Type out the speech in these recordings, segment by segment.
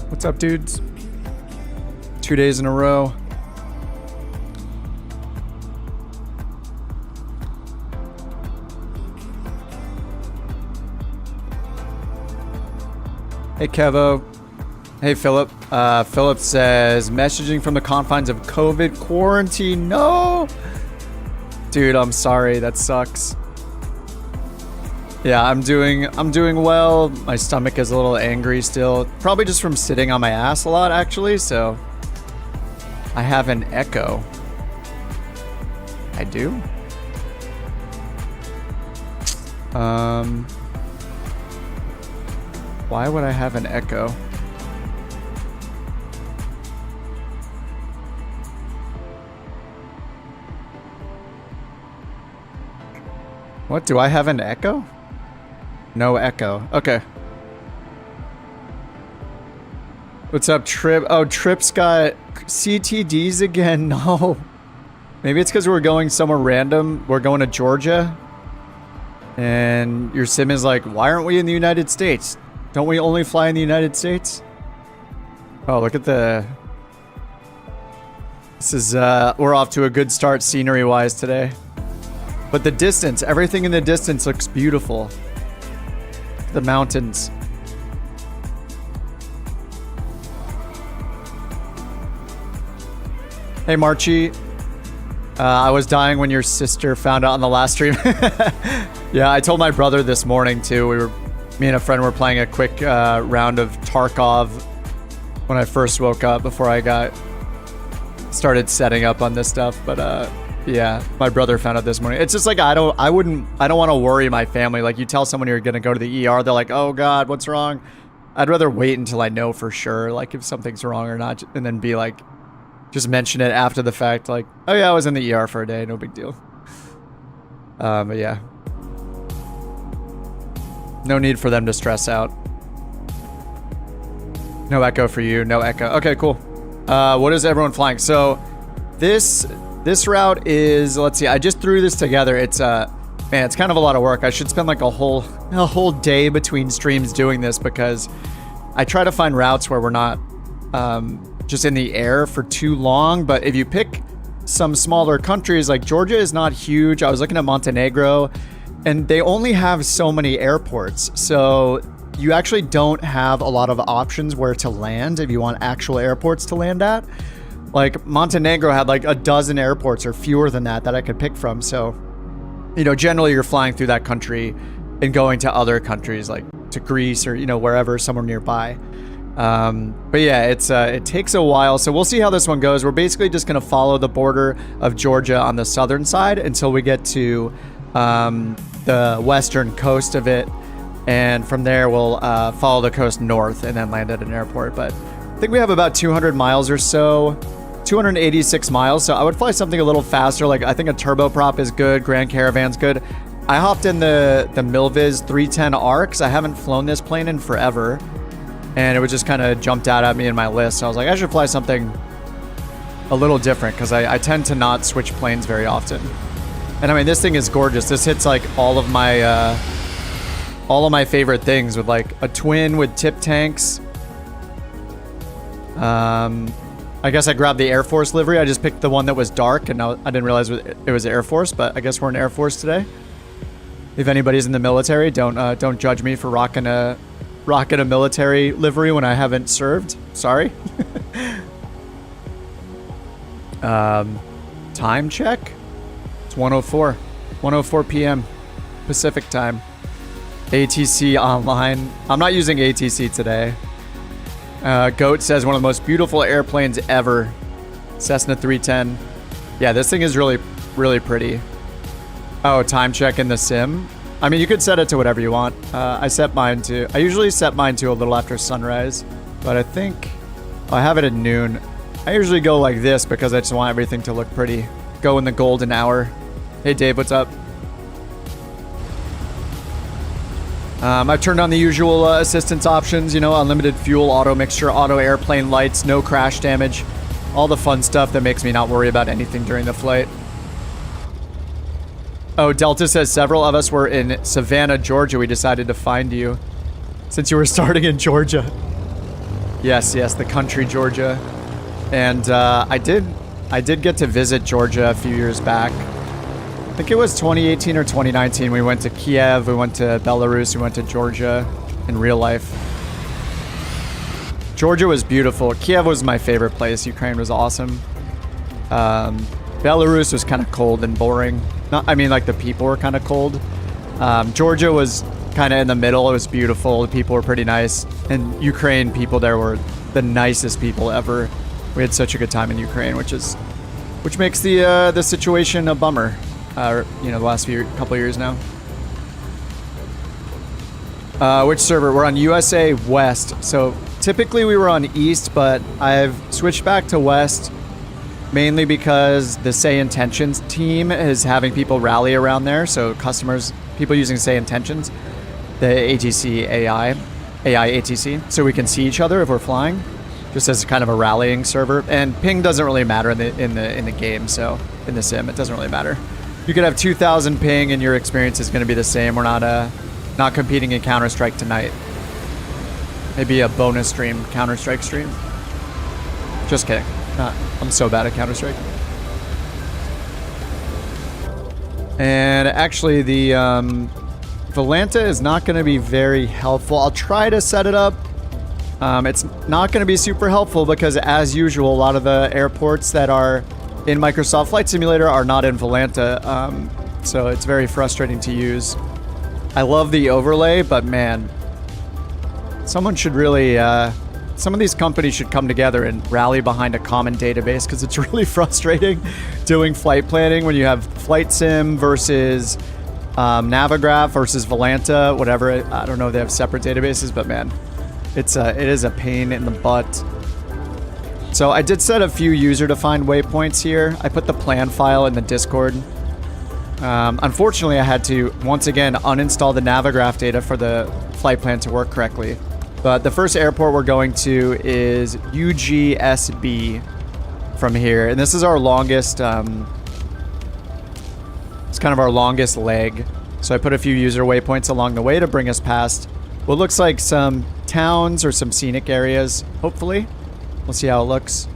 What's up, dudes? 2 days in a row. Hey, Kevo. Hey, Philip. Philip says, messaging from the confines of COVID quarantine. No! Dude, I'm sorry. That sucks. Yeah, I'm doing well. My stomach is a little angry still. Probably just from sitting on my ass a lot, actually, so I have an echo. I do? Why would I have an echo? What, do I have an echo? No echo. Okay. What's up, Trip? Oh, Trip's got CTDs again. No. Maybe it's because we're going somewhere random. We're going to Georgia. And your sim is like, why aren't we in the United States? Don't we only fly in the United States? Oh, look at the... This is, we're off to a good start scenery-wise today. But the distance, everything in the distance looks beautiful. The mountains. Hey, Marchie. I was dying when your sister found out on the last stream. Yeah, I told my brother this morning too. Me and a friend were playing a quick round of Tarkov when I first woke up before I started setting up on this stuff. But yeah, my brother found out this morning. It's just like I don't want to worry my family. Like, you tell someone you're gonna go to the ER, they're like, oh God, what's wrong? I'd rather wait until I know for sure, like if something's wrong or not, and then be like, just mention it after the fact, like, oh yeah, I was in the ER for a day, no big deal. But yeah. No need for them to stress out. No echo for you, no echo. Okay, cool. What is everyone flying? So this route is, let's see, I just threw this together. It's man, it's kind of a lot of work. I should spend like a whole day between streams doing this, because I try to find routes where we're not just in the air for too long. But if you pick some smaller countries, like Georgia is not huge. I was looking at Montenegro, and they only have so many airports. So you actually don't have a lot of options where to land if you want actual airports to land at. Like Montenegro had like a dozen airports or fewer than that I could pick from. So, you know, generally you're flying through that country and going to other countries, like to Greece or, you know, wherever, somewhere nearby. But yeah, it takes a while. So we'll see how this one goes. We're basically just going to follow the border of Georgia on the southern side until we get to the western coast of it. And from there, we'll follow the coast north and then land at an airport. But I think we have about 200 miles or so, 286 miles. So I would fly something a little faster. Like, I think a turboprop is good. Grand Caravan's good. I hopped in the Milviz 310R because I haven't flown this plane in forever. And it was just kind of jumped out at me in my list. So I was like, I should fly something a little different, because I tend to not switch planes very often. And I mean, this thing is gorgeous. This hits like all of my favorite things, with like a twin with tip tanks. I guess I grabbed the Air Force livery. I just picked the one that was dark, and I didn't realize it was Air Force, but I guess we're in Air Force today. If anybody's in the military, don't judge me for rocking a military livery when I haven't served. Sorry. Time check. It's 1:04 p.m. Pacific time. ATC online. I'm not using ATC today. Goat says one of the most beautiful airplanes ever. Cessna 310. Yeah, this thing is really, really pretty. Oh, time check in the sim. I mean, you could set it to whatever you want. I usually set mine to a little after sunrise, but I think I have it at noon. I usually go like this because I just want everything to look pretty. Go in the golden hour. Hey Dave, what's up? I've turned on the usual assistance options, you know, unlimited fuel, auto mixture, auto airplane lights, no crash damage, all the fun stuff that makes me not worry about anything during the flight. Oh, Delta says several of us were in Savannah, Georgia. We decided to find you since you were starting in Georgia. Yes, the country Georgia. And I did get to visit Georgia a few years back. I think it was 2018 or 2019. We went to Kiev, we went to Belarus, we went to Georgia in real life. Georgia was beautiful. Kiev was my favorite place. Ukraine was awesome. Belarus was kind of cold and boring. Like the people were kind of cold. Georgia was kind of in the middle. It was beautiful. The people were pretty nice. And Ukraine people there were the nicest people ever. We had such a good time in Ukraine, which makes the situation a bummer. The last couple of years now. Which server? We're on USA West. So typically we were on East, but I've switched back to West mainly because the Say Intentions team is having people rally around there. So people using Say Intentions, the ATC AI ATC, so we can see each other if we're flying, just as kind of a rallying server. And ping doesn't really matter in the game. So in the sim, it doesn't really matter. You could have 2,000 ping and your experience is going to be the same. We're not competing in Counter-Strike tonight. Maybe a bonus stream, Counter-Strike stream. Just kidding. I'm so bad at Counter-Strike. And actually, the Volanta is not going to be very helpful. I'll try to set it up. It's not going to be super helpful because, as usual, a lot of the airports that are in Microsoft Flight Simulator are not in Volanta. So it's very frustrating to use. I love the overlay, but man, someone should really, some of these companies should come together and rally behind a common database, because it's really frustrating doing flight planning when you have Flight Sim versus Navigraph versus Volanta, whatever. I don't know if they have separate databases, but man, it is a pain in the butt. So I did set a few user-defined waypoints here. I put the plan file in the Discord. Unfortunately, I had to, once again, uninstall the Navigraph data for the flight plan to work correctly. But the first airport we're going to is UGSB from here. And this is our longest, it's kind of our longest leg. So I put a few user waypoints along the way to bring us past what looks like some towns or some scenic areas, hopefully. We'll see how it looks.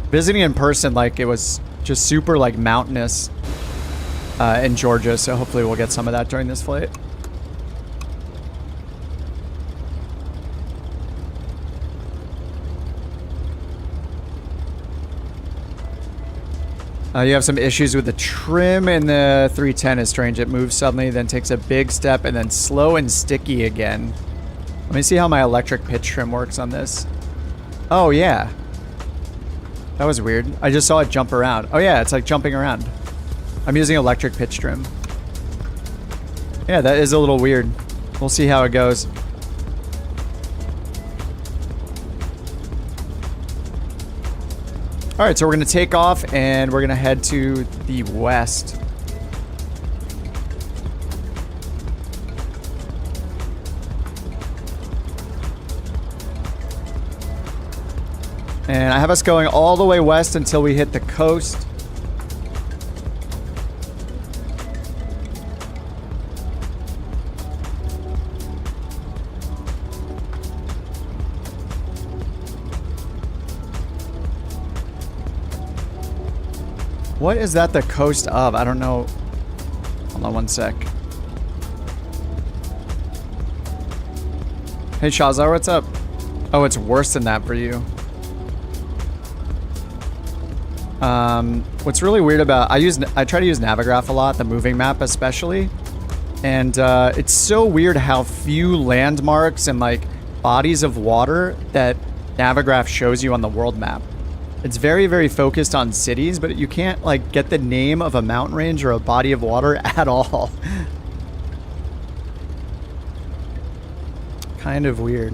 Visiting in person, like, it was just super, like, mountainous in Georgia, so hopefully we'll get some of that during this flight. You have some issues with the trim in the 310 is strange. It moves suddenly, then takes a big step, and then slow and sticky again. Let me see how my electric pitch trim works on this. Oh, yeah. That was weird. I just saw it jump around. Oh, yeah, it's like jumping around. I'm using electric pitch trim. Yeah, that is a little weird. We'll see how it goes. All right, so we're going to take off and we're going to head to the west. And I have us going all the way west until we hit the coast. What is that the coast of? I don't know. Hold on one sec. Hey, Shazar, what's up? Oh, it's worse than that for you. What's really weird about... I try to use Navigraph a lot, the moving map especially. And it's so weird how few landmarks and, like, bodies of water that Navigraph shows you on the world map. It's very, very focused on cities, but you can't, like, get the name of a mountain range or a body of water at all. Kind of weird.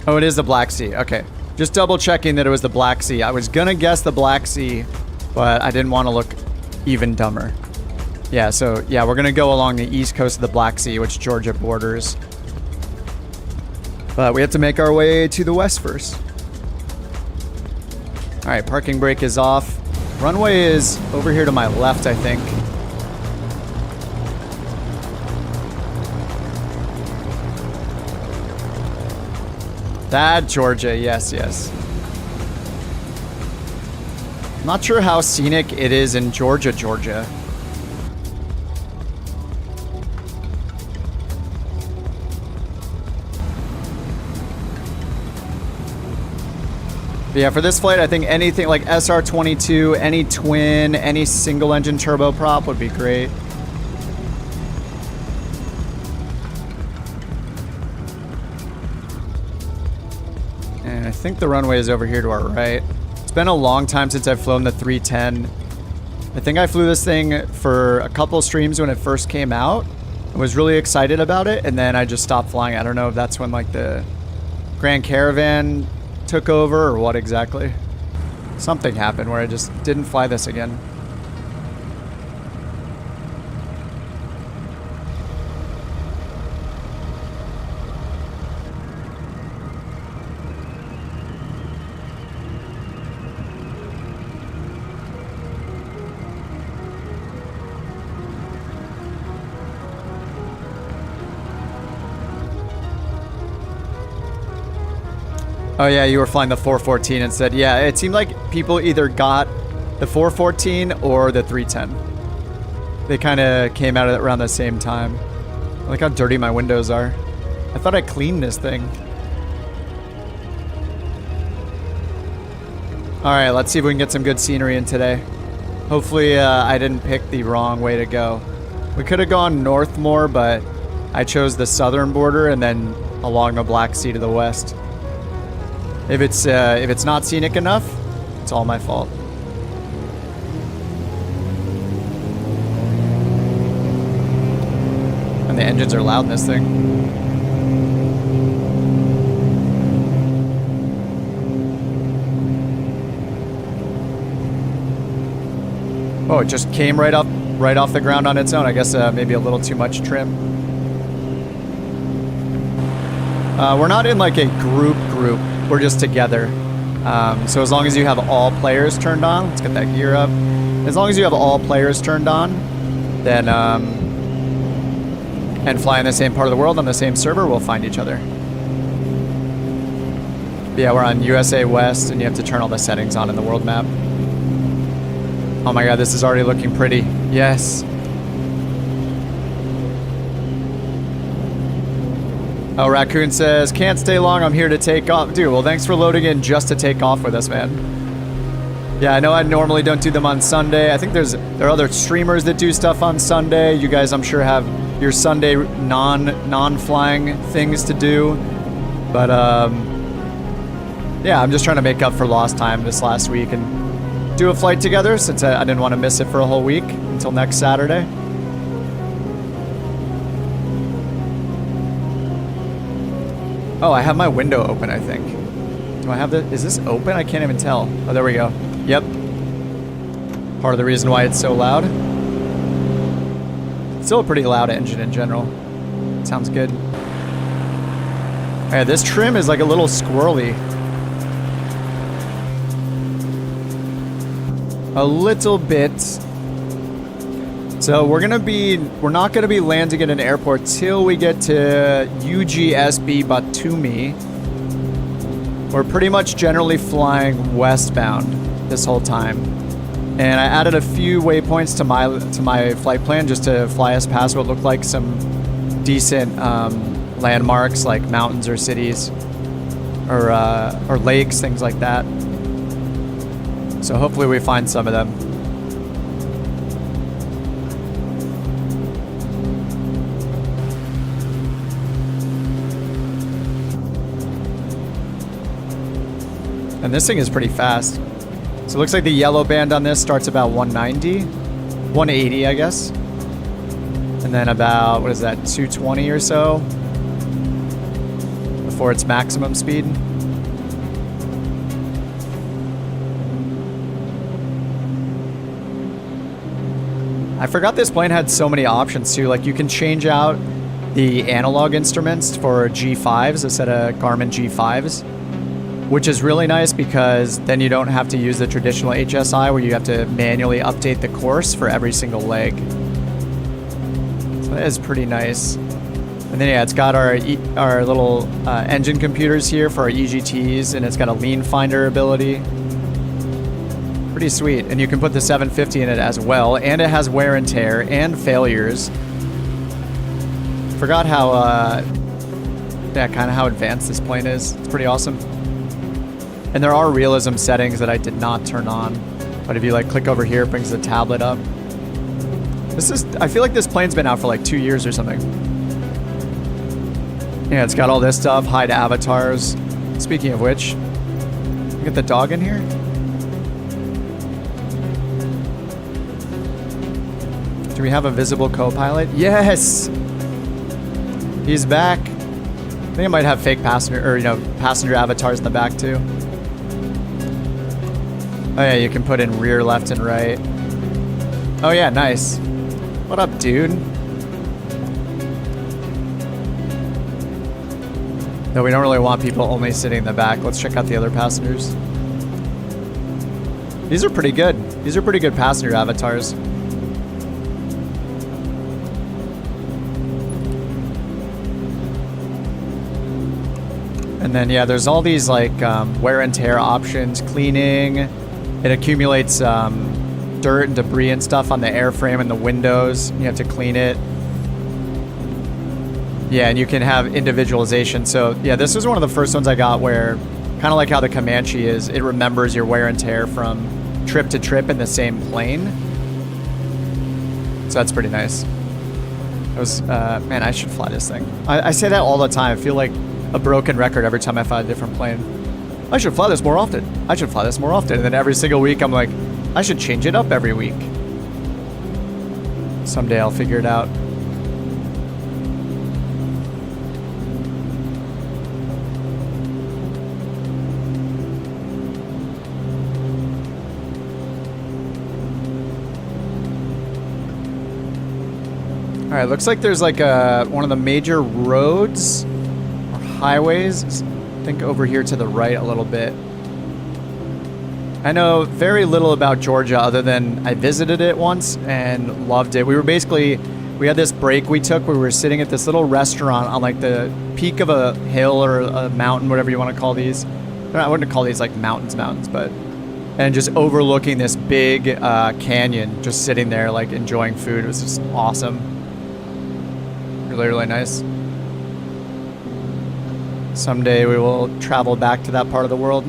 Oh, it is the Black Sea. Okay. Just double checking that it was the Black Sea. I was gonna guess the Black Sea, but I didn't want to look even dumber. Yeah, so yeah, we're gonna go along the east coast of the Black Sea, which Georgia borders. But we have to make our way to the west first. All right, parking brake is off. Runway is over here to my left, I think. That Georgia, yes, yes. I'm not sure how scenic it is in Georgia, Georgia. But yeah, for this flight, I think anything like SR22, any twin, any single engine turboprop would be great. And I think the runway is over here to our right. It's been a long time since I've flown the 310. I think I flew this thing for a couple streams when it first came out. I was really excited about it, and then I just stopped flying. I don't know if that's when like the Grand Caravan took over or what exactly. Something happened where I just didn't fly this again. Oh yeah, you were flying the 414 and said, yeah, it seemed like people either got the 414 or the 310. They kind of came out of it around the same time. Look how dirty my windows are. I thought I cleaned this thing. All right, let's see if we can get some good scenery in today. Hopefully I didn't pick the wrong way to go. We could have gone north more, but I chose the southern border and then along the Black Sea to the west. If it's not scenic enough, it's all my fault. And the engines are loud in this thing. Oh, it just came right off the ground on its own. I guess maybe a little too much trim. We're not in like a group. We're just together. So as long as you have all players turned on, let's get that gear up. As long as you have all players turned on, then and fly in the same part of the world on the same server, we'll find each other. But yeah, we're on USA West, and you have to turn all the settings on in the world map. Oh my god, this is already looking pretty. Yes. Oh, Raccoon says, can't stay long, I'm here to take off. Dude, well, thanks for loading in just to take off with us, man. Yeah, I know I normally don't do them on Sunday. I think there are other streamers that do stuff on Sunday. You guys, I'm sure, have your Sunday non-flying things to do. But, yeah, I'm just trying to make up for lost time this last week and do a flight together since I didn't want to miss it for a whole week until next Saturday. Oh, I have my window open, I think. Do I have the... Is this open? I can't even tell. Oh, there we go. Yep. Part of the reason why it's so loud. Still a pretty loud engine in general. Sounds good. Alright, this trim is like a little squirrely. A little bit. So we're not gonna be landing at an airport till we get to UGSB Batumi. We're pretty much generally flying westbound this whole time. And I added a few waypoints to my flight plan just to fly us past what looked like some decent landmarks like mountains or cities or lakes, things like that. So hopefully we find some of them. And this thing is pretty fast. So it looks like the yellow band on this starts about 190, 180, I guess. And then about, what is that, 220 or so before its maximum speed. I forgot this plane had so many options too. Like you can change out the analog instruments for G5s instead of Garmin G5s. which is really nice because then you don't have to use the traditional HSI where you have to manually update the course for every single leg. So that is pretty nice. And then yeah, it's got our little engine computers here for our EGTs, and it's got a lean finder ability. Pretty sweet. And you can put the 750 in it as well, and it has wear and tear and failures. Forgot how, yeah, kind of how advanced this plane is. It's pretty awesome. And there are realism settings that I did not turn on, but if you like click over here, it brings the tablet up. This is, I feel like this plane's been out for like 2 years or something. Yeah, it's got all this stuff, hide avatars. Speaking of which, get the dog in here. Do we have a visible co-pilot? Yes! He's back. I think I might have fake passenger, or passenger avatars in the back too. Oh yeah, you can put in rear, left, and right. Oh yeah, nice. What up, dude? No, we don't really want people only sitting in the back. Let's check out the other passengers. These are pretty good. These are pretty good passenger avatars. And then, yeah, there's all these, like, wear and tear options, cleaning. It accumulates dirt and debris and stuff on the airframe and the windows. You have to clean it. Yeah, and you can have individualization. So, yeah, this was one of the first ones I got where, kind of like how the Comanche is, it remembers your wear and tear from trip to trip in the same plane. So that's pretty nice. It was, man, I should fly this thing. I say that all the time. I feel like a broken record every time I fly a different plane. I should fly this more often. I should fly this more often. And then every single week I'm like, I should change it up every week. Someday I'll figure it out. All right, looks like there's like one of the major roads or highways. I think over here to the right a little bit. I know very little about Georgia other than I visited it once and loved it. We had this break we took where we were sitting at this little restaurant on like the peak of a hill or a mountain, whatever you want to call these. I wouldn't call these like mountains, but, and just overlooking this big canyon, just sitting there like enjoying food. It was just awesome. Really, really nice. Someday we will travel back to that part of the world.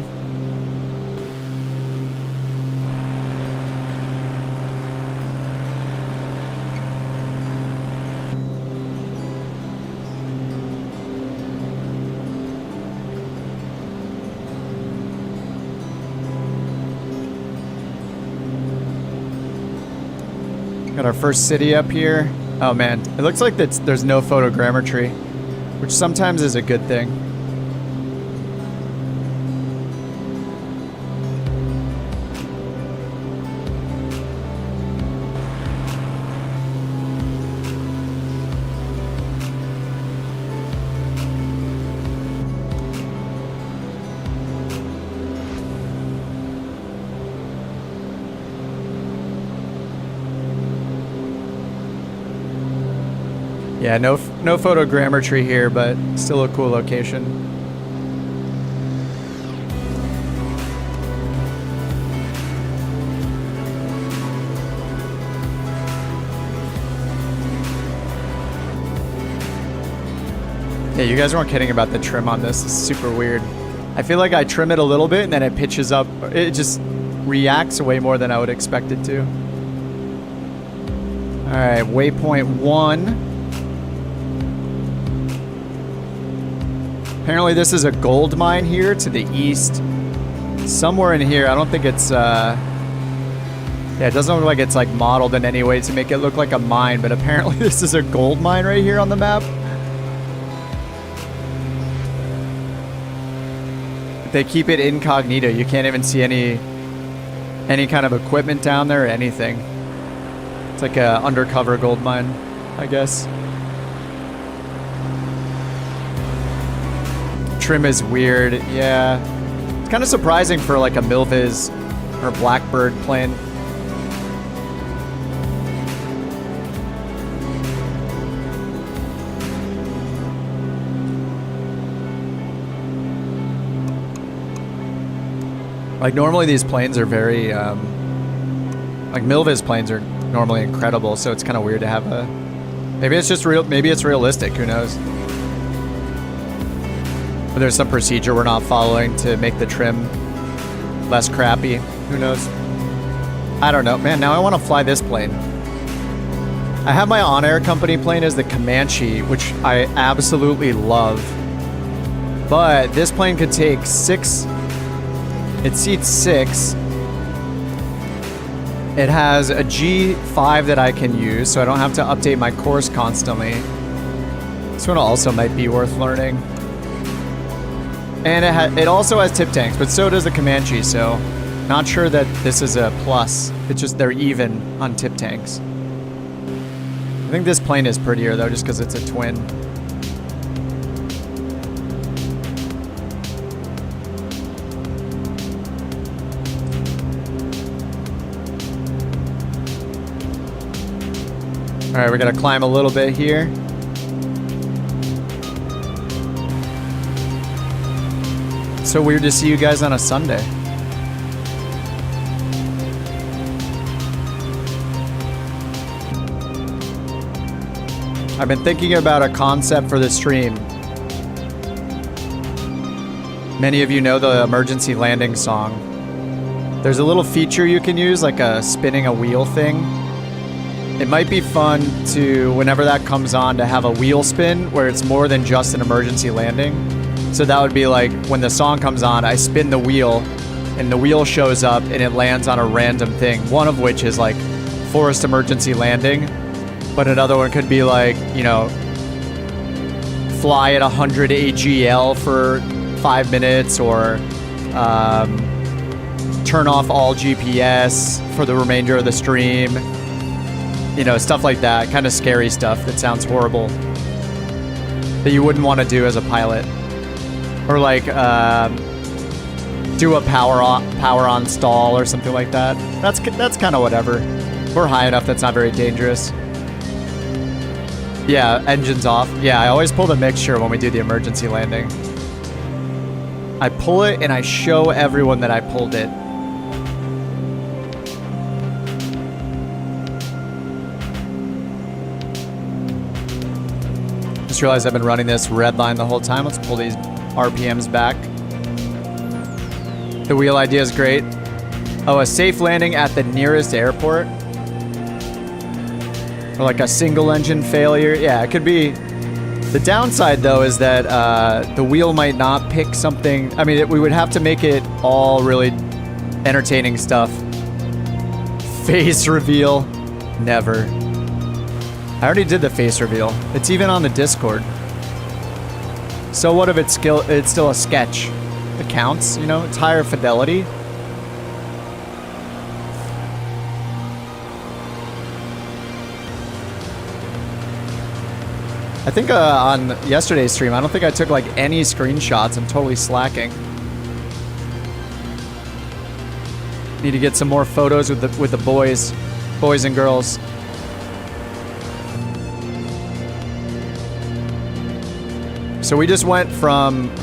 Got our first city up here. Oh man, it looks like there's no photogrammetry, which sometimes is a good thing. Yeah, no photogrammetry here, but still a cool location. Yeah, you guys weren't kidding about the trim on this. It's super weird. I feel like I trim it a little bit and then it pitches up. It just reacts way more than I would expect it to. All right, waypoint 1. Apparently this is a gold mine here to the east. Somewhere in here. I don't think it's, yeah, it doesn't look like it's like modeled in any way to make it look like a mine, but apparently this is a gold mine right here on the map. They keep it incognito. You can't even see any kind of equipment down there or anything. It's like a undercover gold mine, I guess. Trim is weird, yeah. kind of surprising for like a Milviz or Blackbird plane. Like normally these planes are very, like Milviz planes are normally incredible, so it's kind of weird to have a, maybe it's just real, maybe it's realistic, who knows? Or there's some procedure we're not following to make the trim less crappy, who knows? I don't know, man, now I want to fly this plane. I have my on-air company plane as the Comanche, which I absolutely love. But this plane could take 6, it seats 6. It has a G5 that I can use, so I don't have to update my course constantly. This one also might be worth learning. And it also has tip tanks, but so does the Comanche, so not sure that this is a plus. It's just they're even on tip tanks. I think this plane is prettier though, just because it's a twin. All right, we gotta climb a little bit here. It's so weird to see you guys on a Sunday. I've been thinking about a concept for the stream. Many of you know the emergency landing song. There's a little feature you can use, like a spinning a wheel thing. It might be fun to, whenever that comes on, to have a wheel spin where it's more than just an emergency landing. So that would be like when the song comes on, I spin the wheel and the wheel shows up and it lands on a random thing. One of which is like forced emergency landing. But another one could be like, you know, fly at 100 AGL for 5 minutes, or turn off all GPS for the remainder of the stream. You know, stuff like that. Kind of scary stuff that sounds horrible. That you wouldn't want to do as a pilot. Or like, do a power on stall or something like that. That's kind of whatever. We're high enough that's not very dangerous. Yeah, engine's off. Yeah, I always pull the mixture when we do the emergency landing. I pull it and I show everyone that I pulled it. Just realized I've been running this red line the whole time. Let's pull these RPMs back. The wheel idea is great. Oh, a safe landing at the nearest airport. Or like a single engine failure. Yeah, it could be. The downside though is that the wheel might not pick something. I mean, we would have to make it all really entertaining stuff. Face reveal. Never. I already did the face reveal. It's even on the Discord. So what if it's still a sketch? It counts, you know, it's higher fidelity. I think on yesterday's stream, I don't think I took like any screenshots. I'm totally slacking. Need to get some more photos with the boys and girls. So we just went from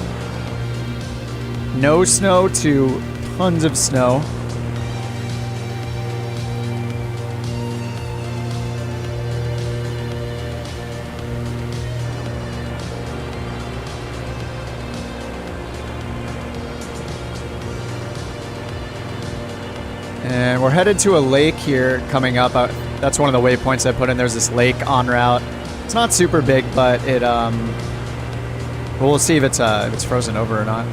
no snow to tons of snow. And we're headed to a lake here coming up. That's one of the waypoints I put in. There's this lake en route. It's not super big, but it we'll see if it's frozen over or not.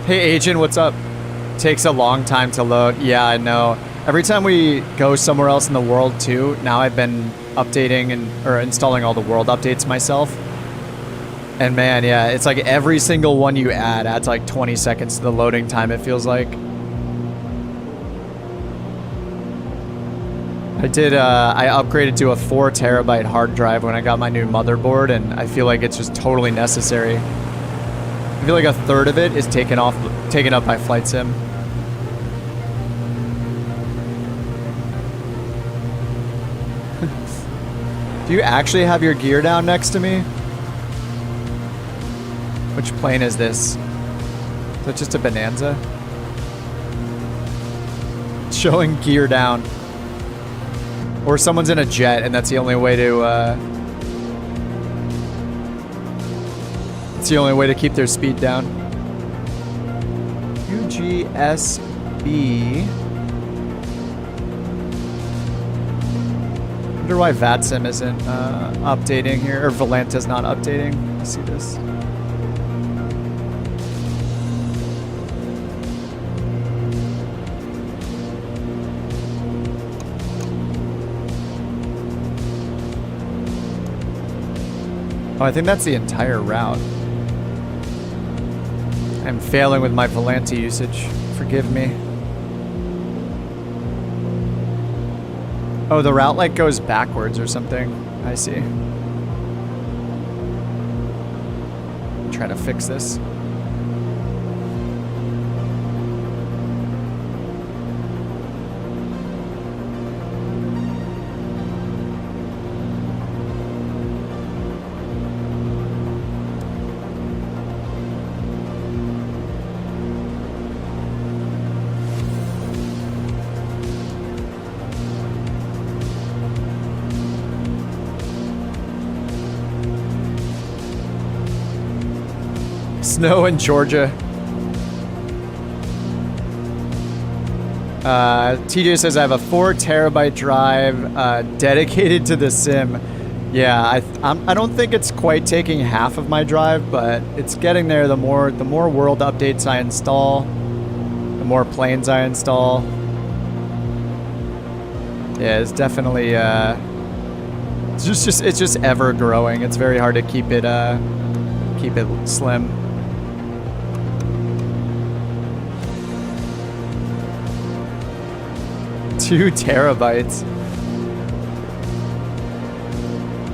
Hey Agent, what's up? Takes a long time to load. Yeah, I know. Every time we go somewhere else in the world too, now I've been updating or installing all the world updates myself. And man, yeah, it's like every single one you add adds like 20 seconds to the loading time, it feels like. I upgraded to a 4 terabyte hard drive when I got my new motherboard, and I feel like it's just totally necessary. I feel like a third of it is taken up by Flight Sim. Do you actually have your gear down next to me? Which plane is this? Is that just a Bonanza? It's showing gear down. Or someone's in a jet and that's the only way to it's the only way to keep their speed down. UGSB. I wonder why VATSIM isn't updating here, or Volanta's not updating. Let's see this. Oh, I think that's the entire route. I'm failing with my Volanta usage. Forgive me. Oh, the route like goes backwards or something. I see. I'm trying to fix this. Snow in Georgia. TJ says I have a 4 terabyte drive dedicated to the sim. Yeah, I don't think it's quite taking half of my drive, but it's getting there. The more world updates I install, the more planes I install. Yeah, it's definitely it's just ever growing. It's very hard to keep it slim. 2 terabytes.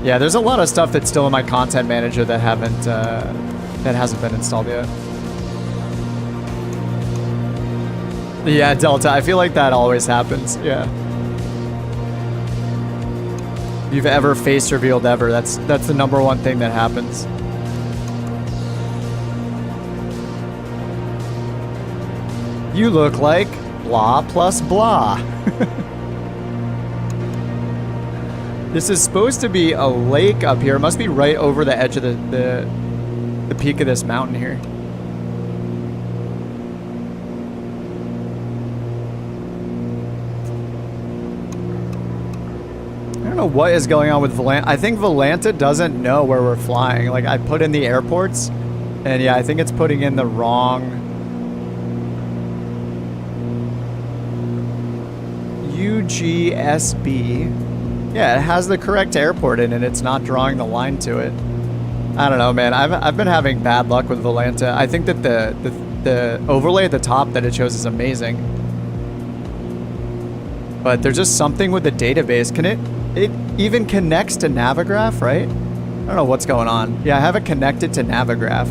Yeah, there's a lot of stuff that's still in my content manager that hasn't been installed yet. Yeah, Delta. I feel like that always happens. Yeah. If you've ever face revealed ever, that's the #1 thing that happens. You look like blah plus blah. This is supposed to be a lake up here. It must be right over the edge of the peak of this mountain here. I don't know what is going on with Volanta. I think Volanta doesn't know where we're flying. Like, I put in the airports, and yeah, I think it's putting in the wrong... UGSB. Yeah, it has the correct airport in it. It's not drawing the line to it. I don't know, man. I've been having bad luck with Volanta. I think that the overlay at the top that it shows is amazing. But there's just something with the database. It even connects to Navigraph, right? I don't know what's going on. Yeah, I have it connected to Navigraph.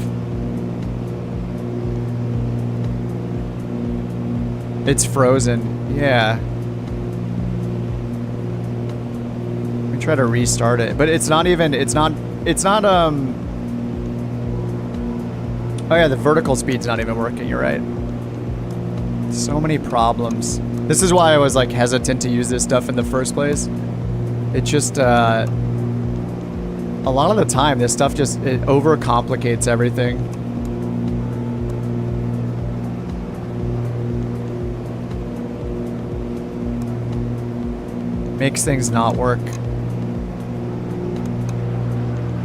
It's frozen. Yeah. Try to restart it, but it's not even, it's not oh yeah, the vertical speed's not even working. You're right. So many problems. This is why I was like hesitant to use this stuff in the first place. It just a lot of the time this stuff just, it overcomplicates everything. Makes things not work.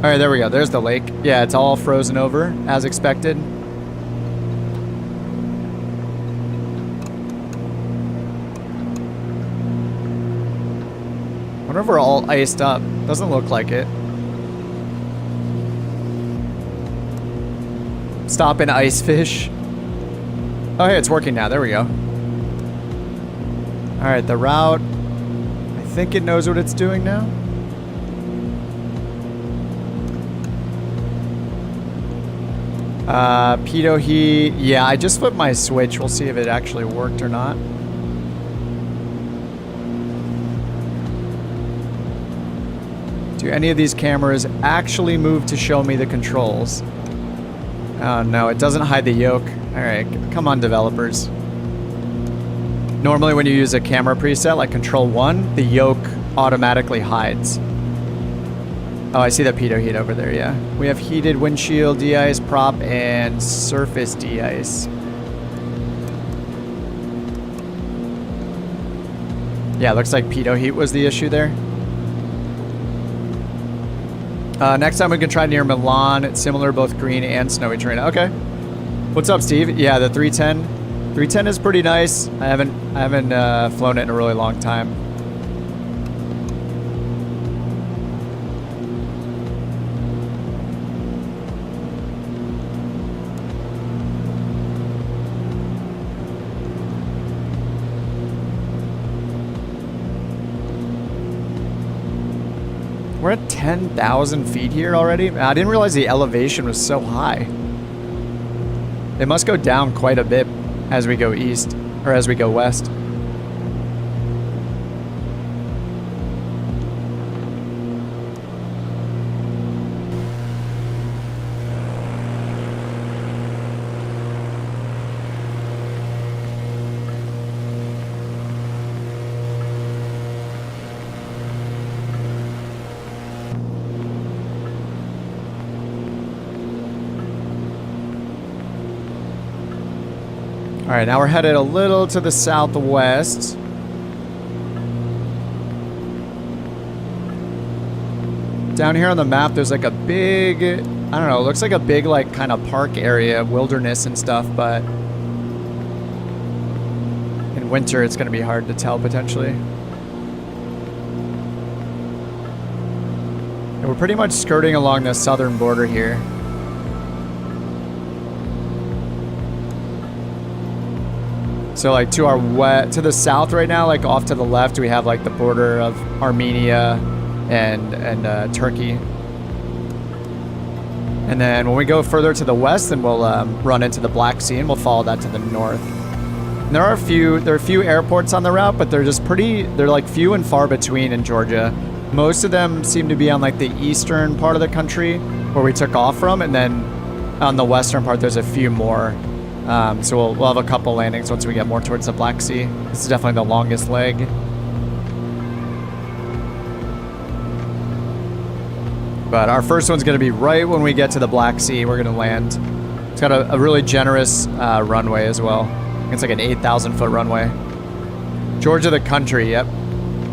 All right, there we go. There's the lake. Yeah, it's all frozen over, as expected. I wonder if we're all iced up. Doesn't look like it. Stop and ice fish. Oh, hey, it's working now. There we go. All right, the route. I think it knows what it's doing now. Pitot heat. Yeah, I just flipped my switch. We'll see if it actually worked or not. Do any of these cameras actually move to show me the controls? Oh no, it doesn't hide the yoke. All right, come on, developers. Normally when you use a camera preset like Control 1, the yoke automatically hides. Oh, I see the pitot heat over there, yeah. We have heated windshield, de-ice, prop, and surface de-ice. Yeah, looks like pitot heat was the issue there. Next time we can try near Milan. It's similar, both green and snowy terrain. Okay. What's up, Steve? Yeah, the 310. 310 is pretty nice. I haven't flown it in a really long time. We're at 10,000 feet here already? I didn't realize the elevation was so high. It must go down quite a bit as we go east, or as we go west. All right, now we're headed a little to the southwest. Down here on the map, there's like a big, I don't know, it looks like a big like kind of park area, wilderness and stuff, but in winter it's gonna be hard to tell potentially. And we're pretty much skirting along the southern border here. So like to our to the south right now, like off to the left, we have like the border of Armenia and Turkey. And then when we go further to the west, then we'll run into the Black Sea and we'll follow that to the north. And there are a few airports on the route, but they're just they're like few and far between in Georgia. Most of them seem to be on like the eastern part of the country where we took off from, and then on the western part, there's a few more. So we'll have a couple landings once we get more towards the Black Sea. This is definitely the longest leg. But our first one's going to be right when we get to the Black Sea. We're going to land. It's got a really generous runway as well. It's like an 8,000 foot runway. Georgia, the country. Yep.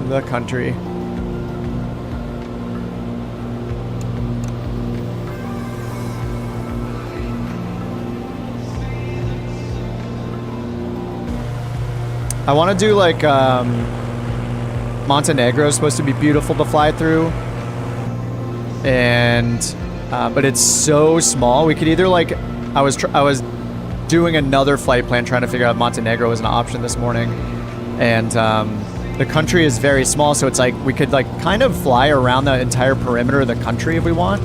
The country. I want to do like Montenegro is supposed to be beautiful to fly through, and but it's so small. We could either like I was doing another flight plan trying to figure out if Montenegro was an option this morning, and the country is very small, so it's like we could like kind of fly around the entire perimeter of the country if we want.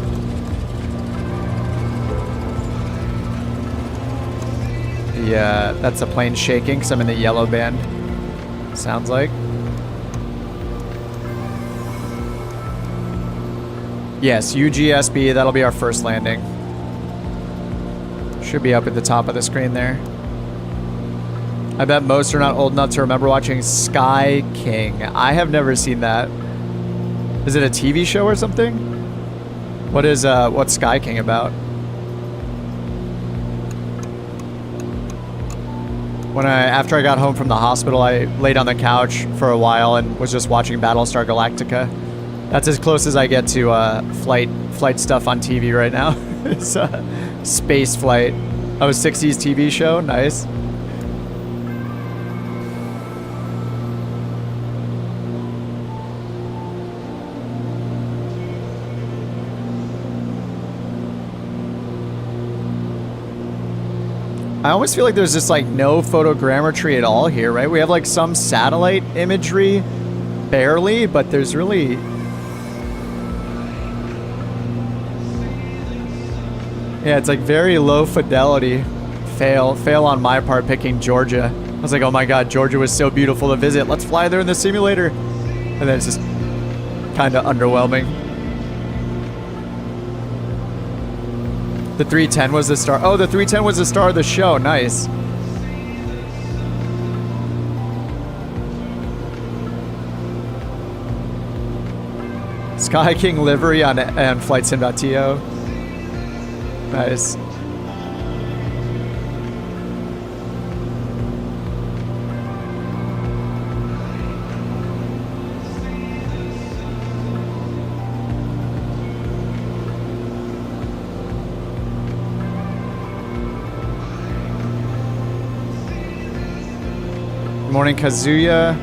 Yeah, that's the plane shaking because I'm in the yellow band. Sounds like. Yes, UGSB, that'll be our first landing. Should be up at the top of the screen there. I bet most are not old enough to remember watching Sky King. I have never seen that. Is it a TV show or something? What's Sky King about? After I got home from the hospital, I laid on the couch for a while and was just watching Battlestar Galactica. That's as close as I get to flight stuff on TV right now. It's space flight. Oh, 60s TV show, nice. I almost feel like there's just like no photogrammetry at all here, right? We have like some satellite imagery, barely, but there's really... Yeah, it's like very low fidelity. Fail on my part picking Georgia. I was like, oh my god, Georgia was so beautiful to visit. Let's fly there in the simulator. And then it's just kind of underwhelming. The 310 was the star. Oh, the 310 was the star of the show. Nice. Sky King livery on FlightSim.to. Nice. Morning, Kazuya.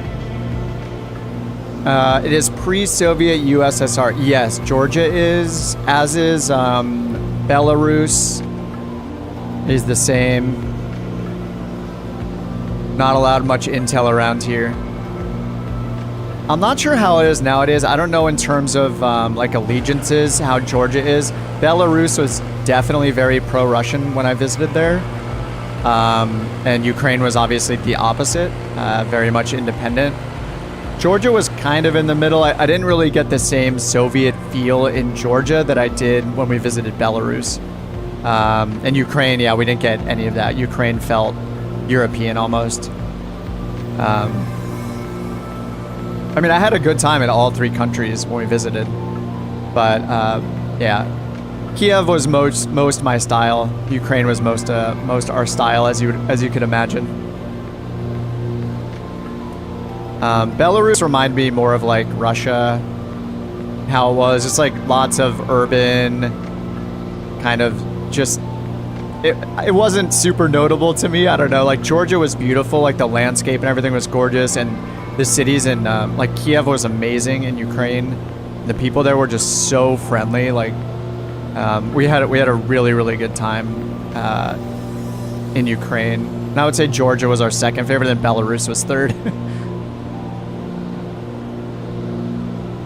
It is pre-Soviet USSR. Yes, Georgia is, as is Belarus is the same. Not allowed much intel around here. I'm not sure how it is nowadays. I don't know in terms of like allegiances, how Georgia is. Belarus was definitely very pro-Russian when I visited there. And Ukraine was obviously the opposite, very much independent. Georgia was kind of in the middle. I didn't really get the same Soviet feel in Georgia that I did when we visited Belarus. And Ukraine, yeah, we didn't get any of that. Ukraine felt European almost. I mean, I had a good time in all three countries when we visited. But, yeah. Kiev was most my style. Ukraine was most our style, as you could imagine. Belarus reminded me more of like Russia, how it was just like lots of urban, kind of just. It wasn't super notable to me. I don't know. Like Georgia was beautiful, like the landscape and everything was gorgeous, and the cities in like Kiev was amazing in Ukraine. The people there were just so friendly. Like. We had a really good time in Ukraine. And I would say Georgia was our second favorite, and Belarus was third.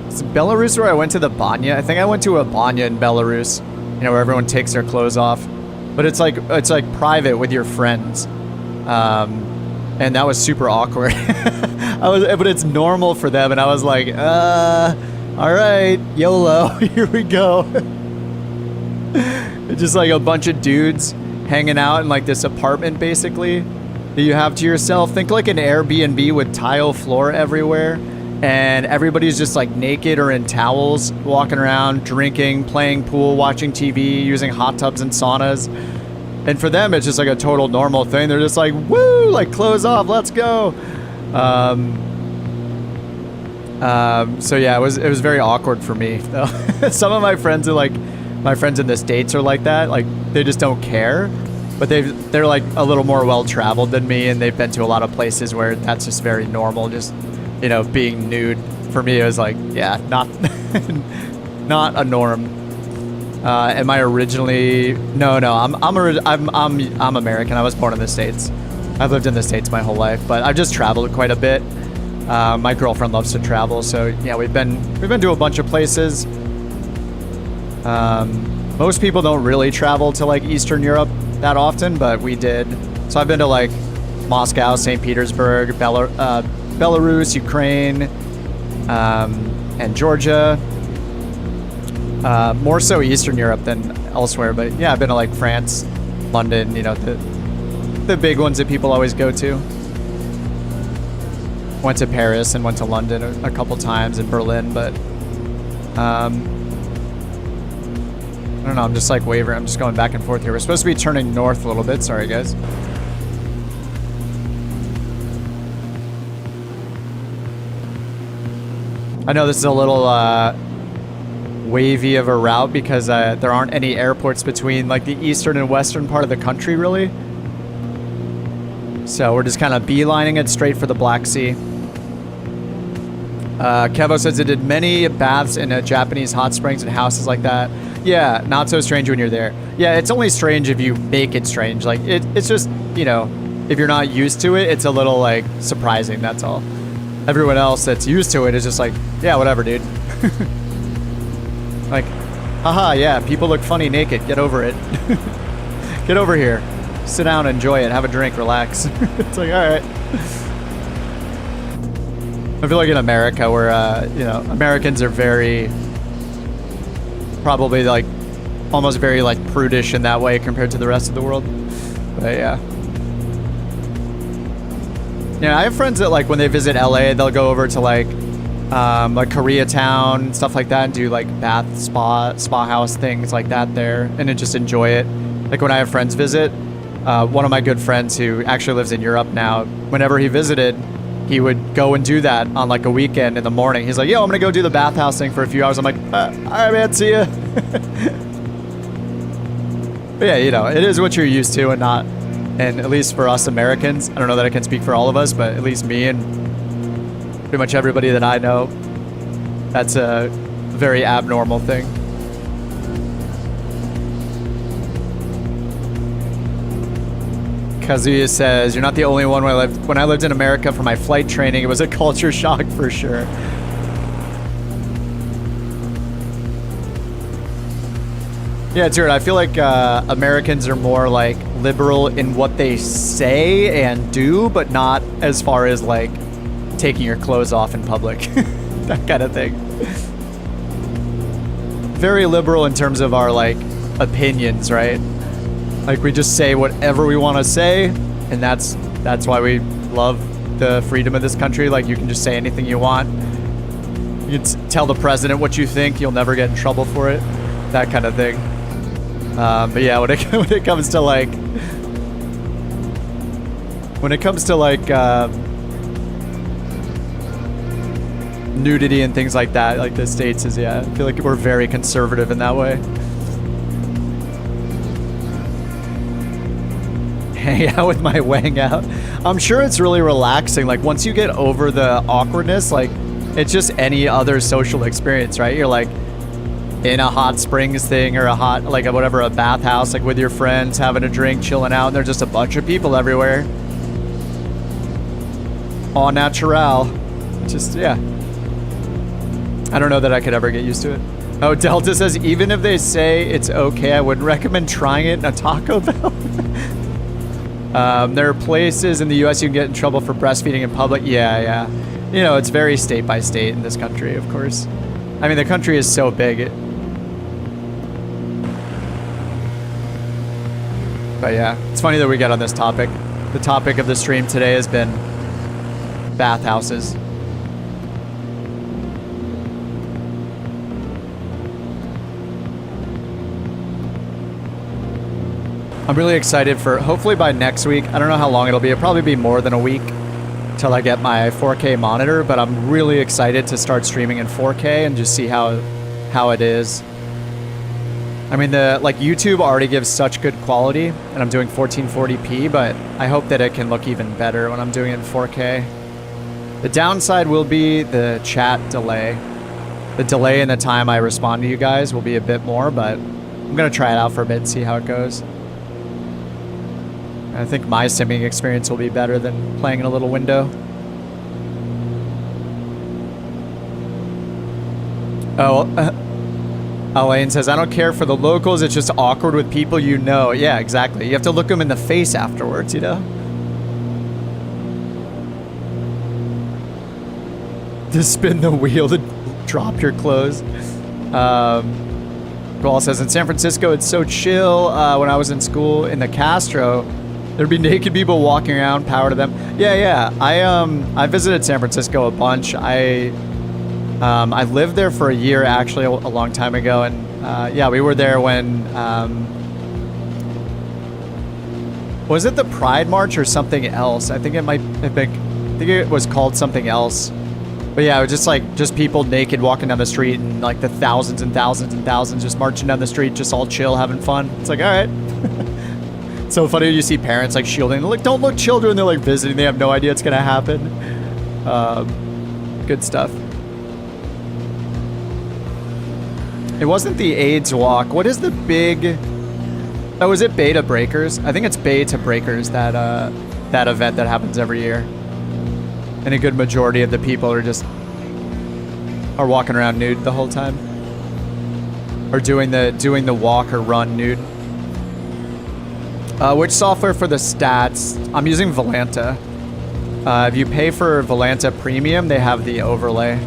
Is Belarus where I went to the banya? I think I went to a banya in Belarus, you know, where everyone takes their clothes off. But it's like private with your friends. And that was super awkward. But it's normal for them, and I was like, all right, YOLO, here we go. It's just like a bunch of dudes hanging out in like this apartment basically that you have to yourself. Think like an Airbnb with tile floor everywhere, and everybody's just like naked or in towels, walking around, drinking, playing pool, watching TV, using hot tubs and saunas. And for them, it's just like a total normal thing. They're just like, woo, like clothes off, let's go. So yeah, it was very awkward for me though. Some of my friends are like, my friends in the States are like that. Like they just don't care, but they're like a little more well-traveled than me, and they've been to a lot of places where that's just very normal. Just, you know, being nude. For me, it was like, yeah, not not a norm. Am I originally? No. I'm American. I was born in the States. I've lived in the States my whole life, but I've just traveled quite a bit. My girlfriend loves to travel, so yeah, we've been to a bunch of places. Most people don't really travel to like Eastern Europe that often, but we did. So I've been to like Moscow, St. Petersburg, Belarus, Ukraine, and Georgia. More so Eastern Europe than elsewhere, but yeah, I've been to like France, London, you know, the big ones that people always go to. Went to Paris and went to London a couple times, and Berlin, but I don't know, I'm just like wavering. I'm just going back and forth here. We're supposed to be turning north a little bit. Sorry, guys. I know this is a little wavy of a route because there aren't any airports between like the eastern and western part of the country, really. So we're just kind of beelining it straight for the Black Sea. Kevo says it did many baths in Japanese hot springs and houses like that. Yeah, not so strange when you're there. Yeah, it's only strange if you make it strange. Like, it's just, you know, if you're not used to it, it's a little, like, surprising, that's all. Everyone else that's used to it is just like, yeah, whatever, dude. Like, Haha, yeah, people look funny naked. Get over it. Get over here. Sit down, enjoy it, have a drink, relax. It's like, all right. I feel like in America where, you know, Americans are very, probably like, almost very like prudish in that way compared to the rest of the world. But yeah. Yeah, I have friends that like when they visit LA, they'll go over to like Koreatown, stuff like that, and do like bath, spa house things like that there, and then just enjoy it. Like when I have friends visit, one of my good friends who actually lives in Europe now, whenever he visited, he would go and do that on like a weekend in the morning. He's like, yo, I'm gonna go do the bathhouse thing for a few hours. I'm like, all right, man, see ya. But yeah, you know, it is what you're used to and not, and at least for us Americans, I don't know that I can speak for all of us, but at least me and pretty much everybody that I know, that's a very abnormal thing. Kazuya says, you're not the only one. When I lived in America for my flight training, it was a culture shock for sure. Yeah, dude, I feel like Americans are more like liberal in what they say and do, but not as far as like taking your clothes off in public. That kind of thing. Very liberal in terms of our like opinions, right? Like we just say whatever we want to say, and that's why we love the freedom of this country. Like you can just say anything you want. You can tell the president what you think, you'll never get in trouble for it. That kind of thing. But yeah, when it comes to like nudity and things like that, like the States is, yeah, I feel like we're very conservative in that way. Hang out with my wang out. I'm sure it's really relaxing. Like once you get over the awkwardness, like it's just any other social experience, right? You're like in a hot springs thing or a bathhouse, like with your friends, having a drink, chilling out, and there's just a bunch of people everywhere. Au natural. Just, yeah. I don't know that I could ever get used to it. Oh, Delta says, even if they say it's okay, I wouldn't recommend trying it in a Taco Bell. There are places in the US you can get in trouble for breastfeeding in public. Yeah. You know, it's very state by state in this country, of course. I mean, the country is so big. But yeah, it's funny that we get on this topic. The topic of the stream today has been bathhouses. I'm really excited for, hopefully by next week, I don't know how long it'll be. It'll probably be more than a week till I get my 4K monitor, but I'm really excited to start streaming in 4K and just see how it is. I mean, like YouTube already gives such good quality, and I'm doing 1440p, but I hope that it can look even better when I'm doing it in 4K. The downside will be the chat delay. The delay in the time I respond to you guys will be a bit more, but I'm gonna try it out for a bit and see how it goes. I think my simming experience will be better than playing in a little window. Oh, Elaine says, I don't care for the locals, it's just awkward with people you know. Yeah, exactly. You have to look them in the face afterwards, you know? To spin the wheel to drop your clothes. Paul says, in San Francisco, it's so chill. When I was in school in the Castro, there'd be naked people walking around, power to them. Yeah. I visited San Francisco a bunch. I lived there for a year, actually, a long time ago, and yeah, we were there when was it the Pride March or something else? I think it might have been. I think it was called something else. But yeah, it was just people naked walking down the street, and like the thousands and thousands and thousands just marching down the street, just all chill, having fun. It's like, all right. So funny when you see parents like shielding. They're like, don't look, children. They're like visiting. They have no idea it's gonna happen. Good stuff. It wasn't the AIDS walk. What is the big? Oh, is it Beta Breakers? I think it's Beta Breakers, that that event that happens every year. And a good majority of the people are walking around nude the whole time. or doing the walk or run nude. Which software for the stats? I'm using Volanta. If you pay for Volanta Premium, they have the overlay.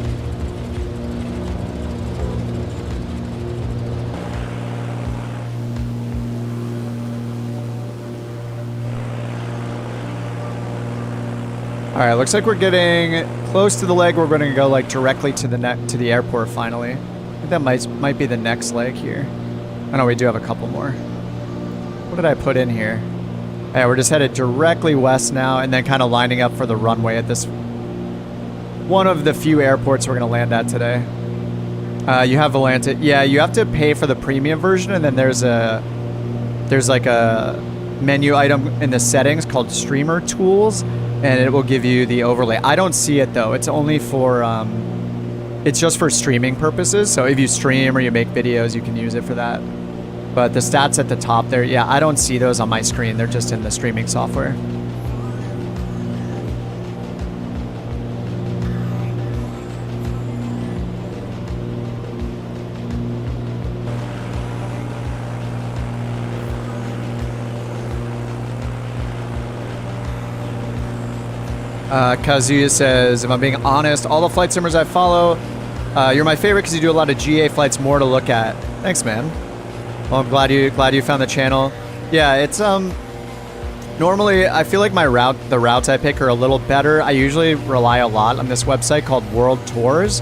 All right, looks like we're getting close to the leg. We're going to go like directly to the airport finally. I think that might be the next leg here. Oh no, we do have a couple more. What did I put in here? Yeah, we're just headed directly west now and then kind of lining up for the runway at this one of the few airports we're going to land at today. You have Volanta. Yeah, you have to pay for the premium version, and then there's like a menu item in the settings called Streamer Tools, and it will give you the overlay. I don't see it though. It's only for it's just for streaming purposes. So if you stream or you make videos, you can use it for that. But the stats at the top there, yeah, I don't see those on my screen. They're just in the streaming software. Kazuya says, if I'm being honest, all the flight simmers I follow, you're my favorite because you do a lot of GA flights, more to look at. Thanks, man. Well, I'm glad you found the channel. Yeah, it's normally I feel like the routes I pick are a little better. I usually rely a lot on this website called World Tours.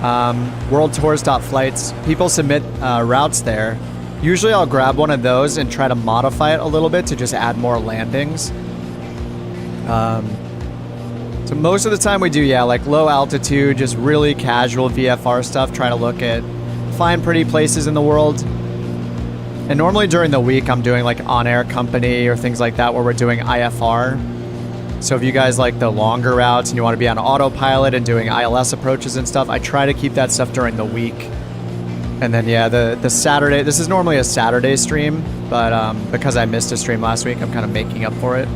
Worldtours.flights. People submit routes there. Usually I'll grab one of those and try to modify it a little bit to just add more landings. So most of the time we do, yeah, like low altitude, just really casual VFR stuff, try to look at, find pretty places in the world. And normally during the week, I'm doing like on-air company or things like that where we're doing IFR. So if you guys like the longer routes and you want to be on autopilot and doing ILS approaches and stuff, I try to keep that stuff during the week. And then, yeah, the Saturday, this is normally a Saturday stream, but because I missed a stream last week, I'm kind of making up for it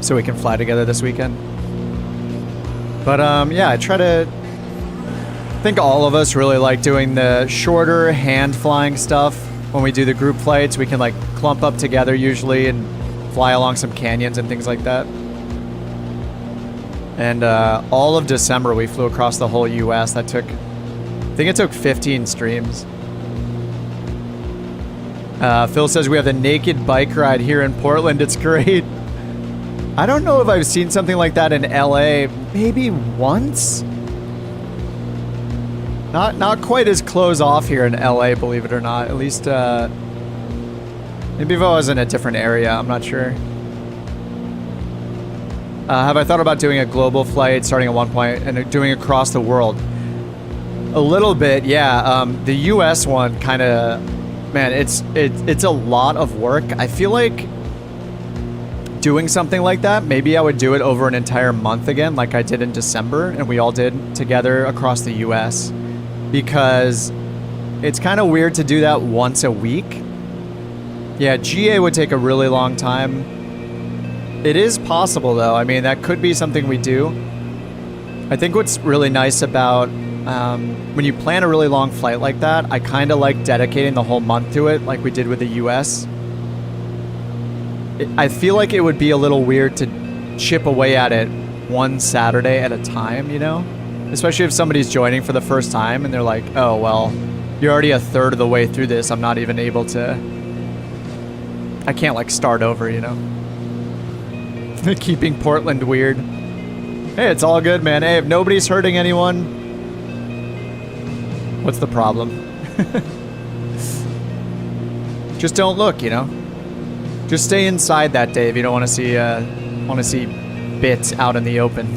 so we can fly together this weekend. But yeah, I think all of us really like doing the shorter hand flying stuff. When we do the group flights, we can like clump up together usually and fly along some canyons and things like that. And all of December, we flew across the whole US. I think it took 15 streams. Phil says we have the naked bike ride here in Portland. It's great. I don't know if I've seen something like that in LA. Maybe once? Not quite as closed off here in LA, believe it or not. At least, maybe if I was in a different area, I'm not sure. Have I thought about doing a global flight starting at one point and doing across the world? A little bit, yeah. The US one kind of, man, it's a lot of work. I feel like doing something like that, maybe I would do it over an entire month again, like I did in December, and we all did together across the US, because it's kind of weird to do that once a week. Yeah, GA would take a really long time. It is possible though. I mean, that could be something we do. I think what's really nice about when you plan a really long flight like that, I kind of like dedicating the whole month to it, like we did with the US. I feel like it would be a little weird to chip away at it one Saturday at a time, you know? Especially if somebody's joining for the first time and they're like, oh, well, you're already a third of the way through this. I'm not even able to... I can't, like, start over, you know? Keeping Portland weird. Hey, it's all good, man. Hey, if nobody's hurting anyone, what's the problem? Just don't look, you know? Just stay inside that day if you don't want to see bits out in the open.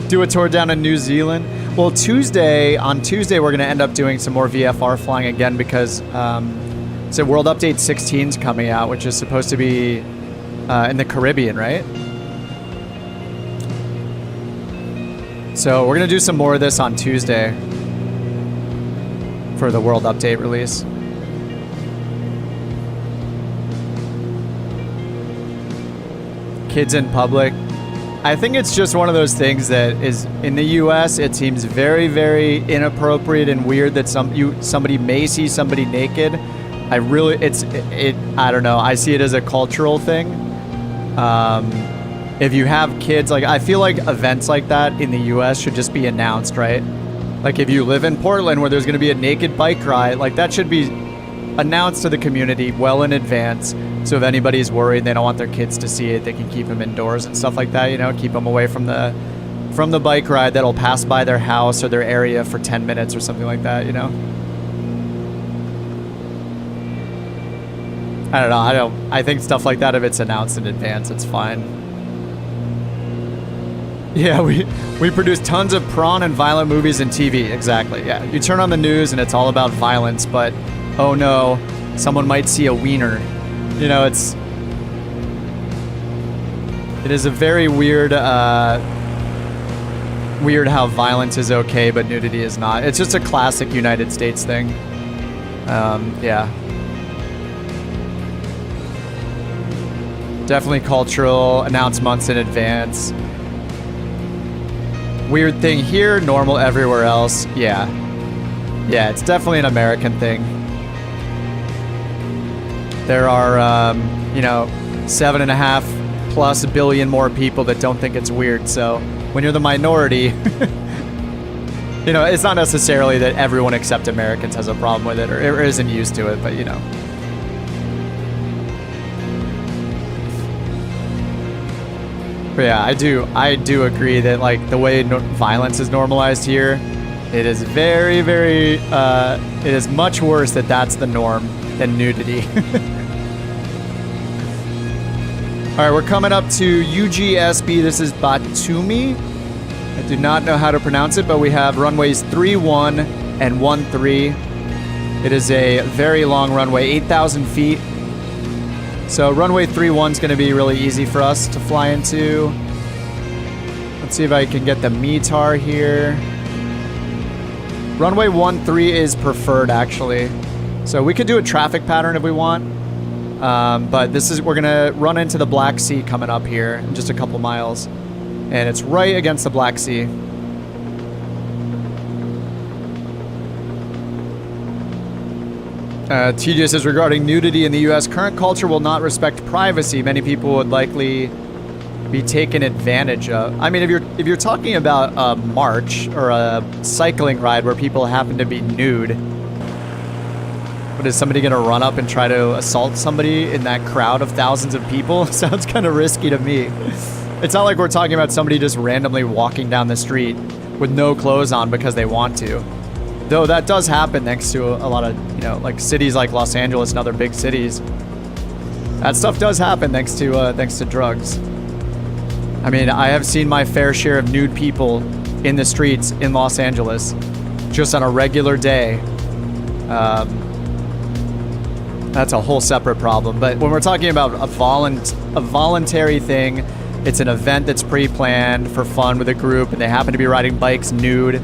Do a tour down in New Zealand. Well, on Tuesday we're going to end up doing some more VFR flying again because so World Update 16 is coming out, which is supposed to be in the Caribbean, right? So we're going to do some more of this on Tuesday for the World Update release. Kids in public. I think it's just one of those things that is in the U.S. It seems very, very inappropriate and weird that somebody may see somebody naked. I don't know. I see it as a cultural thing. If you have kids, like I feel like events like that in the U.S. should just be announced, right? Like if you live in Portland where there's going to be a naked bike ride, like that should be announced to the community well in advance. So if anybody's worried, they don't want their kids to see it, they can keep them indoors and stuff like that, you know, keep them away from the bike ride that'll pass by their house or their area for 10 minutes or something like that, you know? I don't know. I think stuff like that, if it's announced in advance, it's fine. Yeah, we produce tons of prawn and violent movies and TV. Exactly, yeah. You turn on the news and it's all about violence, but oh no, someone might see a wiener. You know, it is a very weird weird how violence is okay, but nudity is not. It's just a classic United States thing. Yeah. Definitely cultural, announced months in advance. Weird thing here, normal everywhere else. Yeah. Yeah, it's definitely an American thing. There are, you know, 7.5+ billion more people that don't think it's weird. So when you're the minority, you know, it's not necessarily that everyone except Americans has a problem with it or isn't used to it, but you know. But yeah, I do agree that like the way violence is normalized here, it is very, very, it is much worse that that's the norm than nudity. All right, we're coming up to UGSB. This is Batumi. I do not know how to pronounce it, but we have runways 31 and 13. It is a very long runway, 8,000 feet. So runway 31 is going to be really easy for us to fly into. Let's see if I can get the METAR here. Runway 13 is preferred, actually. So we could do a traffic pattern if we want. But we're gonna run into the Black Sea coming up here in just a couple miles. And it's right against the Black Sea. TJ says, regarding nudity in the US, current culture will not respect privacy. Many people would likely be taken advantage of. I mean, if you're talking about a march or a cycling ride where people happen to be nude, but is somebody gonna run up and try to assault somebody in that crowd of thousands of people? Sounds kind of risky to me. It's not like we're talking about somebody just randomly walking down the street with no clothes on because they want to. Though that does happen thanks to a lot of, you know, like cities like Los Angeles and other big cities. That stuff does happen thanks to drugs. I mean, I have seen my fair share of nude people in the streets in Los Angeles just on a regular day. That's a whole separate problem. But when we're talking about a voluntary thing, it's an event that's pre-planned for fun with a group and they happen to be riding bikes nude.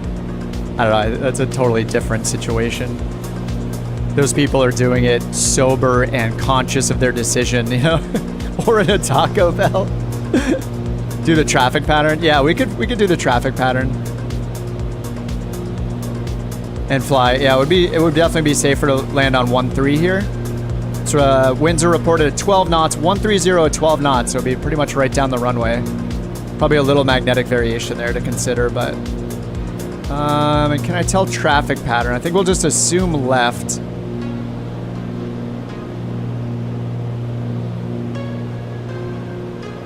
I don't know, that's a totally different situation. Those people are doing it sober and conscious of their decision, you know? Or in a Taco Bell. Do the traffic pattern. Yeah, we could do the traffic pattern. And fly. Yeah, it would definitely be safer to land on 13 here. So winds are reported at 12 knots, 130 at 12 knots, so it'll be pretty much right down the runway. Probably a little magnetic variation there to consider, but... and can I tell traffic pattern? I think we'll just assume left.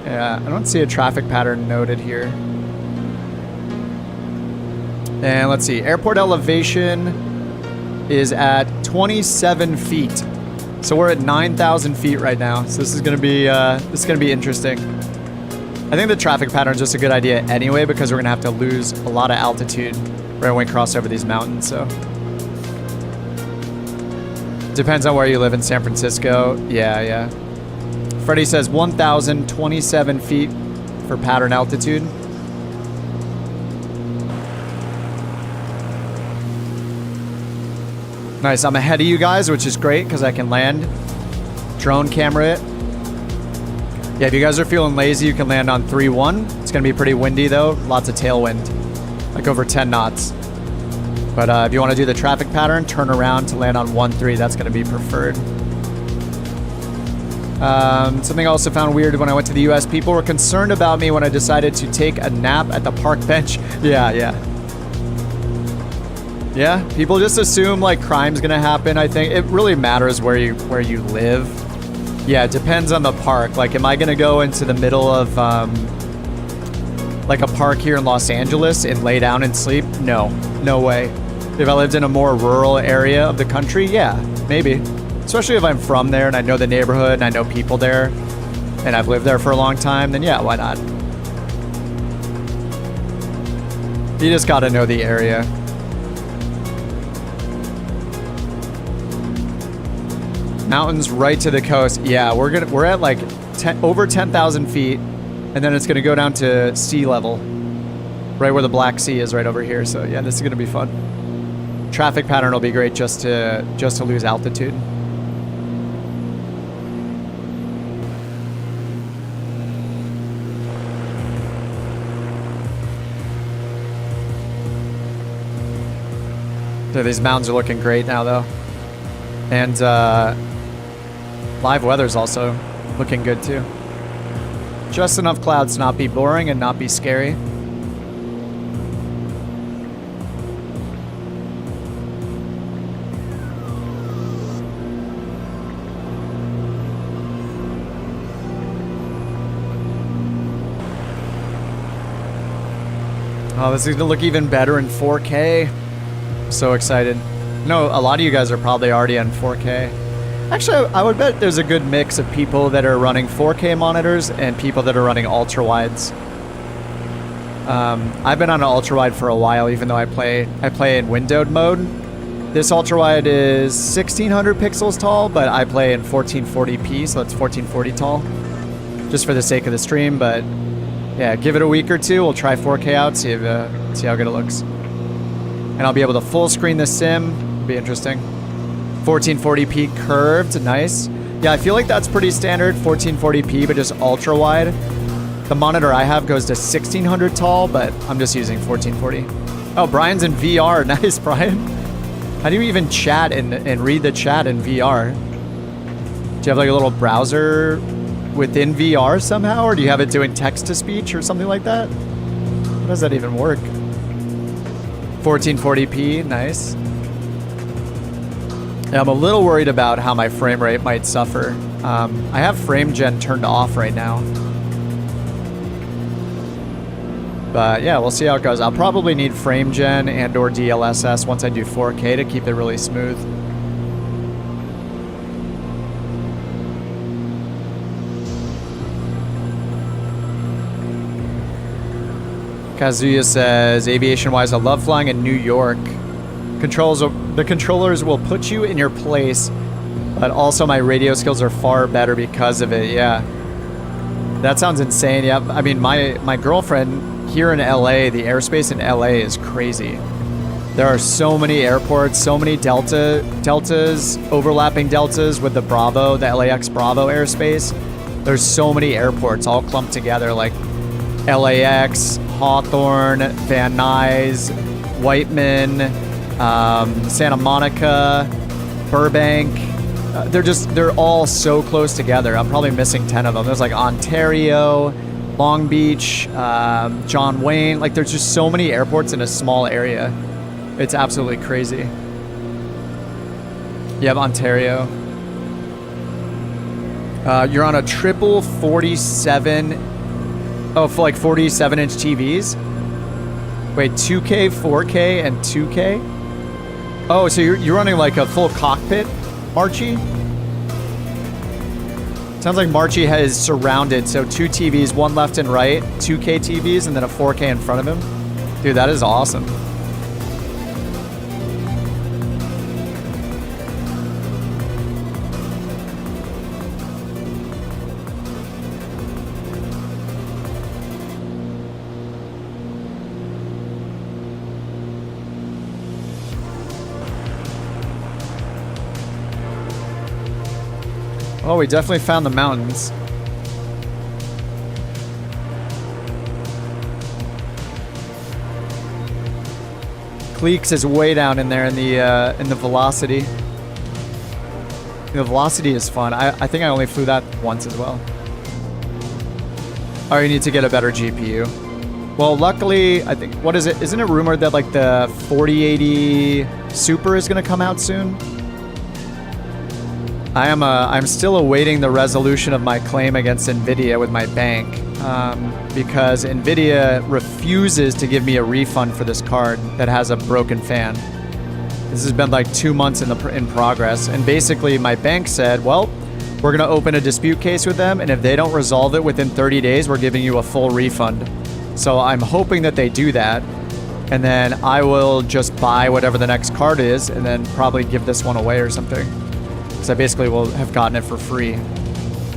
Yeah, I don't see a traffic pattern noted here. And let's see, airport elevation is at 27 feet. So we're at 9,000 feet right now. So this is gonna be interesting. I think the traffic pattern is just a good idea anyway because we're gonna have to lose a lot of altitude right when we cross over these mountains. So depends on where you live in San Francisco. Yeah. Freddie says 1,027 feet for pattern altitude. Nice, I'm ahead of you guys, which is great because I can land, drone camera it. Yeah, if you guys are feeling lazy, you can land on 3-1. It's going to be pretty windy, though. Lots of tailwind, like over 10 knots. But if you want to do the traffic pattern, turn around to land on 1-3. That's going to be preferred. Something I also found weird when I went to the US, people were concerned about me when I decided to take a nap at the park bench. Yeah. Yeah, people just assume like crime's going to happen. I think it really matters where you live. Yeah, it depends on the park. Like, am I going to go into the middle of, like a park here in Los Angeles and lay down and sleep? No way. If I lived in a more rural area of the country, yeah, maybe. Especially if I'm from there and I know the neighborhood and I know people there and I've lived there for a long time, then yeah, why not? You just got to know the area. Mountains right to the coast. Yeah, we're at like over 10,000 feet, and then it's gonna go down to sea level, right where the Black Sea is, right over here. So yeah, this is gonna be fun. Traffic pattern will be great just to lose altitude. So these mountains are looking great now, though, and live weather's also looking good too. Just enough clouds to not be boring and not be scary. Oh, this is gonna look even better in 4K. So excited. No, a lot of you guys are probably already on 4K. Actually, I would bet there's a good mix of people that are running 4K monitors and people that are running ultra-wides. I've been on an ultra-wide for a while, even though I play in windowed mode. This ultra-wide is 1600 pixels tall, but I play in 1440p, so it's 1440 tall. Just for the sake of the stream, but yeah, give it a week or two. We'll try 4K out, see how good it looks. And I'll be able to full screen the sim. It'll be interesting. 1440p curved, nice. Yeah, I feel like that's pretty standard, 1440p, but just ultra wide. The monitor I have goes to 1600 tall, but I'm just using 1440. Oh, Brian's in VR. Nice, Brian. How do you even chat and read the chat in VR? Do you have like a little browser within VR somehow, or do you have it doing text-to-speech or something like that? How does that even work? 1440p, nice. Yeah, I'm a little worried about how my frame rate might suffer. I have frame gen turned off right now. But yeah, we'll see how it goes. I'll probably need frame gen and or DLSS once I do 4K to keep it really smooth. Kazuya says, aviation-wise, I love flying in New York. The controllers will put you in your place, but also my radio skills are far better because of it. Yeah, that sounds insane. Yeah, I mean, my girlfriend here in LA, the airspace in LA is crazy. There are so many airports, so many deltas, overlapping deltas with the Bravo, the LAX Bravo airspace. There's so many airports all clumped together, like LAX, Hawthorne, Van Nuys, Whiteman, Santa Monica, Burbank. They're all so close together. I'm probably missing 10 of them. There's like Ontario, Long Beach, John Wayne. Like, there's just so many airports in a small area. It's absolutely crazy. You have Ontario. You're on a triple 47. Oh, for like 47-inch TVs? Wait, 2K, 4K, and 2K? Oh, so you're running like a full cockpit, Marchie? Sounds like Marchie is surrounded, so 2 TVs, one left and right, 2K TVs, and then a 4K in front of him. Dude, that is awesome. Oh, we definitely found the mountains. Pleeks is way down in there in the velocity. The velocity is fun. I think I only flew that once as well. Oh, you need to get a better GPU. Well, luckily, I think, what is it? Isn't it rumored that like the 4080 Super is going to come out soon? I'm still awaiting the resolution of my claim against NVIDIA with my bank because NVIDIA refuses to give me a refund for this card that has a broken fan. This has been like 2 months in progress, and basically my bank said, well, we're going to open a dispute case with them, and if they don't resolve it within 30 days, we're giving you a full refund. So I'm hoping that they do that, and then I will just buy whatever the next card is and then probably give this one away or something. Because I basically will have gotten it for free.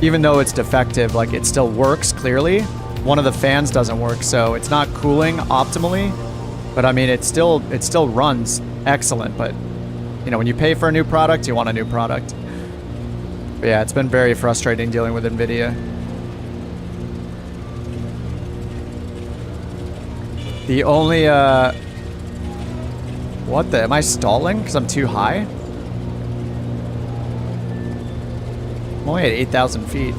Even though it's defective, like it still works clearly. One of the fans doesn't work, so it's not cooling optimally. But I mean, it still runs excellent. But you know, when you pay for a new product, you want a new product. But yeah, it's been very frustrating dealing with NVIDIA. The only what the? Am I stalling because I'm too high? I'm only at 8,000 feet.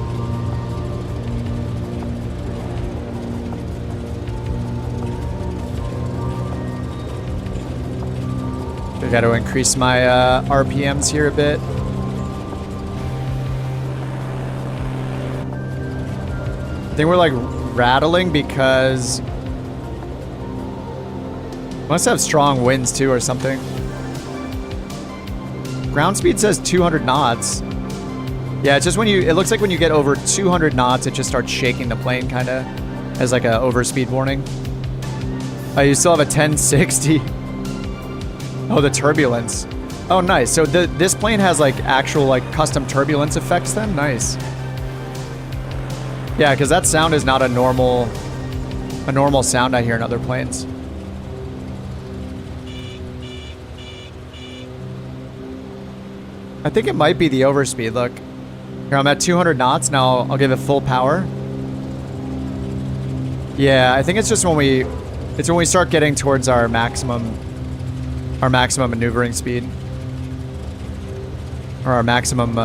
I got to increase my RPMs here a bit. I think we're like rattling because must have strong winds too or something. Ground speed says 200 knots. Yeah, it's just when you, it looks like when you get over 200 knots, it just starts shaking the plane kind of as like a overspeed warning. Oh, you still have a 1060. Oh, the turbulence. Oh, nice. So this plane has like actual like custom turbulence effects then? Nice. Yeah, because that sound is not a normal sound I hear in other planes. I think it might be the overspeed. Look. Here, I'm at 200 knots. Now I'll give it full power. Yeah, I think it's just when we start getting towards our maximum maneuvering speed. Or our maximum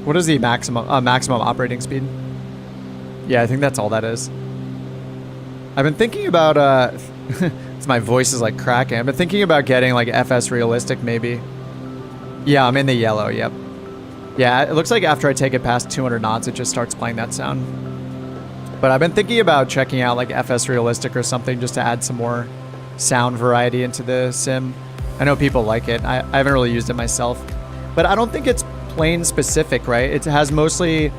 what is the maximum operating speed? Yeah, I think that's all that is. I've been thinking about my voice is like cracking. I've been thinking about getting like FS realistic maybe. Yeah, I'm in the yellow, yep. Yeah, it looks like after I take it past 200 knots, it just starts playing that sound. But I've been thinking about checking out like FS realistic or something just to add some more sound variety into the sim. I know people like it. I haven't really used it myself. But I don't think it's plane specific, right? It has mostly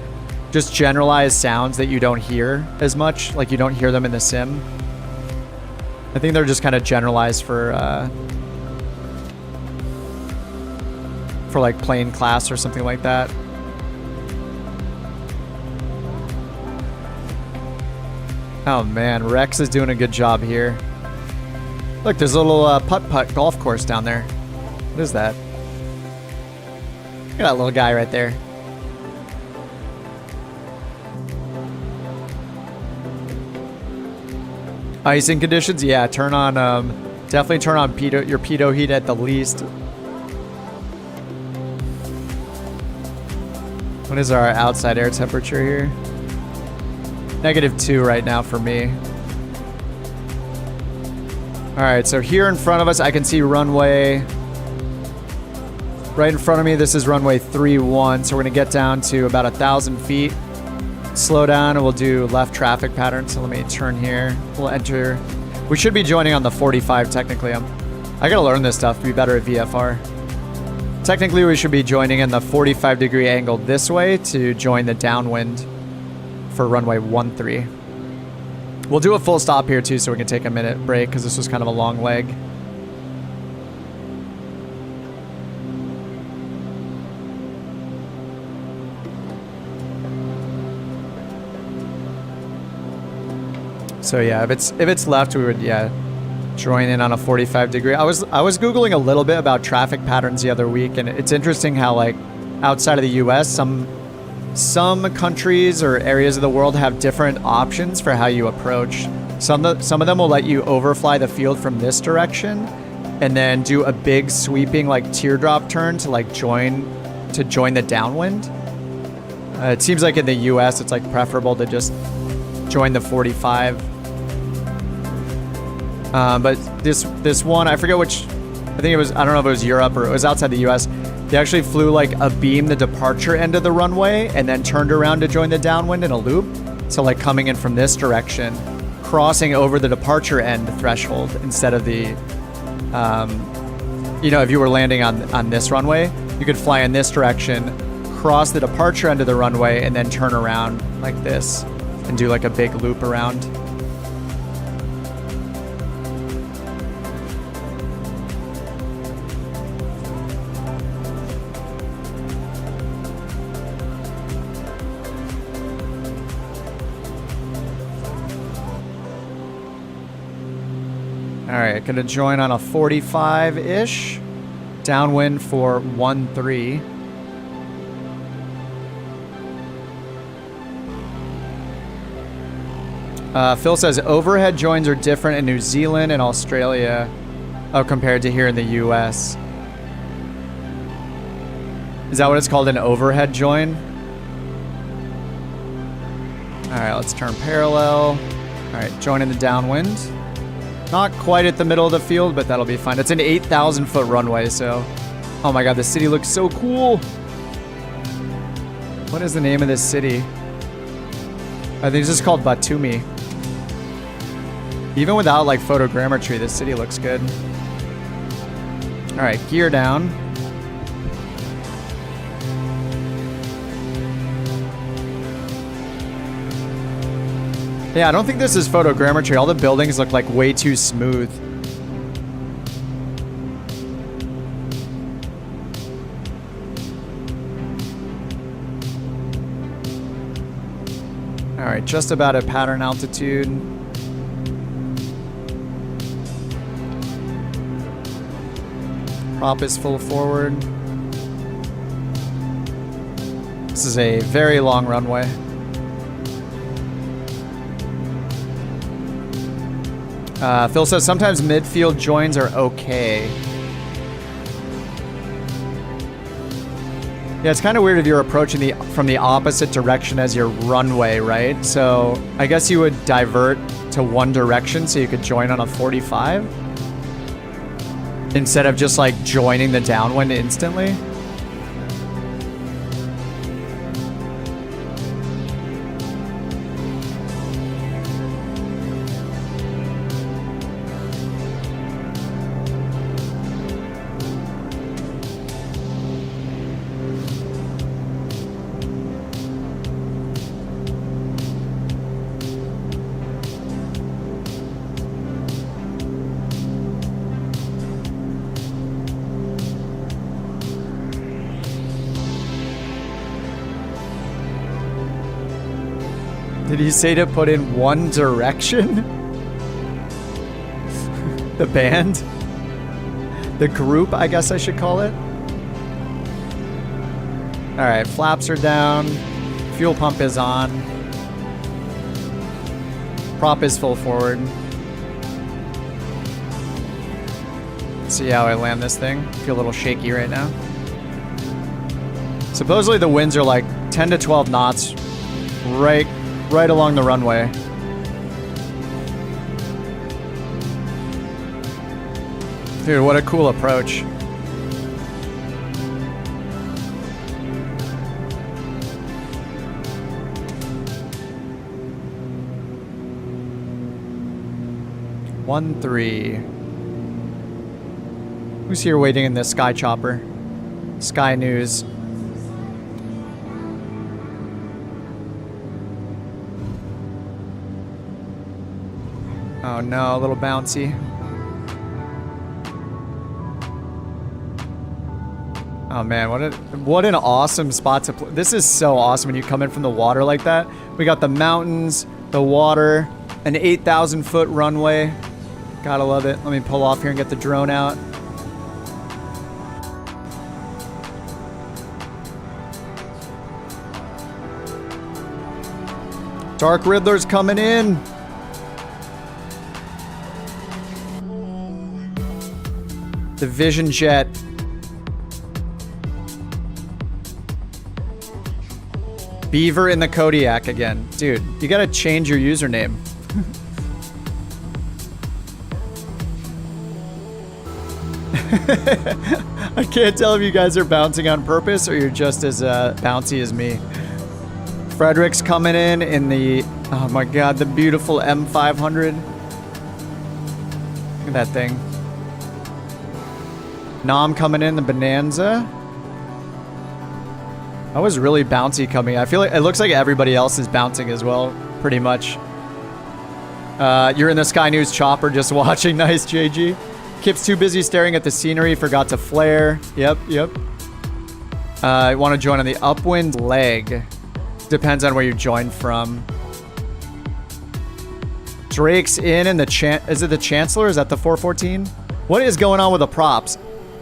just generalized sounds that you don't hear as much. Like you don't hear them in the sim. I think they're just kind of generalized for like plane class or something like that. Oh man, Rex is doing a good job here. Look, there's a little putt-putt golf course down there. What is that? Look at that little guy right there. Icing conditions? Yeah, turn on, definitely turn on your pitot heat at the least. What is our outside air temperature here? -2 right now for me. All right, so here in front of us, I can see runway. Right in front of me, this is runway 31. So we're gonna get down to about 1,000 feet. Slow down and we'll do left traffic pattern. So let me turn here. We'll enter. We should be joining on the 45 technically. I gotta learn this stuff to be better at VFR. Technically, we should be joining in the 45-degree angle this way to join the downwind for runway 13. We'll do a full stop here too so we can take a minute break because this was kind of a long leg. So yeah, if it's left, we would join in on a 45-degree. I was Googling a little bit about traffic patterns the other week, and it's interesting how like outside of the US, some some countries or areas of the world have different options for how you approach. Some of them will let you overfly the field from this direction and then do a big sweeping like teardrop turn to like join the downwind. It seems like in the US it's like preferable to just join the 45. But this one, I forget which, I think it was, I don't know if it was Europe or it was outside the US. They actually flew like a beam the departure end of the runway and then turned around to join the downwind in a loop. So like coming in from this direction, crossing over the departure end threshold instead of the, you know, if you were landing on this runway, you could fly in this direction, cross the departure end of the runway, and then turn around like this and do like a big loop around. All right, gonna join on a 45-ish. Downwind for 13. Phil says overhead joins are different in New Zealand and Australia compared to here in the US. Is that what it's called, an overhead join? All right, let's turn parallel. All right, joining the downwind. Not quite at the middle of the field, but that'll be fine. It's an 8,000 foot runway, so... Oh my god, the city looks so cool! What is the name of this city? I think it's just called Batumi. Even without like photogrammetry, this city looks good. Alright, gear down. Yeah, I don't think this is photogrammetry. All the buildings look like way too smooth. All right, just about at pattern altitude. Prop is full forward. This is a very long runway. Phil says sometimes midfield joins are okay. Yeah, it's kind of weird if you're approaching from the opposite direction as your runway, right? So I guess you would divert to one direction so you could join on a 45 instead of just like joining the downwind instantly. Did he say to put in one direction? The band? The group, I guess I should call it. Alright, flaps are down. Fuel pump is on. Prop is full forward. Let's see how I land this thing. Feel a little shaky right now. Supposedly the winds are like 10 to 12 knots right along the runway. Dude, what a cool approach. One, 3. Who's here waiting in the Sky Chopper? Sky News. Oh no, a little bouncy. Oh man, what an awesome spot to play. This is so awesome when you come in from the water like that. We got the mountains, the water, an 8,000 foot runway. Gotta love it. Let me pull off here and get the drone out. Dark Riddler's coming in. The Vision Jet. Beaver in the Kodiak again. Dude, you gotta change your username. I can't tell if you guys are bouncing on purpose or you're just as bouncy as me. Frederick's coming in the, oh my god, the beautiful M500. Look at that thing. Nom coming in the Bonanza. That was really bouncy coming. I feel like it looks like everybody else is bouncing as well, pretty much. You're in the Sky News chopper just watching. Nice, JG. Kip's too busy staring at the scenery, forgot to flare. Yep. I want to join on the upwind leg. Depends on where you join from. Drake's in and is it the Chancellor? Is that the 414? What is going on with the props?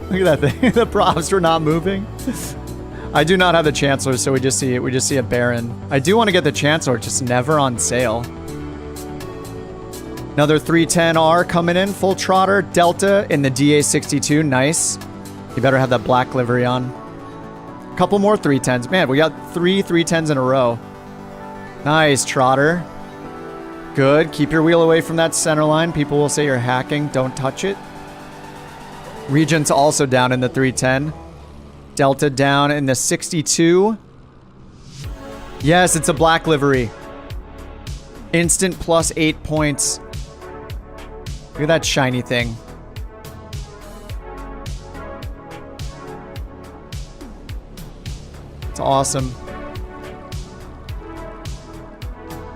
Look at that thing. The props were not moving. I do not have the Chancellor, so we just see a Baron. I do want to get the Chancellor, just never on sale. Another 310R coming in, full trotter. Delta in the DA62, nice. You better have that black livery on. A couple more 310s. Man, we got 3 310s in a row. Nice, trotter. Good, keep your wheel away from that center line. People will say you're hacking, don't touch it. Regent's also down in the 310. Delta down in the 62. Yes, it's a black livery. Instant plus 8 points. Look at that shiny thing. It's awesome.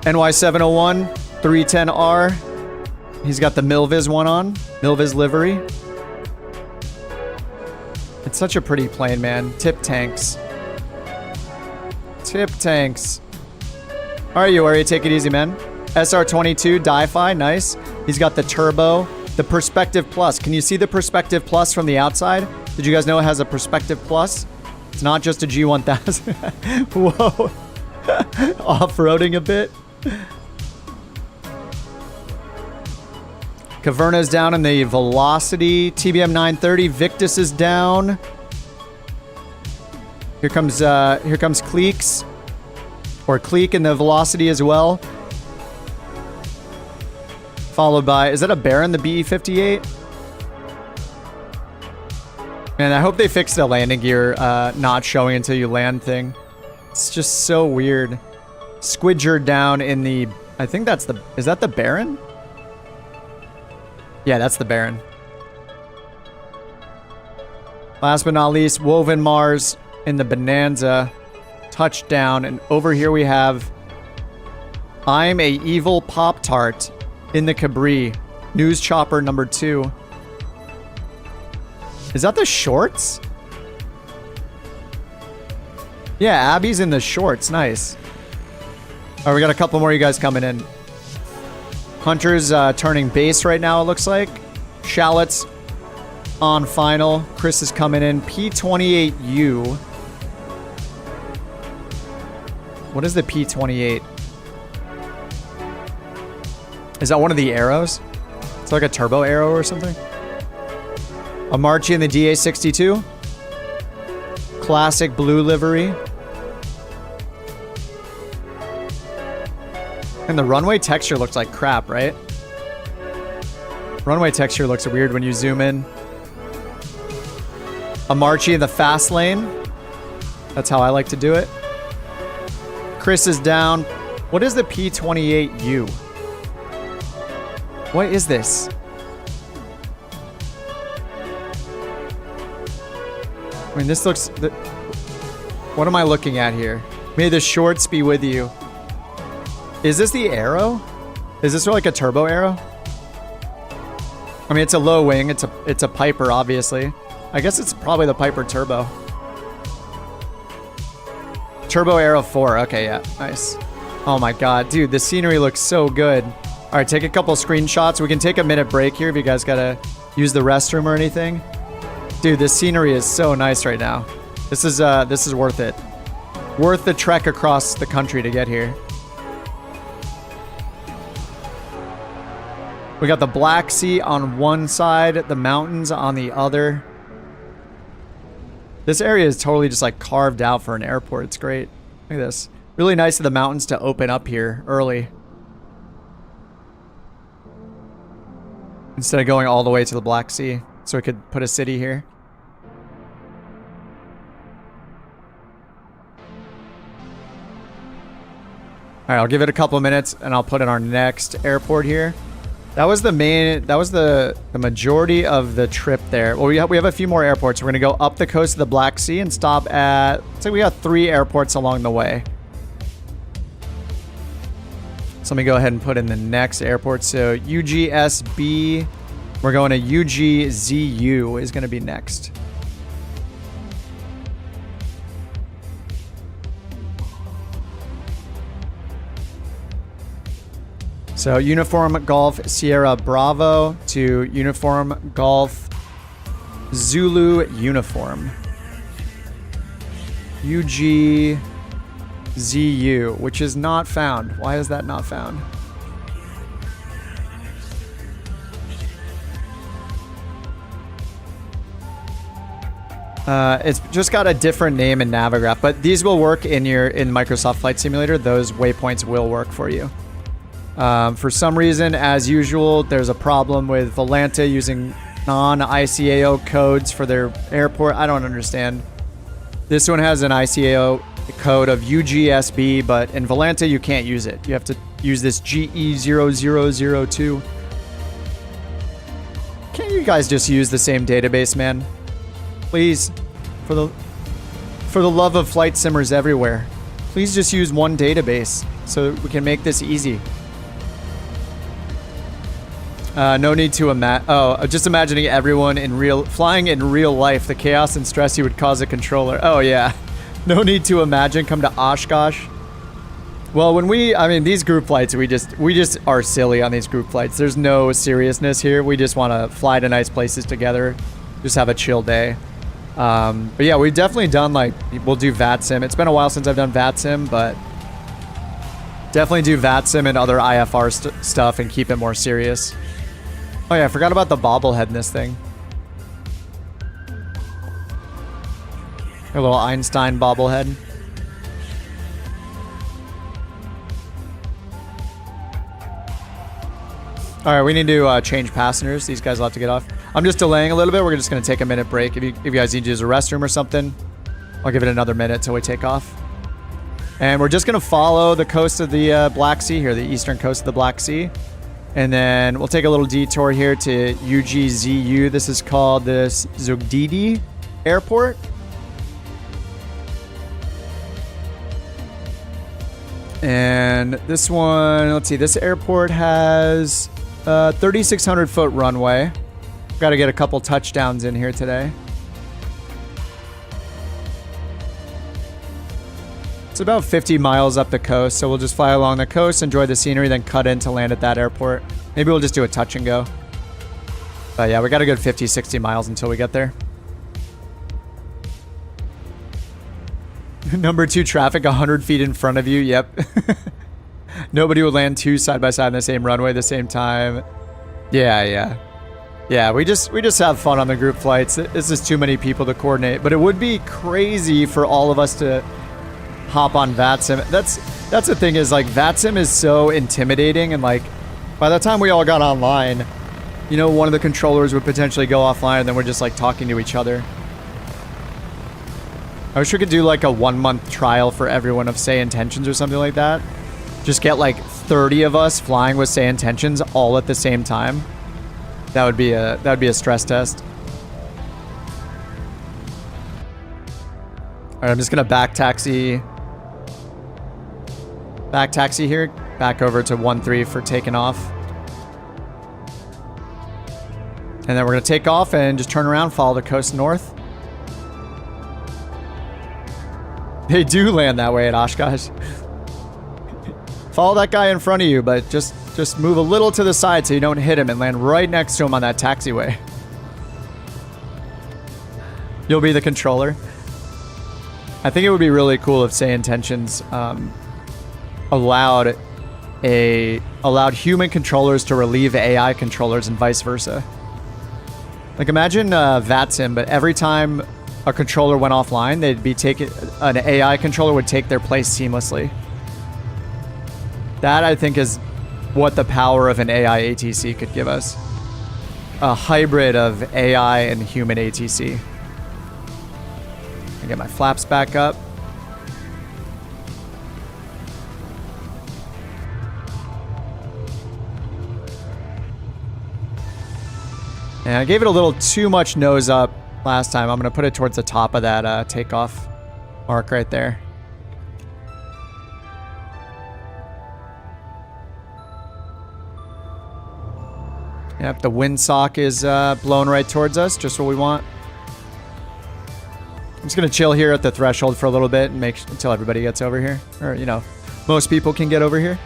NY701, 310R. He's got the Milviz one on. Milviz livery. It's such a pretty plane, man. Tip tanks. Tip tanks. All right, you worry. Take it easy, man. SR22, Di-Fi, nice. He's got the turbo, the Perspective Plus. Can you see the Perspective Plus from the outside? Did you guys know it has a Perspective Plus? It's not just a G1000. Whoa. Off-roading a bit. Caverna's down in the Velocity. TBM 930. Victus is down. Here comes Cleeks. Or Cleek in the Velocity as well. Followed by, is that a Baron, the BE58? Man, I hope they fixed the landing gear not showing until you land thing. It's just so weird. Squidger down in the, I think that's the, is that the Baron? Yeah, that's the Baron. Last but not least, Woven Mars in the Bonanza. Touchdown. And over here we have I'm a Evil Pop-Tart in the Cabri. News Chopper number 2. Is that the shorts? Yeah, Abby's in the shorts. Nice. All right, we got a couple more of you guys coming in. Hunter's turning base right now, it looks like. Shallot's on final. Chris is coming in. P28U. What is the P28? Is that one of the arrows? It's like a turbo arrow or something. Amarchi in the DA62. Classic blue livery. And the runway texture looks like crap, right? Runway texture looks weird when you zoom in. Amarchi in the fast lane. That's how I like to do it. Chris is down. What is the P28U? What is this? I mean, this looks... What am I looking at here? May the shorts be with you. Is this the arrow? Is this like a turbo arrow? I mean, it's a low wing. It's a Piper, obviously. I guess it's probably the Piper Turbo. Turbo Arrow 4. Okay, yeah. Nice. Oh my god. Dude, the scenery looks so good. All right, take a couple screenshots. We can take a minute break here if you guys gotta use the restroom or anything. Dude, this scenery is so nice right now. This is worth it. Worth the trek across the country to get here. We got the Black Sea on one side, the mountains on the other. This area is totally just like carved out for an airport. It's great. Look at this. Really nice of the mountains to open up here early. Instead of going all the way to the Black Sea. So we could put a city here. Alright, I'll give it a couple of minutes and I'll put in our next airport here. That was the main, that was the majority of the trip there. Well, we have a few more airports. We're going to go up the coast of the Black Sea and stop at, so we got 3 airports along the way. So let me go ahead and put in the next airport. So UGSB, we're going to UGZU is going to be next. So Uniform Golf Sierra Bravo to Uniform Golf Zulu Uniform. UGZU, which is not found. Why is that not found? It's just got a different name in Navigraph, but these will work in Microsoft Flight Simulator. Those waypoints will work for you. For some reason, as usual, there's a problem with Volanta using non-ICAO codes for their airport. I don't understand. This one has an ICAO code of UGSB, but in Volanta, you can't use it. You have to use this GE0002. Can't you guys just use the same database, man? Please, for the love of flight simmers everywhere, please just use one database so we can make this easy. No need to just imagining everyone flying in real life, the chaos and stress you would cause a controller. Oh yeah. No need to imagine. Come to Oshkosh. Well, these group flights, we just are silly on these group flights. There's no seriousness here. We just want to fly to nice places together. Just have a chill day. But yeah, we've definitely done we'll do VATSIM. It's been a while since I've done VATSIM, but definitely do VATSIM and other IFR stuff and keep it more serious. Oh yeah, I forgot about the bobblehead in this thing. A little Einstein bobblehead. Alright, we need to change passengers. These guys will have to get off. I'm just delaying a little bit. We're just going to take a minute break. If you guys need to use a restroom or something, I'll give it another minute till we take off. And we're just going to follow the coast of the Black Sea here, the eastern coast of the Black Sea. And then we'll take a little detour here to UGZU. This is called the Zugdidi Airport. And this one, let's see, this airport has 3,600 foot runway. Got to get a couple touchdowns in here today. It's about 50 miles up the coast, so we'll just fly along the coast, enjoy the scenery, then cut in to land at that airport. Maybe we'll just do a touch and go. But yeah, we got a good 50, 60 miles until we get there. Number 2 traffic, 100 feet in front of you. Yep. Nobody would land 2 side by side on the same runway at the same time. Yeah. Yeah, we just have fun on the group flights. This is too many people to coordinate, but it would be crazy for all of us to hop on VATSIM. That's the thing is VATSIM is so intimidating, and by the time we all got online, one of the controllers would potentially go offline and then we're just talking to each other. I wish we could do a 1-month trial for everyone of Say Intentions or something like that. Just get 30 of us flying with Say Intentions all at the same time. That would be a stress test. All right, I'm just gonna back taxi here, back over to 13 for taking off. And then we're gonna take off and just turn around, follow the coast north. They do land that way at Oshkosh. Follow that guy in front of you, but just move a little to the side so you don't hit him and land right next to him on that taxiway. You'll be the controller. I think it would be really cool if Say Intentions allowed allowed human controllers to relieve AI controllers and vice versa. Like imagine VATSIM, but every time a controller went offline, an AI controller would take their place seamlessly. That I think is what the power of an AI ATC could give us. A hybrid of AI and human ATC. I get my flaps back up. And I gave it a little too much nose up last time. I'm going to put it towards the top of that takeoff mark right there. Yep, the windsock is blown right towards us, just what we want. I'm just going to chill here at the threshold for a little bit and until everybody gets over here. Or, you know, most people can get over here.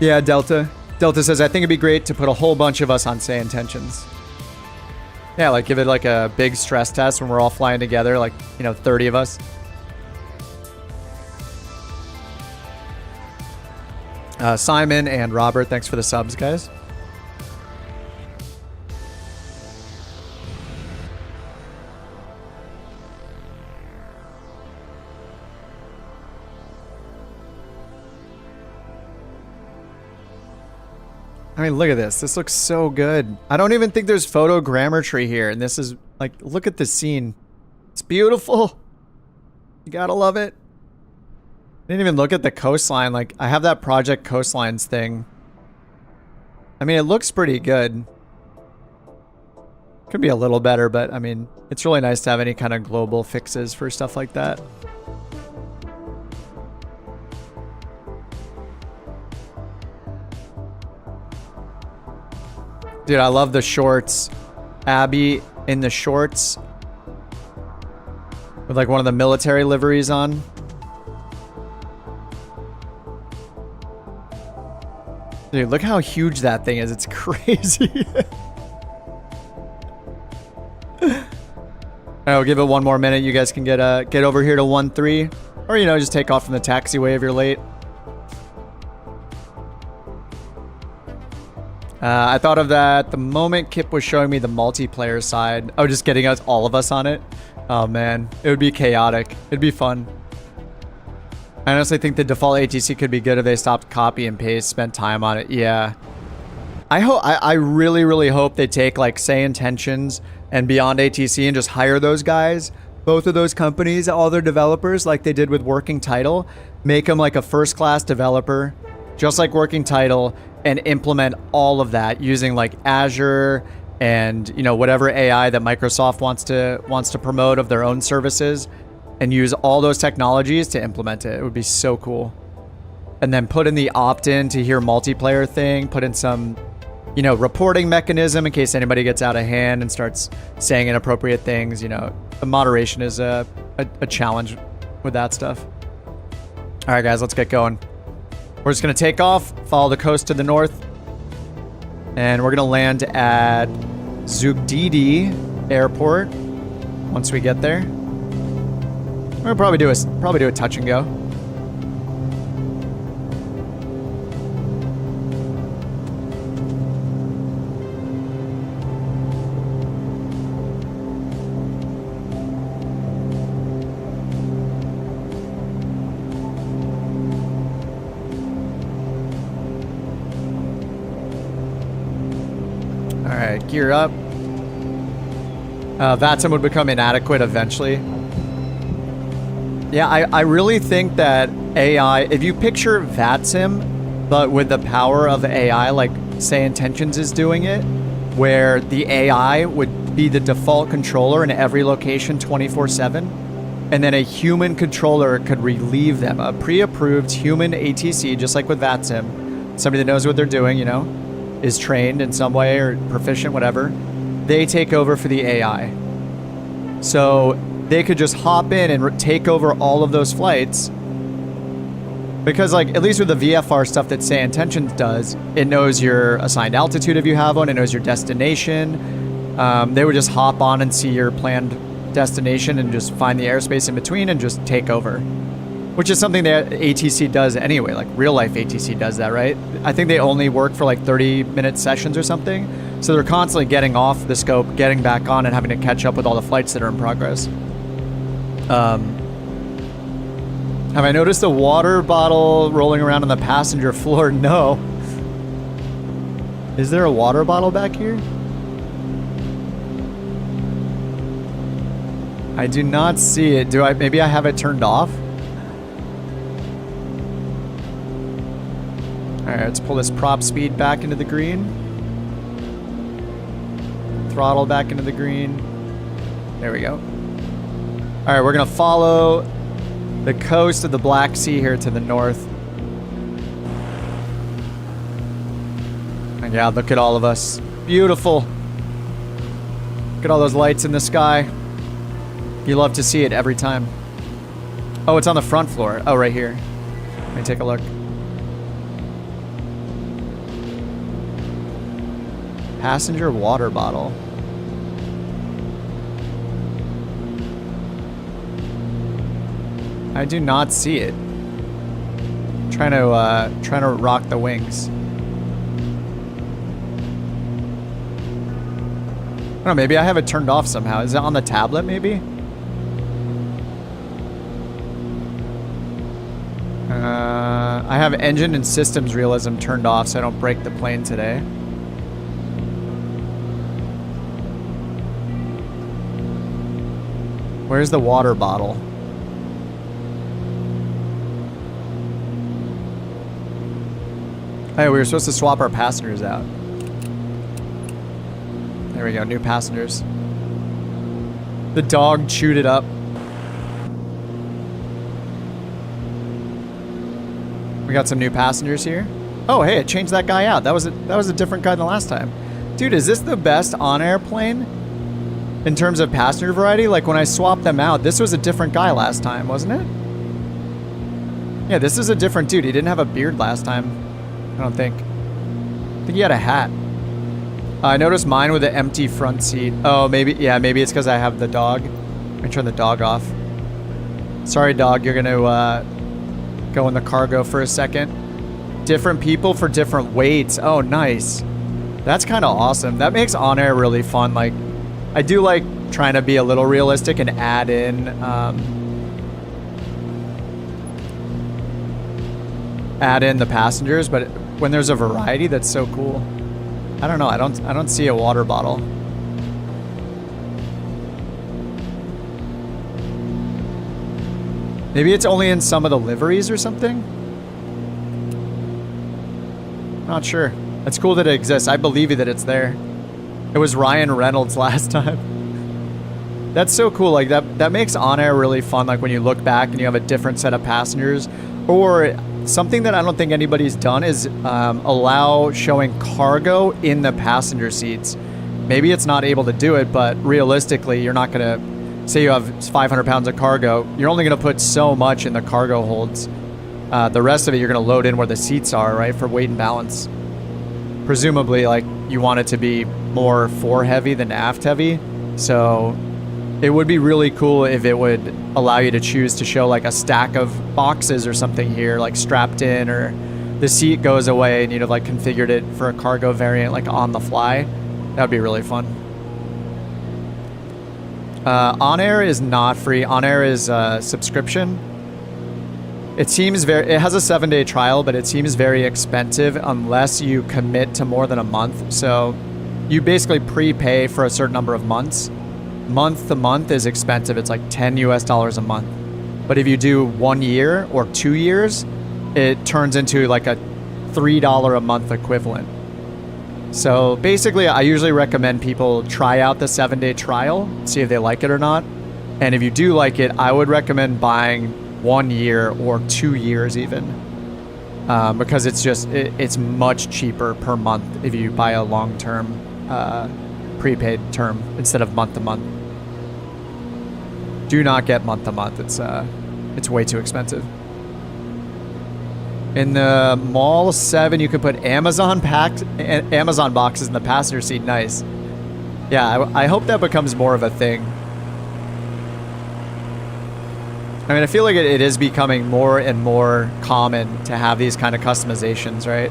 Yeah, Delta. Delta says, I think it'd be great to put a whole bunch of us on say intentions. Yeah, like give it like a big stress test when we're all flying together, like, you know, 30 of us. Simon and Robert, thanks for the subs, guys. I mean, look at this. This looks so good. I don't even think there's photogrammetry here. And this is like, look at the scene. It's beautiful. You gotta love it. I didn't even look at the coastline. Like, I have that Project Coastlines thing. I mean, it looks pretty good. Could be a little better, but I mean, it's really nice to have any kind of global fixes for stuff like that. Dude, I love the shorts. Abby in the shorts with like one of the military liveries on. Dude, look how huge that thing is. It's crazy. I'll give it one more minute. You guys can get over here to 1-3. Or, you know, just take off from the taxiway if you're late. I thought of that the moment Kip was showing me the multiplayer side. Oh, just getting us, all of us on it. Oh, man. It would be chaotic. It'd be fun. I honestly think the default ATC could be good if they stopped copy and paste, spent time on it. Yeah. I really, really hope they take like Say Intentions and Beyond ATC and just hire those guys. Both of those companies, all their developers, like they did with Working Title, make them like a first-class developer, just like Working Title, and implement all of that using like Azure and, you know, whatever AI that Microsoft wants to promote of their own services, and use all those technologies to implement it. It would be so cool. And then put in the opt-in to hear multiplayer thing, put in some, you know, reporting mechanism in case anybody gets out of hand and starts saying inappropriate things. You know, the moderation is a challenge with that stuff. All right, guys, let's get going. We're just gonna take off, follow the coast to the north, and we're gonna land at Zugdidi Airport once we get there. We'll probably do a touch and go. All right, gear up. VATSIM would become inadequate eventually. Yeah, I really think that AI, if you picture VATSIM, but with the power of AI, like Say Intentions is doing it, where the AI would be the default controller in every location 24/7, and then a human controller could relieve them, a pre-approved human ATC, just like with VATSIM, somebody that knows what they're doing, you know, is trained in some way or proficient, whatever, they take over for the AI. So they could just hop in and take over all of those flights. Because, like, at least with the VFR stuff that Say Intentions does, it knows your assigned altitude if you have one, it knows your destination. They would just hop on and see your planned destination and just find the airspace in between and just take over. which is something that ATC does anyway. Like real life ATC does that, right? I think they only work for like 30-minute sessions or something. So they're constantly getting off the scope, getting back on, and having to catch up with all the flights that are in progress. Have I noticed a water bottle rolling around on the passenger floor? No. Is there a water bottle back here? I do not see it. Do I? Maybe I have it turned off? Alright, let's pull this prop speed back into the green. Throttle back into the green. There we go. Alright, we're gonna follow the coast of the Black Sea here to the north. And yeah, look at all of us. Beautiful. Look at all those lights in the sky. You love to see it every time. Oh, it's on the front floor. Oh, right here. Let me take a look. Passenger water bottle. I do not see it. Trying to rock the wings. I don't know, maybe I have it turned off somehow. Is it on the tablet maybe? I have engine and systems realism turned off so I don't break the plane today. Where's the water bottle? Hey, we were supposed to swap our passengers out. There we go, new passengers. The dog chewed it up. We got some new passengers here. Oh, hey, it changed that guy out. That was a different guy than last time. Dude, is this the best on-air plane in terms of passenger variety? Like when I swapped them out, this was a different guy last time, wasn't it? Yeah, this is a different dude. He didn't have a beard last time. I don't think. I think he had a hat. I noticed mine with the empty front seat. Oh, maybe, yeah, maybe it's because I have the dog. Let me turn the dog off. Sorry, dog, you're gonna go in the cargo for a second. Different people for different weights. Oh, nice. That's kind of awesome. That makes on-air really fun. Like, I do like trying to be a little realistic and add in the passengers, but when there's a variety, that's so cool. I don't know. I don't see a water bottle. Maybe it's only in some of the liveries or something? Not sure. It's cool that it exists. I believe you that it's there. It was Ryan Reynolds last time. That's so cool. Like that makes on-air really fun. Like when you look back and you have a different set of passengers. Or something that I don't think anybody's done is allow showing cargo in the passenger seats. Maybe it's not able to do it, but realistically, you're not going to... Say you have 500 pounds of cargo, you're only going to put so much in the cargo holds. The rest of it, you're going to load in where the seats are, right, for weight and balance. Presumably, like, you want it to be more fore heavy than aft heavy. So it would be really cool if it would allow you to choose to show like a stack of boxes or something here, like strapped in, or the seat goes away and you'd have like configured it for a cargo variant, like on the fly. That would be really fun. On-air is not free. On-air is subscription. It seems it has a 7-day trial, but it seems very expensive unless you commit to more than a month. So you basically prepay for a certain number of months. Month to month is expensive. It's like $10 US a month. But if you do 1 year or 2 years, it turns into like a $3 a month equivalent. So basically, I usually recommend people try out the 7-day trial, see if they like it or not. And if you do like it, I would recommend buying 1 year or 2 years even. Because it's much cheaper per month if you buy a long-term prepaid term instead of month-to-month. Do not get month-to-month. It's way too expensive. In the Mall 7, you can put Amazon boxes in the passenger seat. Nice. Yeah, I hope that becomes more of a thing. I mean, I feel like it is becoming more and more common to have these kind of customizations, right?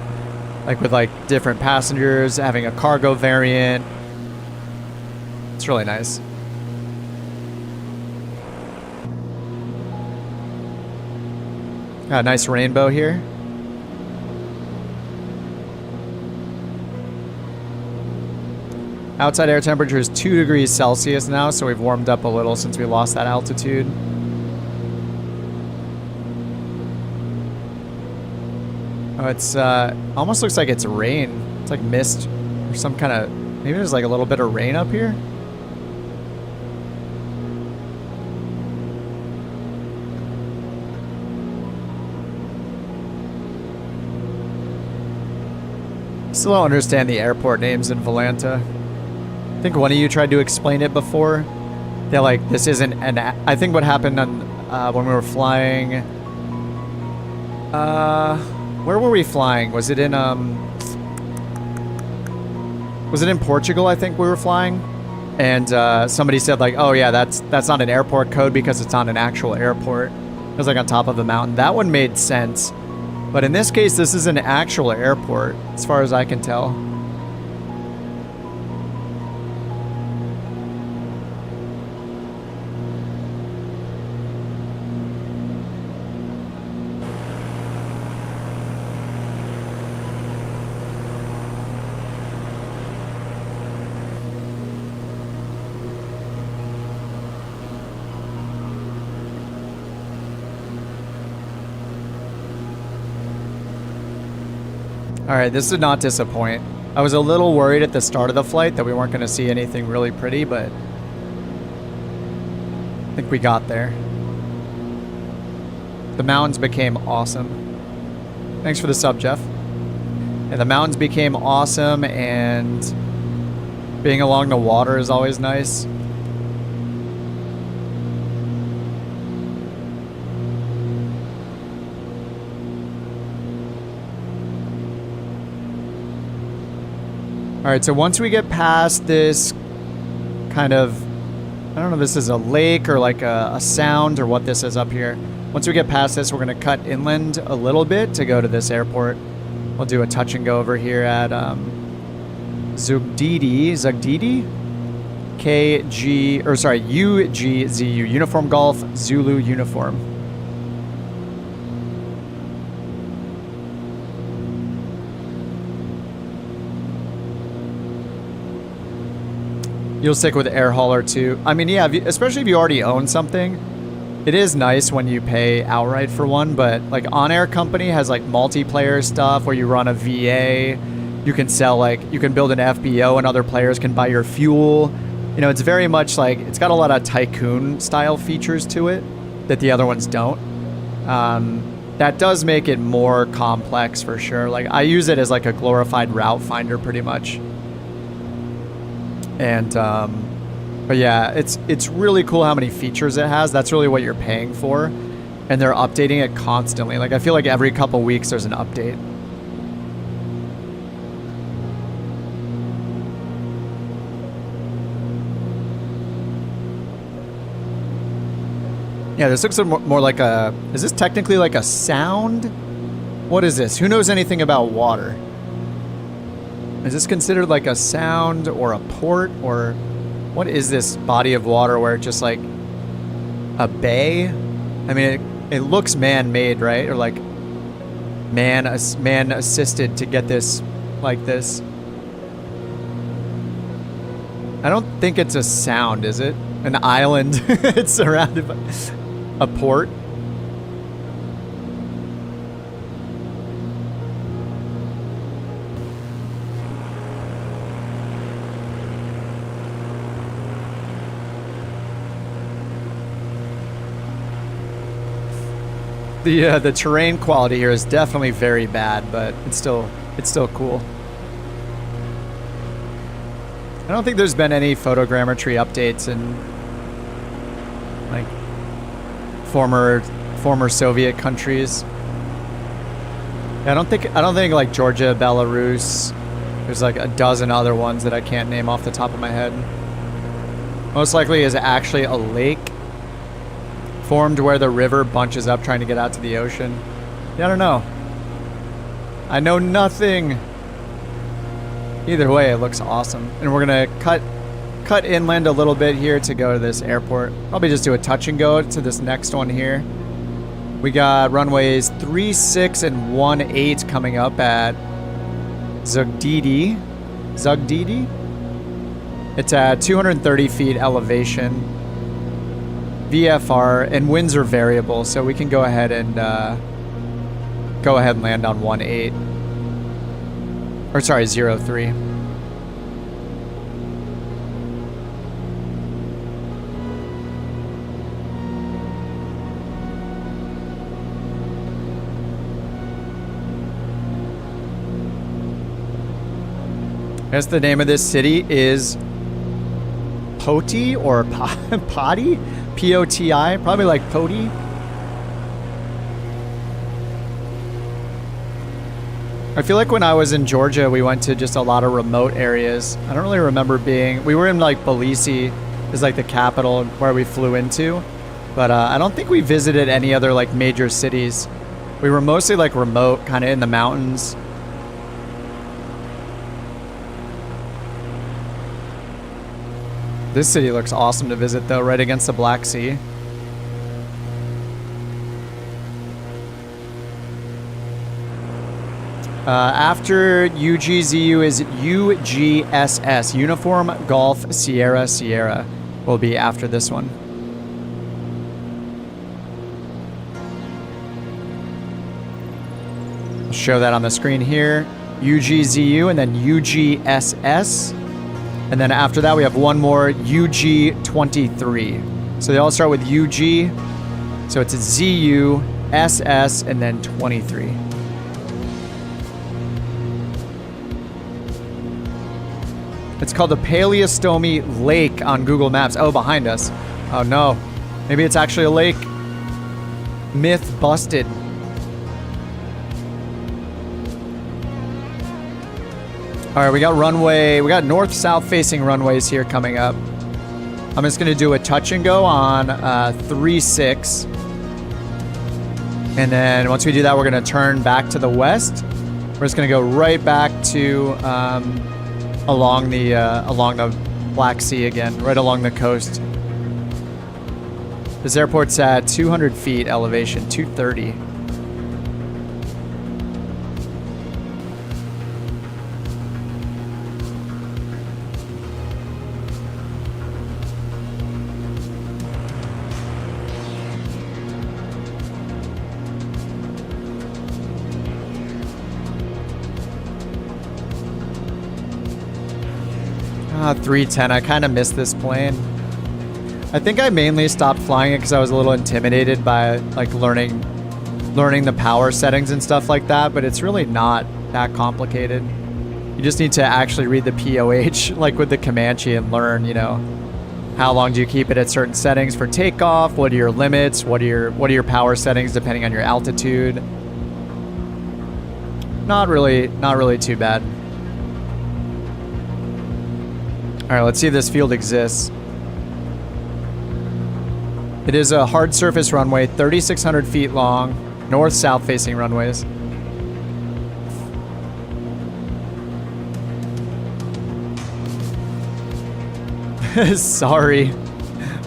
Like with like different passengers, having a cargo variant. It's really nice. Got a nice rainbow here. Outside air temperature is 2 degrees Celsius now, so we've warmed up a little since we lost that altitude. Oh, it's almost looks like it's rain. It's like mist or some kind of, maybe there's like a little bit of rain up here. Still don't understand the airport names in Volanta. I think one of you tried to explain it before. They're like, this isn't an... I think what happened on when we were flying... where were we flying? Was it in Portugal, I think we were flying? And somebody said like, oh yeah, that's not an airport code because it's not an actual airport. It was like on top of a mountain. That one made sense. But in this case, this is an actual airport, as far as I can tell. Alright, this did not disappoint. I was a little worried at the start of the flight that we weren't going to see anything really pretty, but I think we got there. The mountains became awesome. Thanks for the sub, Jeff. And the mountains became awesome, and being along the water is always nice. Alright, so once we get past this kind of, I don't know if this is a lake or like a sound or what this is up here. Once we get past this, we're going to cut inland a little bit to go to this airport. We'll do a touch and go over here at Zugdidi, UGZU, Uniform Golf Zulu Uniform. You'll stick with air hauler too. I mean, yeah, especially if you already own something, it is nice when you pay outright for one, but like On Air Company has like multiplayer stuff where you run a VA, you can sell like, you can build an FBO and other players can buy your fuel. You know, it's very much like, it's got a lot of tycoon style features to it that the other ones don't. That does make it more complex for sure. Like I use it as like a glorified route finder pretty much. And, but yeah, it's really cool how many features it has. That's really what you're paying for. And they're updating it constantly. Like, I feel like every couple weeks there's an update. Yeah, this looks more like a... Is this technically like a sound? What is this? Who knows anything about water? Is this considered like a sound or a port, or what is this body of water where it's just like a bay? I mean, it looks man-made, right? Or like man-assisted to get this like this. I don't think it's a sound, is it? An island. It's surrounded by a port. The terrain quality here is definitely very bad, but it's still cool. I don't think there's been any photogrammetry updates in like former Soviet countries. I don't think like Georgia, Belarus. There's like a dozen other ones that I can't name off the top of my head. Most likely is actually a lake Formed where the river bunches up trying to get out to the ocean. Yeah, I don't know. I know nothing. Either way, it looks awesome. And we're gonna cut inland a little bit here to go to this airport. Probably just do a touch and go to this next one here. We got runways 36 and 18 coming up at Zugdidi. It's at 230 feet elevation. VFR, and winds are variable, so we can go ahead and land on 18. Or sorry, 03. I guess the name of this city is Poti or Poti? P-O-T-I? Probably like Poti. I feel like when I was in Georgia, we went to just a lot of remote areas. I don't really remember we were in like Tbilisi, is like the capital where we flew into. But I don't think we visited any other like major cities. We were mostly like remote, kind of in the mountains. This city looks awesome to visit though, right against the Black Sea. After UGZU is UGSS, Uniform Golf Sierra Sierra, will be after this one. I'll show that on the screen here. UGZU and then UGSS. And then after that, we have one more, UG23. So they all start with UG. So it's a ZU, SS, and then 23. It's called the Paleostomi Lake on Google Maps. Oh, behind us. Oh, no. Maybe it's actually a lake. Myth busted. All right, we got north-south facing runways here coming up. I'm just gonna do a touch and go on 36. And then once we do that, we're gonna turn back to the west. We're just gonna go right back to along the Black Sea again, right along the coast. This airport's at 200 feet elevation, 230. Ah, 310. I kind of missed this plane. I think I mainly stopped flying it because I was a little intimidated by like learning the power settings and stuff like that, but it's really not that complicated. You just need to actually read the POH like with the Comanche and learn, you know, how long do you keep it at certain settings for takeoff? What are your limits? What are your power settings depending on your altitude? Not really too bad. All right, let's see if this field exists. It is a hard surface runway, 3,600 feet long, north-south facing runways. Sorry.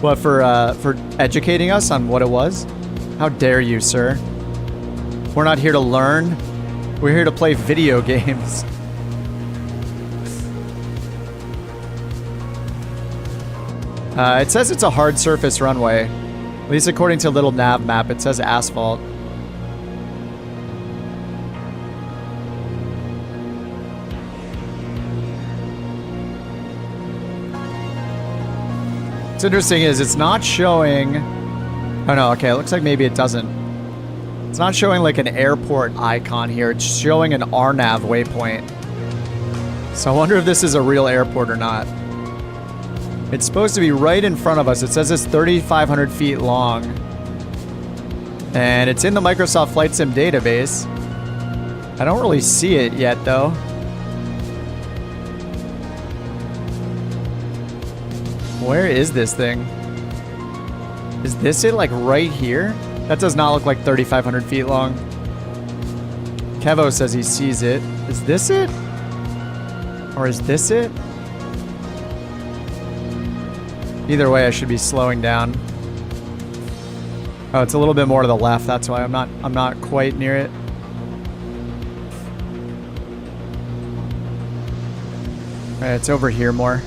What, for educating us on what it was? How dare you, sir? We're not here to learn. We're here to play video games. It says it's a hard surface runway. At least according to Little Nav Map, it says asphalt. What's interesting is it's not showing... Oh no, okay, it looks like maybe it doesn't. It's not showing like an airport icon here. It's showing an RNAV waypoint. So I wonder if this is a real airport or not. It's supposed to be right in front of us. It says it's 3,500 feet long. And it's in the Microsoft Flight Sim database. I don't really see it yet, though. Where is this thing? Is this it, like right here? That does not look like 3,500 feet long. Kevo says he sees it. Is this it? Or is this it? Either way, I should be slowing down. Oh, it's a little bit more to the left. That's why I'm not quite near it. All right, it's over here more.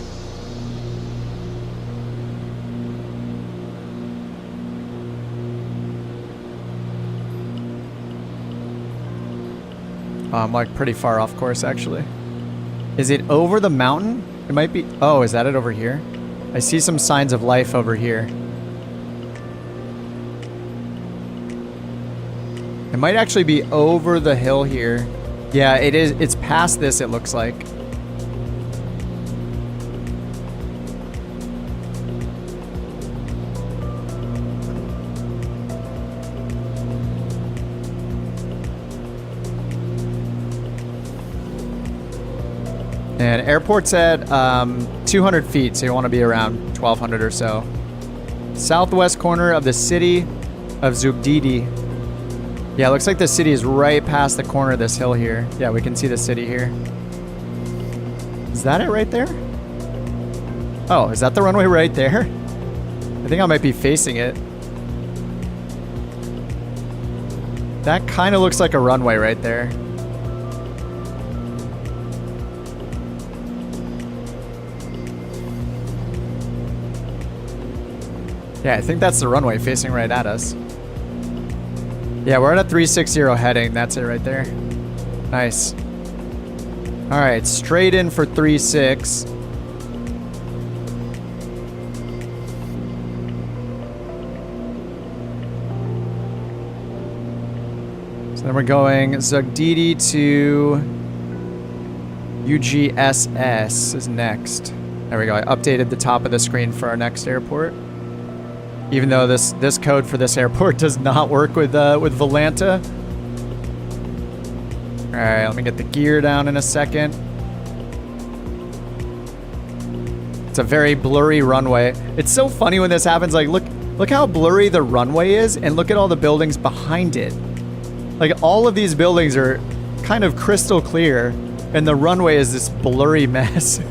I'm like pretty far off course, actually. Is it over the mountain? It might be. Oh, is that it over here? I see some signs of life over here. It might actually be over the hill here. Yeah, it is. It's past this, it looks like. And airport's at 200 feet, so you want to be around 1,200 or so. Southwest corner of the city of UG22. Yeah, it looks like the city is right past the corner of this hill here. Yeah, we can see the city here. Is that it right there? Oh, is that the runway right there? I think I might be facing it. That kind of looks like a runway right there. Yeah, I think that's the runway facing right at us. Yeah, we're at a 360 heading. That's it right there. Nice. All right, straight in for 36. So then we're going UG22 to UGSS is next. There we go. I updated the top of the screen for our next airport. Even though this code for this airport does not work with Volanta. All right, let me get the gear down in a second. It's a very blurry runway. It's so funny when this happens. Like, look how blurry the runway is, and look at all the buildings behind it. Like, all of these buildings are kind of crystal clear, and the runway is this blurry mess.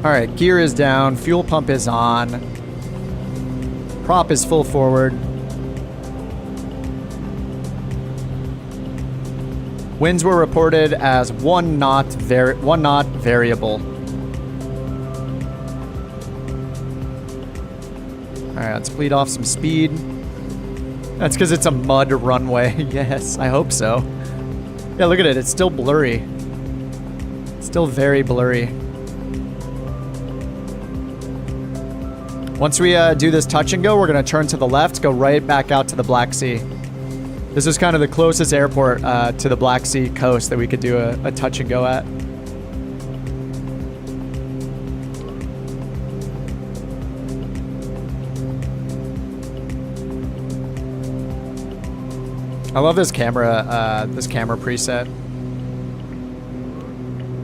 All right, gear is down, fuel pump is on, prop is full forward. Winds were reported as 1 knot variable. All right, let's bleed off some speed. That's because it's a mud runway. Yes, I hope so. Yeah, look at it. It's still blurry. It's still very blurry. Once we do this touch and go, we're going to turn to the left, go right back out to the Black Sea. This is kind of the closest airport to the Black Sea coast that we could do a touch and go at. I love this camera preset.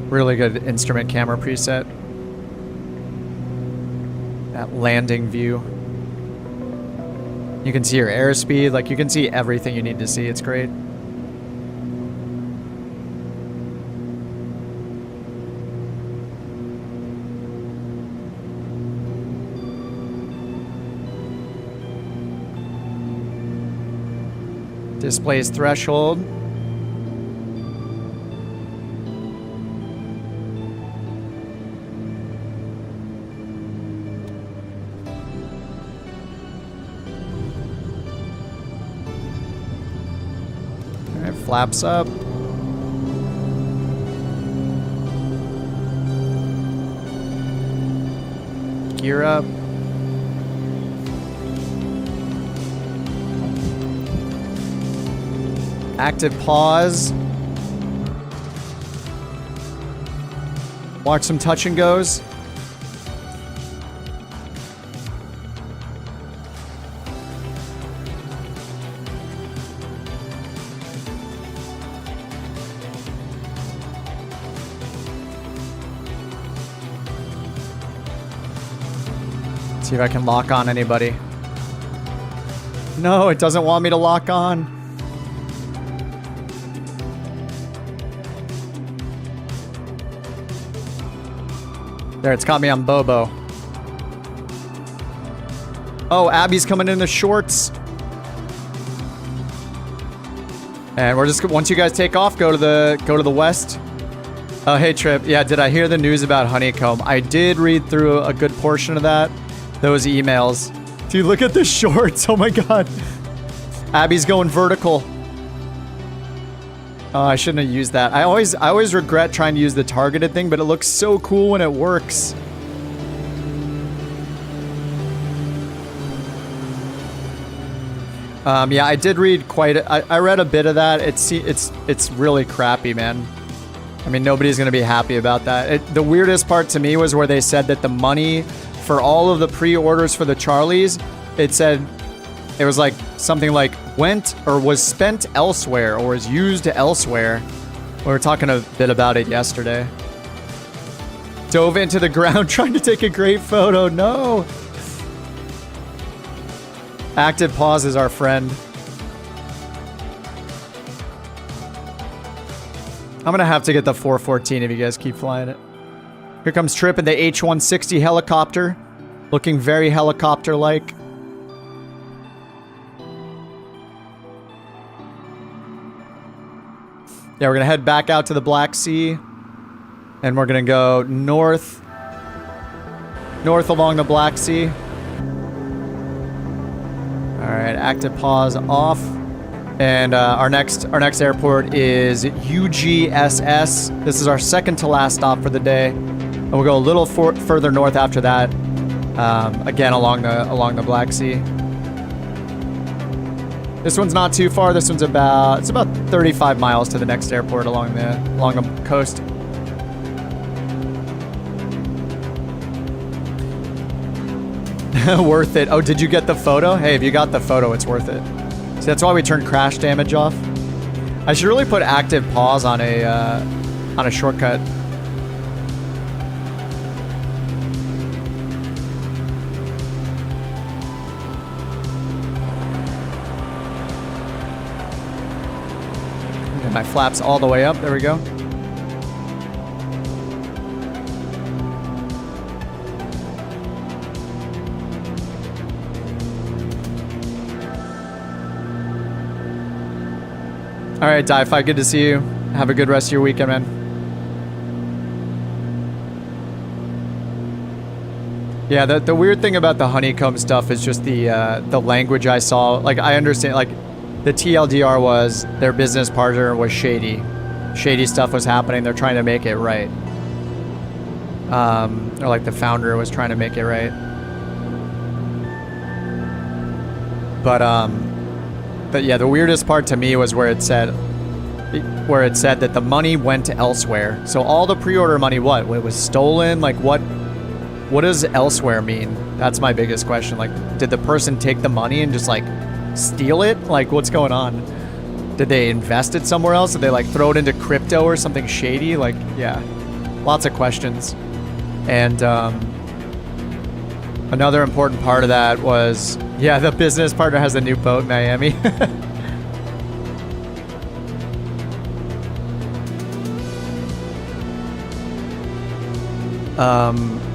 Really good instrument camera preset. That landing view. You can see your airspeed, like you can see everything you need to see. It's great. Displays threshold. Flaps up. Gear up. Active pause. Watch some touch and goes. See if I can lock on anybody. No, it doesn't want me to lock on. There, it's got me on Bobo. Oh, Abby's coming in the shorts. And we're just, once you guys take off, go to the west. Oh, hey Trip. Yeah, did I hear the news about Honeycomb? I did read through a good portion of that. Those emails. Dude, look at the shorts. Oh my god. Abby's going vertical. Oh, I shouldn't have used that. I always regret trying to use the targeted thing, but it looks so cool when it works. Yeah, I did read I read a bit of that. It's really crappy, man. I mean, nobody's gonna be happy about that. The weirdest part to me was where they said that the money for all of the pre-orders for the Charlies, it was like something like went or was spent elsewhere or was used elsewhere. We were talking a bit about it yesterday. Dove into the ground trying to take a great photo. No. Active pause is our friend. I'm gonna have to get the 414 if you guys keep flying it. Here comes Trip in the H-160 helicopter. Looking very helicopter-like. Yeah, we're gonna head back out to the Black Sea. And we're gonna go north along the Black Sea. Alright, active pause off. And our next airport is UGSS. This is our second to last stop for the day. And we'll go a little further north after that. Again, along the Black Sea. This one's not too far. This one's about 35 miles to the next airport along the coast. Worth it. Oh, did you get the photo? Hey, if you got the photo, it's worth it. See, that's why we turned crash damage off. I should really put active pause on a shortcut. Get my flaps all the way up. There we go. All right, Di-Fi, good to see you. Have a good rest of your weekend, man. Yeah, the weird thing about the Honeycomb stuff is just the language I saw. Like, I understand, like, the TLDR was their business partner was shady. Shady stuff was happening. They're trying to make it right. Or like the founder was trying to make it right. But yeah, the weirdest part to me was where it said that the money went elsewhere. So all the pre-order money, what? It was stolen? Like what does elsewhere mean? That's my biggest question. Like, did the person take the money and just like steal it? Like, what's going on? Did they invest it somewhere else? Did they like throw it into crypto or something shady? Like, yeah, lots of questions. And another important part of that was, yeah, the business partner has a new boat in Miami.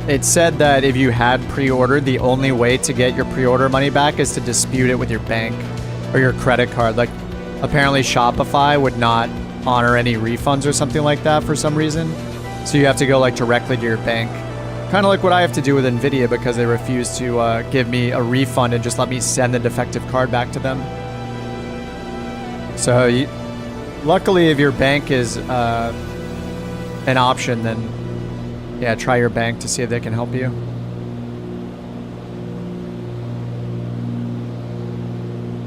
It said that if you had pre-ordered, the only way to get your pre-order money back is to dispute it with your bank or your credit card. Like, apparently Shopify would not honor any refunds or something like that for some reason. So you have to go like directly to your bank. Kind of like what I have to do with NVIDIA because they refuse to give me a refund and just let me send the defective card back to them. So luckily, if your bank is an option, then yeah, try your bank to see if they can help you.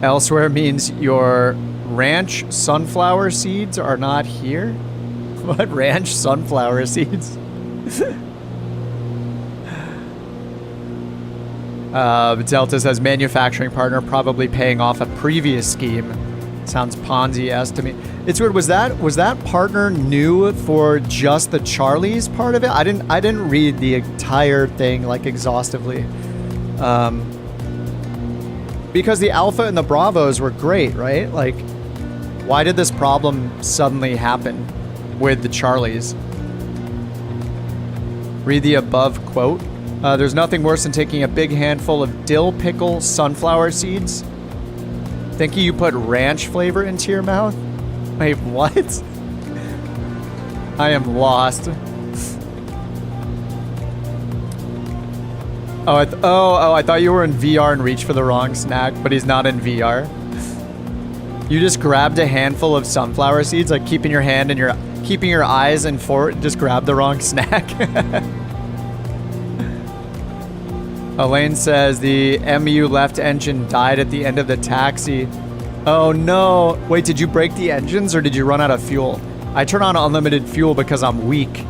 Elsewhere means your ranch sunflower seeds are not here? What? Ranch sunflower seeds? Delta says manufacturing partner probably paying off a previous scheme. Sounds Ponzi-esque to me. It's weird. Was that partner new for just the Charlies part of it? I didn't read the entire thing like exhaustively. Because the Alpha and the Bravos were great, right? Like, why did this problem suddenly happen with the Charlies? Read the above quote. There's nothing worse than taking a big handful of dill pickle sunflower seeds. Thinking you put ranch flavor into your mouth? Wait, what? I am lost. I thought you were in VR and reached for the wrong snack, but he's not in VR. You just grabbed a handful of sunflower seeds, like keeping your hand and keeping your eyes and just grabbed the wrong snack. Elaine says the MU left engine died at the end of the taxi. Oh no. Wait, did you break the engines or did you run out of fuel? I turn on unlimited fuel because I'm weak.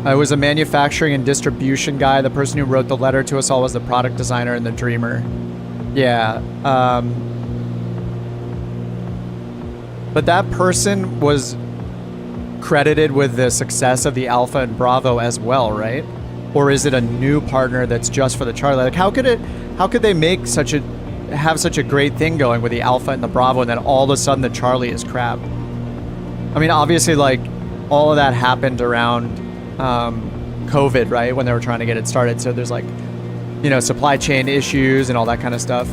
I was a manufacturing and distribution guy. The person who wrote the letter to us all was the product designer and the dreamer. Yeah. But that person was credited with the success of the Alpha and Bravo as well, right? Or is it a new partner that's just for the Charlie? Like, how could they have such a great thing going with the Alpha and the Bravo, and then all of a sudden the Charlie is crap? I mean, obviously, like, all of that happened around COVID, right? When they were trying to get it started. So there's like, you know, supply chain issues and all that kind of stuff.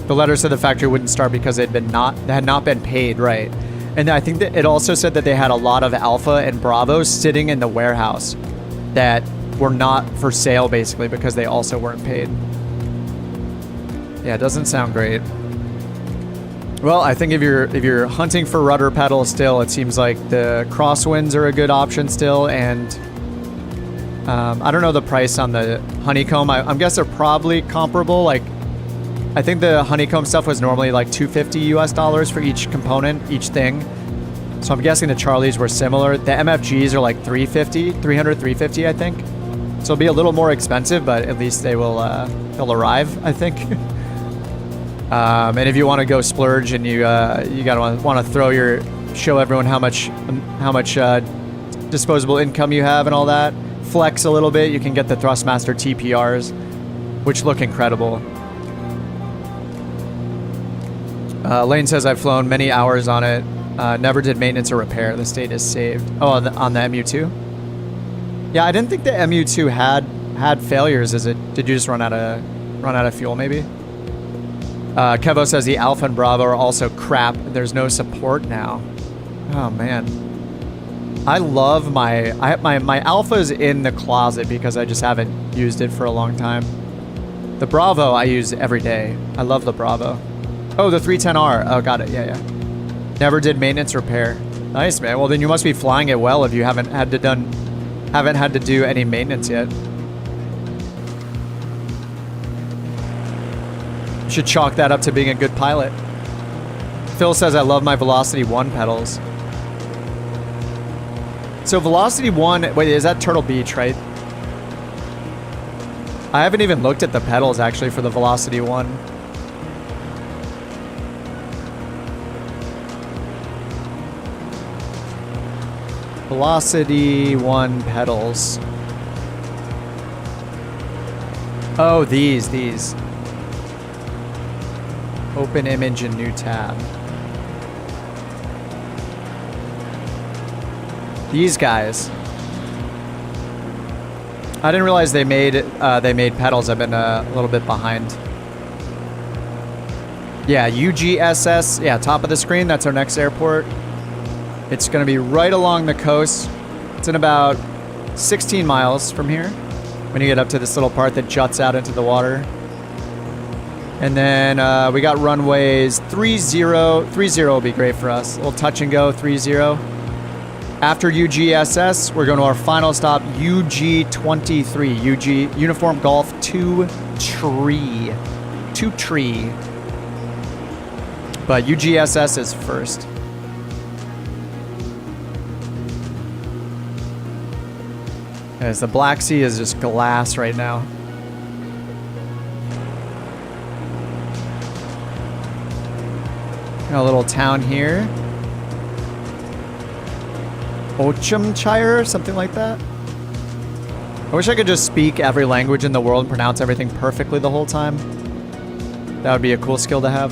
The letter said the factory wouldn't start because they had not been paid, right? And I think that it also said that they had a lot of Alpha and Bravos sitting in the warehouse that were not for sale, basically, because they also weren't paid. Yeah, it doesn't sound great. Well, I think if you're hunting for rudder pedals still, it seems like the crosswinds are a good option still, and I don't know the price on the honeycomb. I'm guessing they're probably comparable. Like, I think the honeycomb stuff was normally like $250 US for each component, each thing. So I'm guessing the Charlies were similar. The MFGs are like $350, I think. So it'll be a little more expensive, but at least they'll arrive, I think. And if you want to go splurge and you gotta want to show everyone how much disposable income you have and all that, flex a little bit, you can get the Thrustmaster TPRs, which look incredible. Lane says I've flown many hours on it. Never did maintenance or repair. The state is saved. Oh, on the MU2? Yeah, I didn't think the MU2 had failures. Did you just run out of fuel maybe? Kevo says the Alpha and Bravo are also crap. There's no support now. Oh man. I love my Alpha's in the closet because I just haven't used it for a long time. The Bravo I use every day. I love the Bravo. Oh, the 310R. Oh, got it. Yeah. Never did maintenance repair. Nice, man. Well, then you must be flying it well if you haven't had to do any maintenance yet. You should chalk that up to being a good pilot. Phil says I love my Velocity 1 pedals. So Velocity 1, wait, is that Turtle Beach, right? I haven't even looked at the pedals actually for the Velocity 1. Velocity 1 pedals. Oh, these. Open image and new tab. These guys. I didn't realize they made pedals. I've been a little bit behind. Yeah, UGSS. Yeah, top of the screen. That's our next airport. It's going to be right along the coast. It's in about 16 miles from here when you get up to this little part that juts out into the water. And then we got runways 30. 30 will be great for us. A little touch and go, 30. After UGSS, we're going to our final stop, UG23. UG, Uniform Golf 2 Tree. But UGSS is first. As the Black Sea is just glass right now. Got a little town here. Ochamshire, something like that. I wish I could just speak every language in the world and pronounce everything perfectly the whole time. That would be a cool skill to have.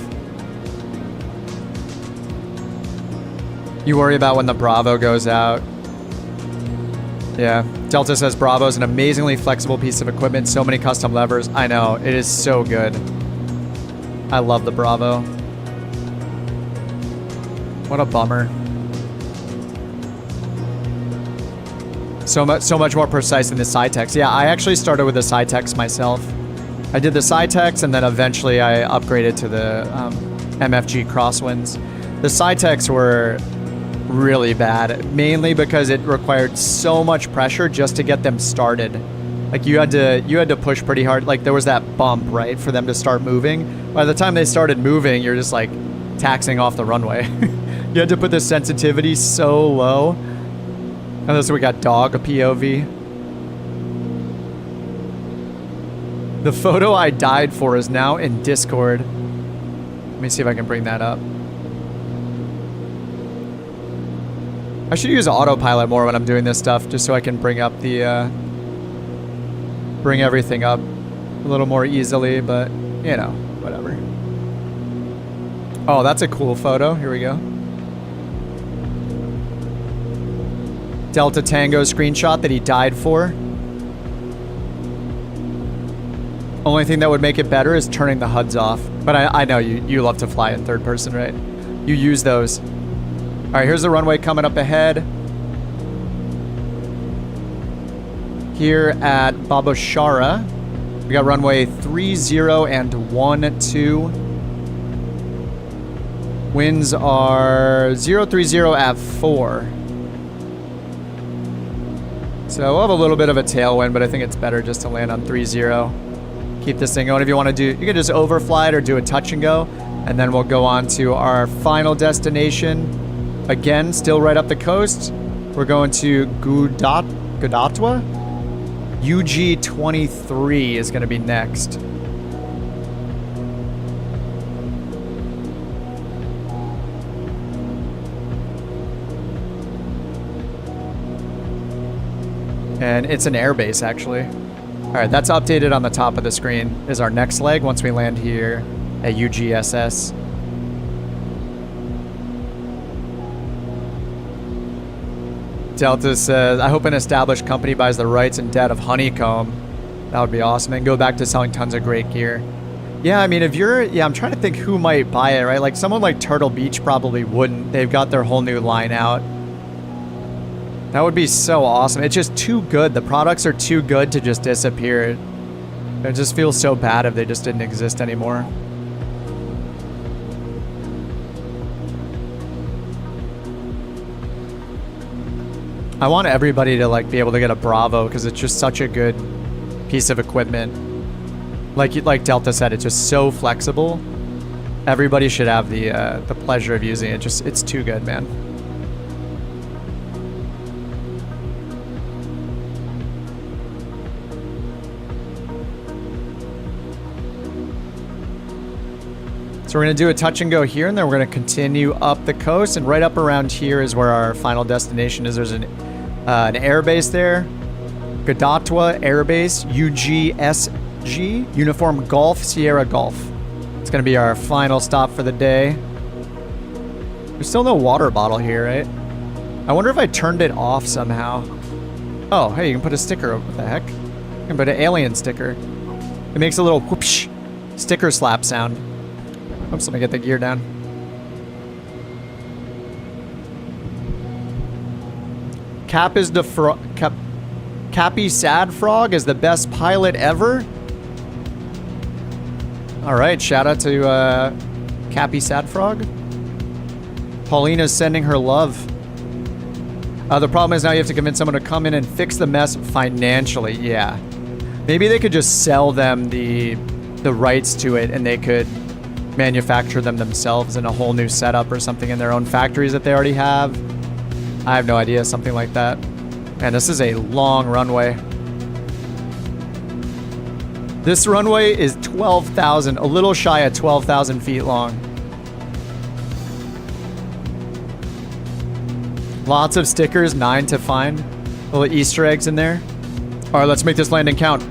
You worry about when the Bravo goes out. Yeah. Delta says Bravo is an amazingly flexible piece of equipment. So many custom levers. I know. It is so good. I love the Bravo. What a bummer. So much more precise than the Cytex. Yeah, I actually started with the Cytex myself. I did the Cytex and then eventually I upgraded to the MFG Crosswinds. The Cytex were really bad, mainly because it required so much pressure just to get them started. Like you had to push pretty hard. Like there was that bump, right, for them to start moving. By the time they started moving, you're just like taxing off the runway. You had to put the sensitivity so low. And so we got dog POV. The photo I died for is now in Discord. Let me see if I can bring that up. I should use autopilot more when I'm doing this stuff, just so I can bring up the, bring everything up a little more easily, but, you know, whatever. Oh, that's a cool photo. Here we go. Delta Tango screenshot that he died for. Only thing that would make it better is turning the HUDs off. But I know you love to fly in third person, right? You use those. All right, here's the runway coming up ahead. Here at Babashara, we got runway 30 and 12. Winds are 030 at 4. So we'll have a little bit of a tailwind, but I think it's better just to land on 30. Keep this thing going. If you want to do, you can just overfly it or do a touch and go, and then we'll go on to our final destination. Again, still right up the coast. We're going to Gudatwa. UG23 is going to be next. And it's an airbase, actually. All right, that's updated on the top of the screen. Is our next leg once we land here at UGSS. Delta says, I hope an established company buys the rights and debt of Honeycomb. That would be awesome. And go back to selling tons of great gear. Yeah, I mean, if you're... Yeah, I'm trying to think who might buy it, right? Like, someone like Turtle Beach probably wouldn't. They've got their whole new line out. That would be so awesome. It's just too good. The products are too good to just disappear. It just feels so bad if they just didn't exist anymore. I want everybody to like be able to get a Bravo because it's just such a good piece of equipment. Like Delta said, it's just so flexible. Everybody should have the pleasure of using it. Just it's too good, man. So we're going to do a touch and go here, and then we're going to continue up the coast, and right up around here is where our final destination is. There's an air base there. Gudatwa Air Base, UGSG, Uniform Golf, Sierra Golf. It's going to be our final stop for the day. There's still no water bottle here, right? I wonder if I turned it off somehow. Oh, hey, you can put a sticker. What the heck? You can put an alien sticker. It makes a little whoopsh sticker slap sound. Oops, let me get the gear down. Cappy Sad Frog is the best pilot ever. All right, shout out to Cappy Sad Frog. Paulina's sending her love. The problem is now you have to convince someone to come in and fix the mess financially. Yeah, maybe they could just sell them the rights to it, and they could manufacture them themselves in a whole new setup or something in their own factories that they already have. I have no idea, something like that. Man, this is a long runway. This runway is 12,000, a little shy of 12,000 feet long. Lots of stickers, 9 to find. Little Easter eggs in there. All right, let's make this landing count.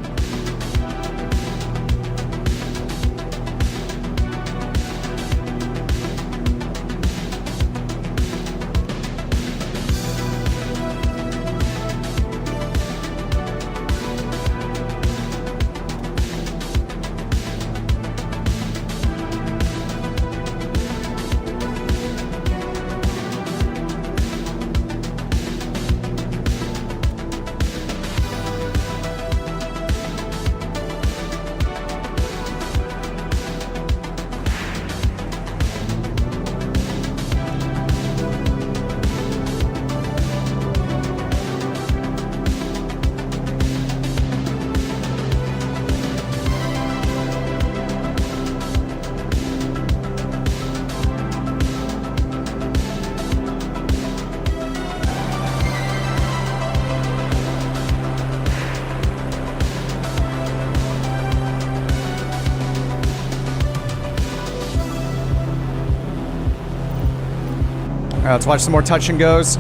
All right, let's watch some more touch and goes.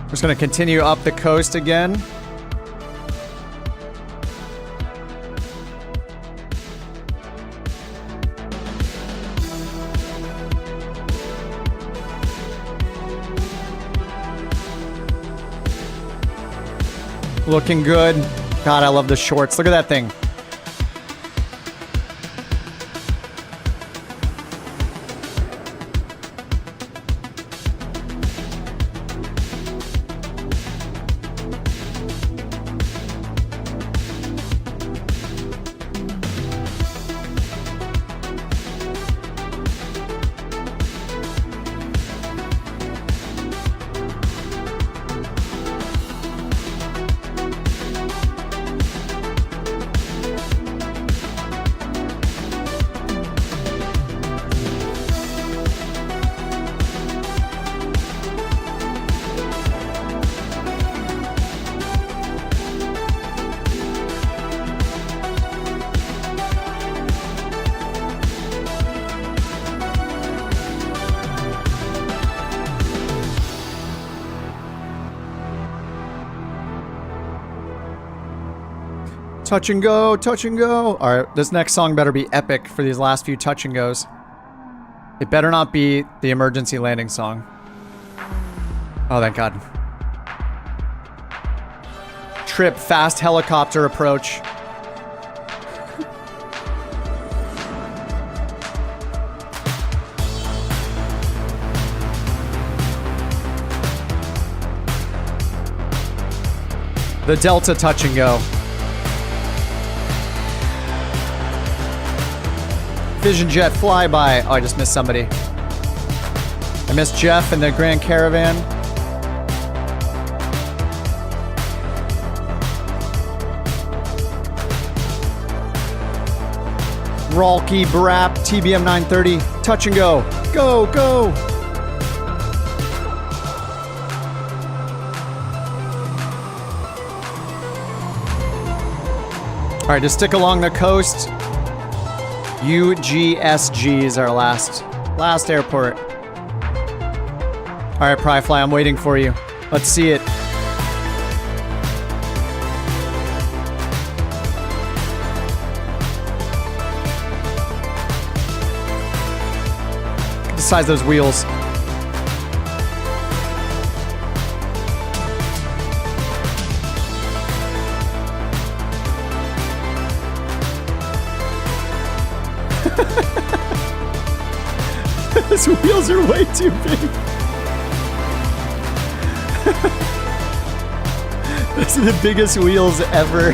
We're just gonna continue up the coast again. Looking good. God, I love the shorts. Look at that thing. Touch and go, touch and go. All right, this next song better be epic for these last few touch and goes. It better not be the emergency landing song. Oh, thank God. Trip, fast helicopter approach. The Delta touch and go. Vision Jet flyby. Oh, I just missed somebody. I missed Jeff in the Grand Caravan. Ralky, Brap, TBM 930. Touch and go. Go, go. All right, just stick along the coast. UGSG is our last airport. All right, Pryfly, I'm waiting for you. Let's see it. Look at the size of those wheels. Those wheels are way too big. Those are the biggest wheels ever.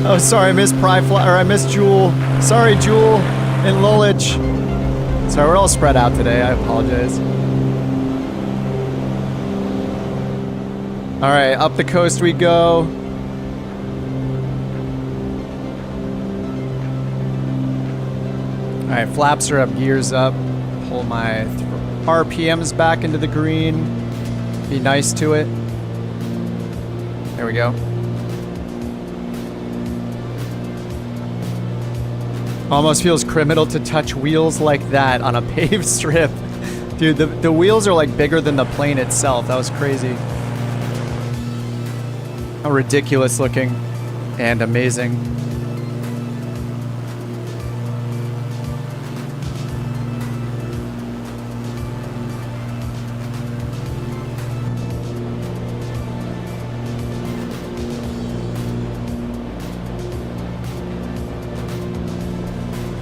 Oh, sorry, I missed Pryfly, or I missed Jewel. Sorry, Jewel and Lulich. Sorry, we're all spread out today. I apologize. All right, up the coast we go. All right, flaps are up, gears up. Pull my RPMs back into the green. Be nice to it. There we go. Almost feels criminal to touch wheels like that on a paved strip. Dude, the wheels are like bigger than the plane itself. That was crazy. How ridiculous looking and amazing.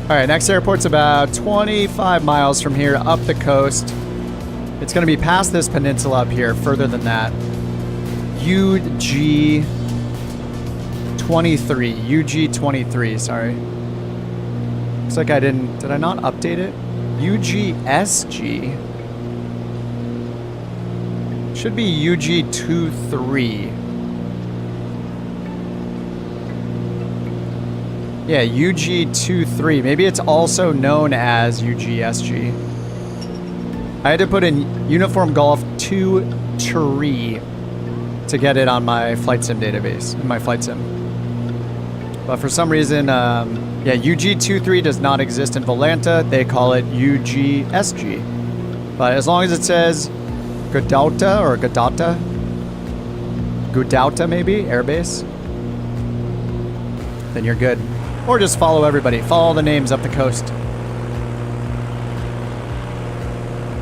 All right, next airport's about 25 miles from here up the coast. It's going to be past this peninsula up here, further than that. UG23, sorry. Looks like did I not update it? UGSG. Should be UG23. Yeah, UG23. Maybe it's also known as UGSG. I had to put in Uniform Golf 2 Tree to get it on my flight sim database, in my flight sim. But for some reason, yeah, UG23 does not exist in Volanta. They call it UGSG. But as long as it says Gudauta or Gudauta maybe, airbase, then you're good. Or just follow everybody. Follow the names up the coast.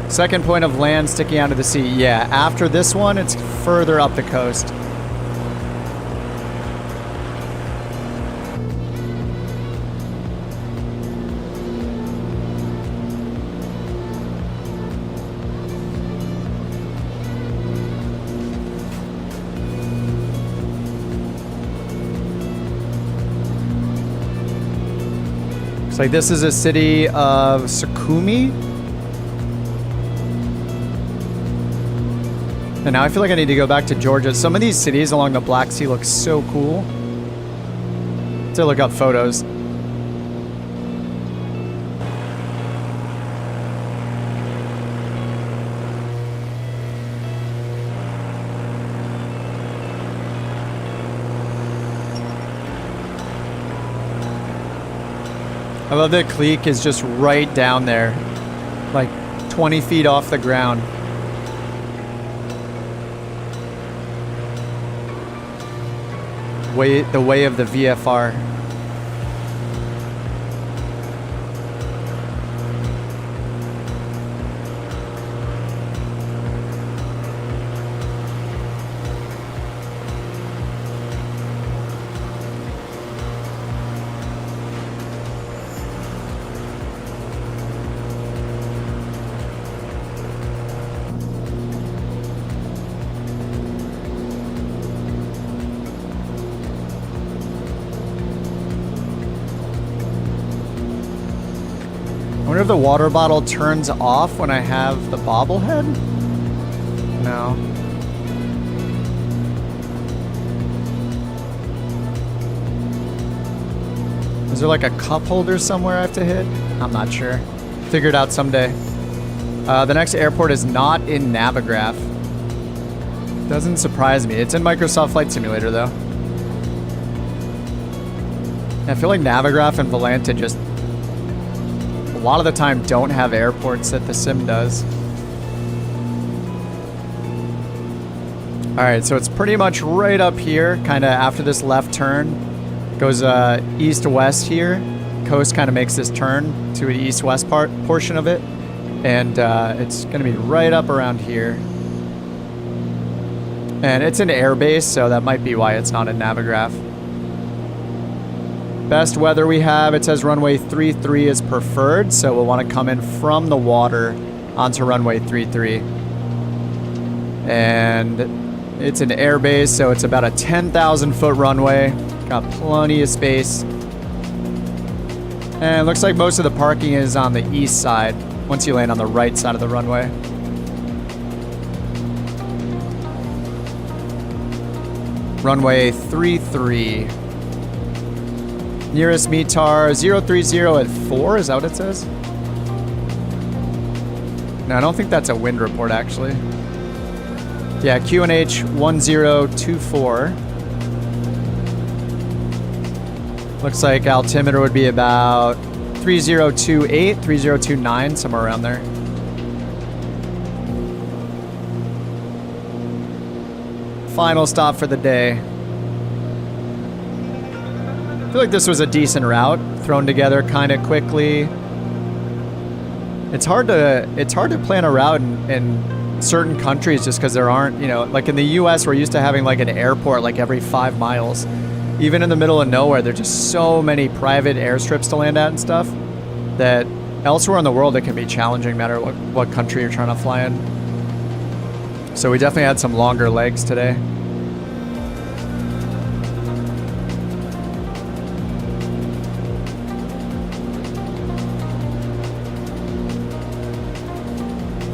Second point of land sticking out of the sea. Yeah, after this one, it's further up the coast. Looks like this is a city of Sukumi. And now I feel like I need to go back to Georgia. Some of these cities along the Black Sea look so cool. To look up photos. I love that Cleek is just right down there, like 20 feet off the ground. The way of the VFR. I wonder if the water bottle turns off when I have the bobblehead? No. Is there like a cup holder somewhere I have to hit? I'm not sure. Figure it out someday. The next airport is not in Navigraph. Doesn't surprise me. It's in Microsoft Flight Simulator though. I feel like Navigraph and Volanta just a lot of the time don't have airports that the sim does. Alright, so it's pretty much right up here, kind of after this left turn. Goes east-west here. Coast kind of makes this turn to an east-west portion of it. And it's going to be right up around here. And it's an airbase, so that might be why it's not in Navigraph. Best weather we have, it says runway 33 is preferred, so we'll want to come in from the water onto runway 33. And it's an airbase, so it's about a 10,000 foot runway. Got plenty of space. And it looks like most of the parking is on the east side, once you land on the right side of the runway. Runway 33. Nearest METAR 030 at 4, is that what it says? No, I don't think that's a wind report actually. Yeah, QNH 1024. Looks like altimeter would be about 3028, 3029, somewhere around there. Final stop for the day. I feel like this was a decent route, thrown together kind of quickly. It's hard to plan a route in certain countries just because there aren't, you know, like in the US, we're used to having like an airport like every 5 miles. Even in the middle of nowhere, there's just so many private airstrips to land at and stuff that elsewhere in the world it can be challenging no matter what country you're trying to fly in. So we definitely had some longer legs today.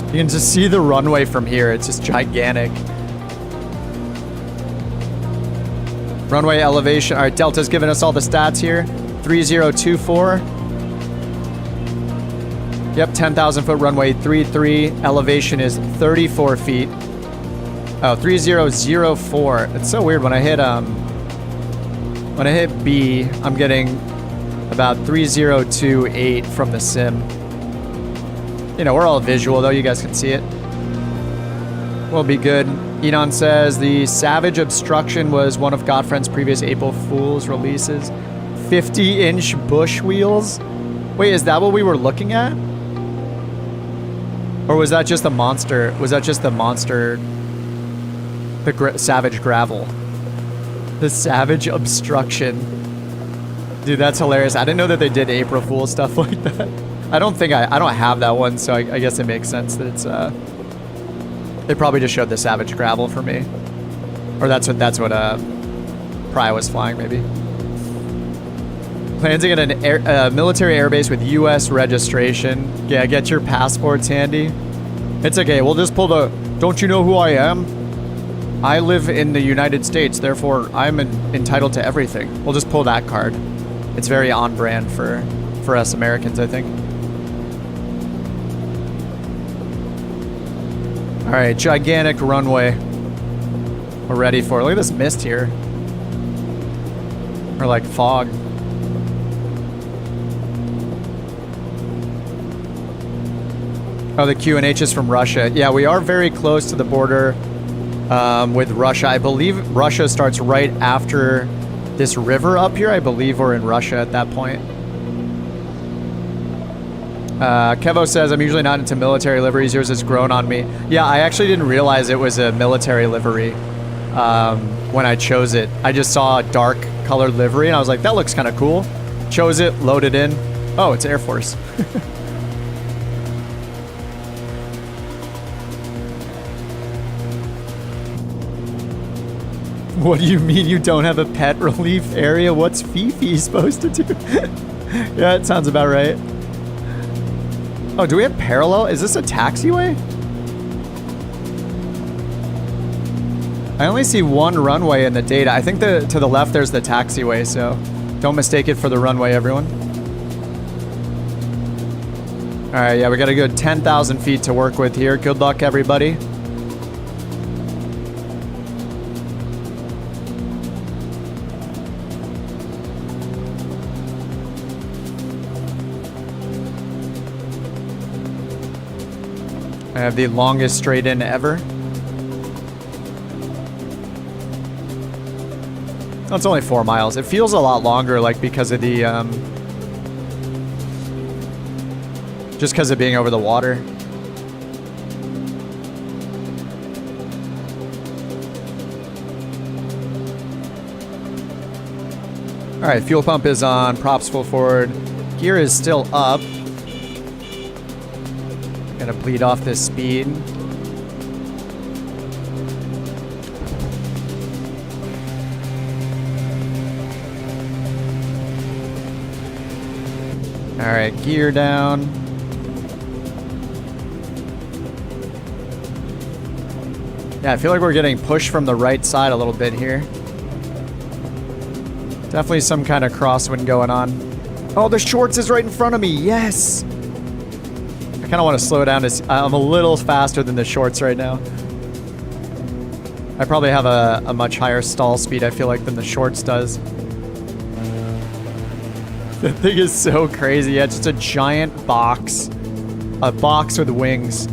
You can just see the runway from here. It's just gigantic. Runway elevation. All right, Delta's giving us all the stats here. 3024. Yep, 10,000 foot runway 33. Elevation is 34 feet. Oh, 3004. It's so weird when I hit B, I'm getting about 3028 from the sim. You know, we're all visual though, you guys can see it. We'll be good. Enon says the Savage Obstruction was one of Godfriend's previous April Fool's releases. 50-inch bush wheels? Wait, is that what we were looking at? Or was that just the monster? Was that just the monster? The Savage Gravel? The Savage Obstruction. Dude, that's hilarious. I didn't know that they did April Fool's stuff like that. I don't have that one, so I guess it makes sense that it's they probably just showed the Savage Gravel for me. Or that's what Pry was flying, maybe. Landing at an military airbase with US registration. Yeah, get your passports handy. It's okay, we'll just pull the, don't you know who I am? I live in the United States, therefore I'm entitled to everything. We'll just pull that card. It's very on brand for us Americans, I think. All right, gigantic runway. We're ready for it. Look at this mist here. Or like fog. Oh, the QNH is from Russia. Yeah, we are very close to the border with Russia. I believe Russia starts right after this river up here. I believe we're in Russia at that point. Kevo says, I'm usually not into military liveries. Yours has grown on me. Yeah, I actually didn't realize it was a military livery when I chose it. I just saw a dark colored livery and I was like, that looks kind of cool. Chose it, loaded in. Oh, it's Air Force. What do you mean you don't have a pet relief area? What's Fifi supposed to do? Yeah, it sounds about right. Oh, do we have parallel? Is this a taxiway? I only see one runway in the data. I think to the left there's the taxiway, so don't mistake it for the runway, everyone. All right, yeah, we got a good 10,000 feet to work with here. Good luck, everybody. I have the longest straight in ever. Oh, it's only 4 miles. It feels a lot longer, like because of the just because of being over the water. All right, fuel pump is on. Props full forward. Gear is still up. Gonna bleed off this speed. All right, gear down. Yeah, I feel like we're getting pushed from the right side a little bit here. Definitely some kind of crosswind going on. Oh, the shorts is right in front of me. Yes. I kind of want to slow down. I'm a little faster than the shorts right now. I probably have a much higher stall speed, I feel like, than the shorts does. The thing is so crazy. Yeah, it's just a giant box. A box with wings.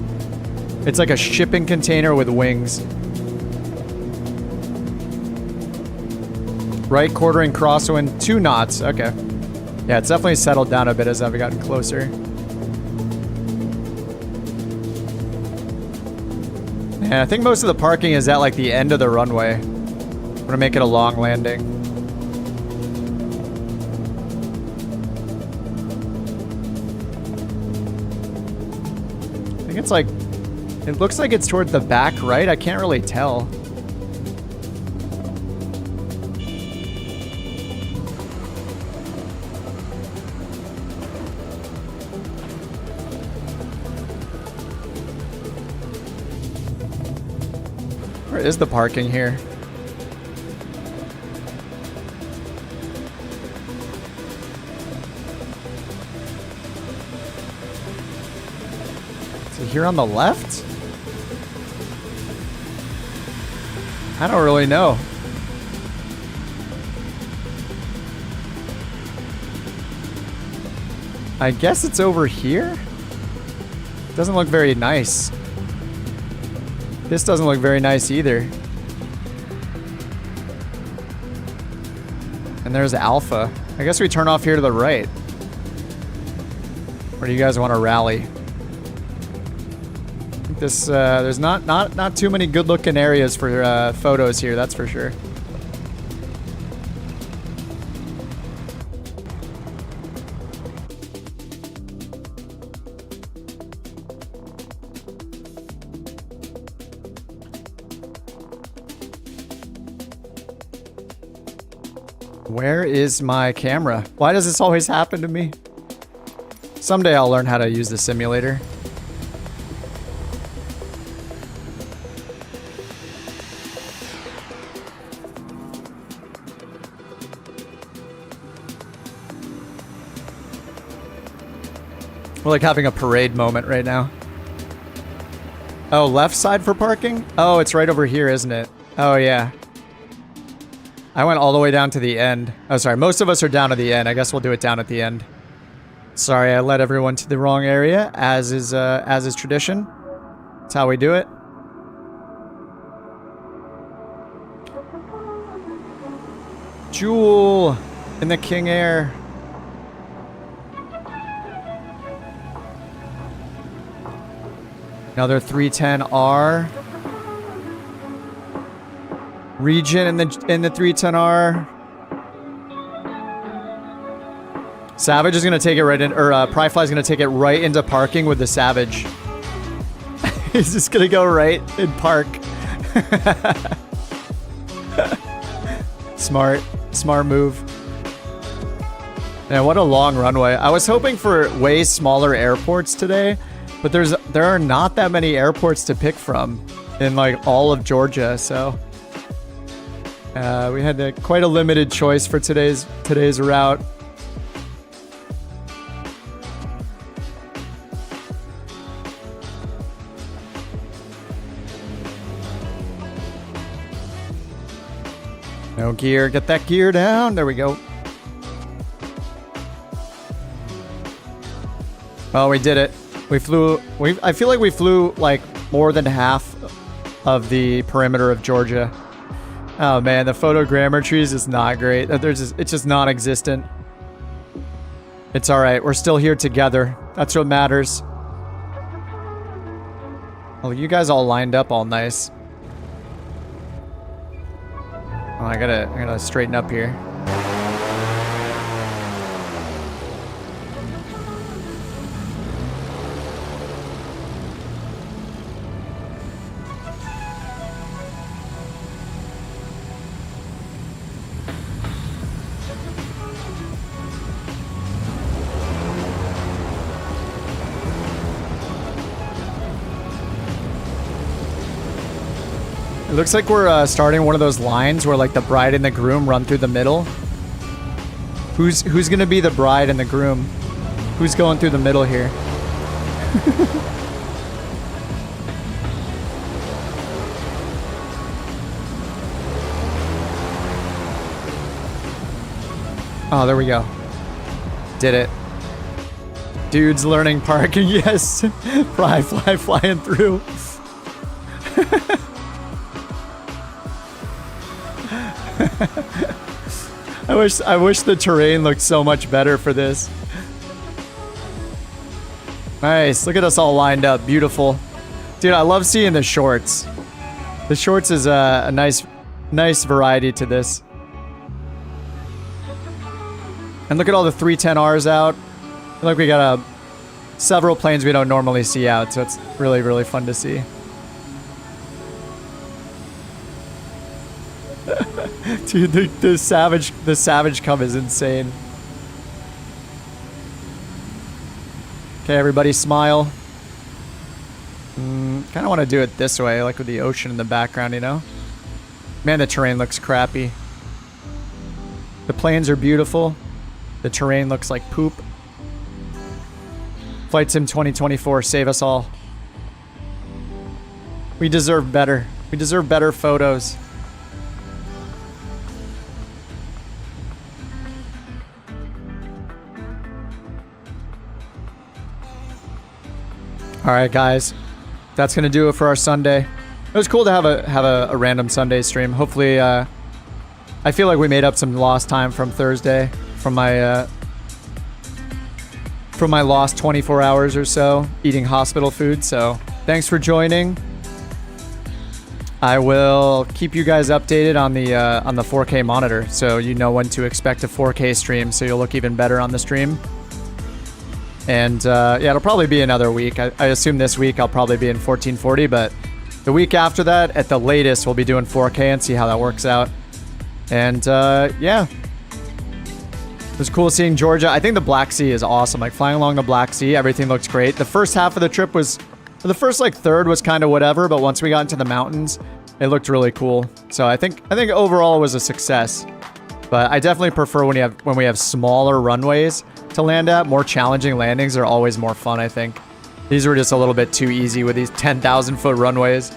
It's like a shipping container with wings. Right quartering crosswind, 2 knots. Okay. Yeah, it's definitely settled down a bit as I've gotten closer. And I think most of the parking is at like the end of the runway. I'm gonna make it a long landing. I think it's like, it looks like it's toward the back right. I can't really tell. Where is the parking here? Is it here on the left? I don't really know. I guess it's over here? Doesn't look very nice. This doesn't look very nice either. And there's Alpha. I guess we turn off here to the right. Where do you guys want to rally? I think this, there's not too many good looking areas for photos here, that's for sure. Where is my camera? Why does this always happen to me? Someday I'll learn how to use the simulator. We're like having a parade moment right now. Oh, left side for parking? Oh, it's right over here, isn't it? Oh, yeah. I went all the way down to the end. Oh, sorry. Most of us are down to the end. I guess we'll do it down at the end. Sorry, I led everyone to the wrong area, as is tradition. That's how we do it. Jewel in the King Air. Another 310R. Region in the 310R. Savage is gonna take it right in, or Pryfly is gonna take it right into parking with the Savage. He's just gonna go right in park. Smart move. Man, what a long runway. I was hoping for way smaller airports today, but there are not that many airports to pick from in like all of Georgia, so. We had quite a limited choice for today's route. No gear. Get that gear down. There we go. Oh, we did it. We flew. I feel like we flew like more than half of the perimeter of Georgia. Oh man, the photogrammetry is just not great. It's just non-existent. It's all right. We're still here together. That's what matters. Oh, you guys all lined up all nice. Oh, I gotta straighten up here. It looks like we're starting one of those lines where like the bride and the groom run through the middle. Who's gonna be the bride and the groom? Who's going through the middle here? Oh, there we go. Did it. Dudes learning parking, yes. Flying through. I wish the terrain looked so much better for this. Nice, look at us all lined up, beautiful. Dude, I love seeing the shorts. The shorts is a nice variety to this. And look at all the 310Rs out. I feel like we got several planes we don't normally see out, so it's really, really fun to see. Dude, the savage come is insane. Okay, everybody smile. Kind of want to do it this way, like with the ocean in the background, you know? Man, the terrain looks crappy. The planes are beautiful. The terrain looks like poop. Flight Sim 2024, save us all. We deserve better. We deserve better photos. All right, guys. That's gonna do it for our Sunday. It was cool to have a random Sunday stream. Hopefully, I feel like we made up some lost time from Thursday, from my lost 24 hours or so eating hospital food. So thanks for joining. I will keep you guys updated on the 4K monitor, so you know when to expect a 4K stream, so you'll look even better on the stream. And yeah, it'll probably be another week. I assume this week I'll probably be in 1440, but the week after that, at the latest, we'll be doing 4K and see how that works out. And yeah, it was cool seeing Georgia. I think the Black Sea is awesome. Like flying along the Black Sea, everything looks great. The first half of the trip was, the first like third was kind of whatever, but once we got into the mountains, it looked really cool. So I think overall it was a success. But I definitely prefer when we have smaller runways to land at. More challenging landings are always more fun, I think. These were just a little bit too easy with these 10,000 foot runways.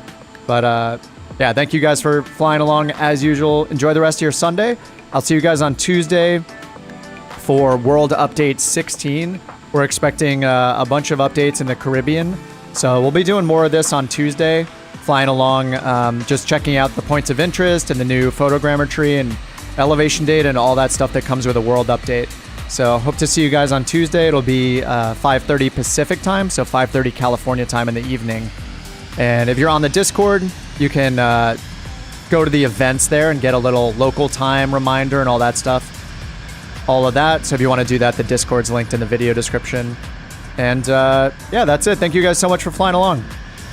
But yeah, thank you guys for flying along as usual. Enjoy the rest of your Sunday. I'll see you guys on Tuesday for World Update 16. We're expecting a bunch of updates in the Caribbean. So we'll be doing more of this on Tuesday, flying along, just checking out the points of interest and the new photogrammetry and elevation data and all that stuff that comes with a World Update. So hope to see you guys on Tuesday. It'll be 5:30 Pacific time, so 5:30 California time in the evening. And if you're on the Discord, you can go to the events there and get a little local time reminder and all that stuff. All of that. So if you want to do that, the Discord's linked in the video description. And yeah, that's it. Thank you guys so much for flying along.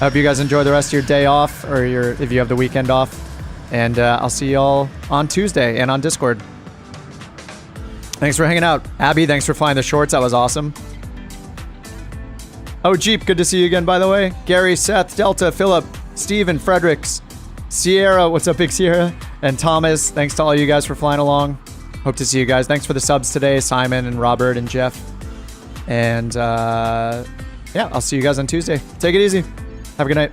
I hope you guys enjoy the rest of your day off, or if you have the weekend off. And I'll see y'all on Tuesday and on Discord. Thanks for hanging out. Abby, thanks for flying the shorts. That was awesome. Oh, Jeep, good to see you again, by the way. Gary, Seth, Delta, Philip, Steven, Fredericks, Sierra, what's up, Big Sierra? And Thomas, thanks to all you guys for flying along. Hope to see you guys. Thanks for the subs today, Simon and Robert and Jeff. And yeah, I'll see you guys on Tuesday. Take it easy. Have a good night.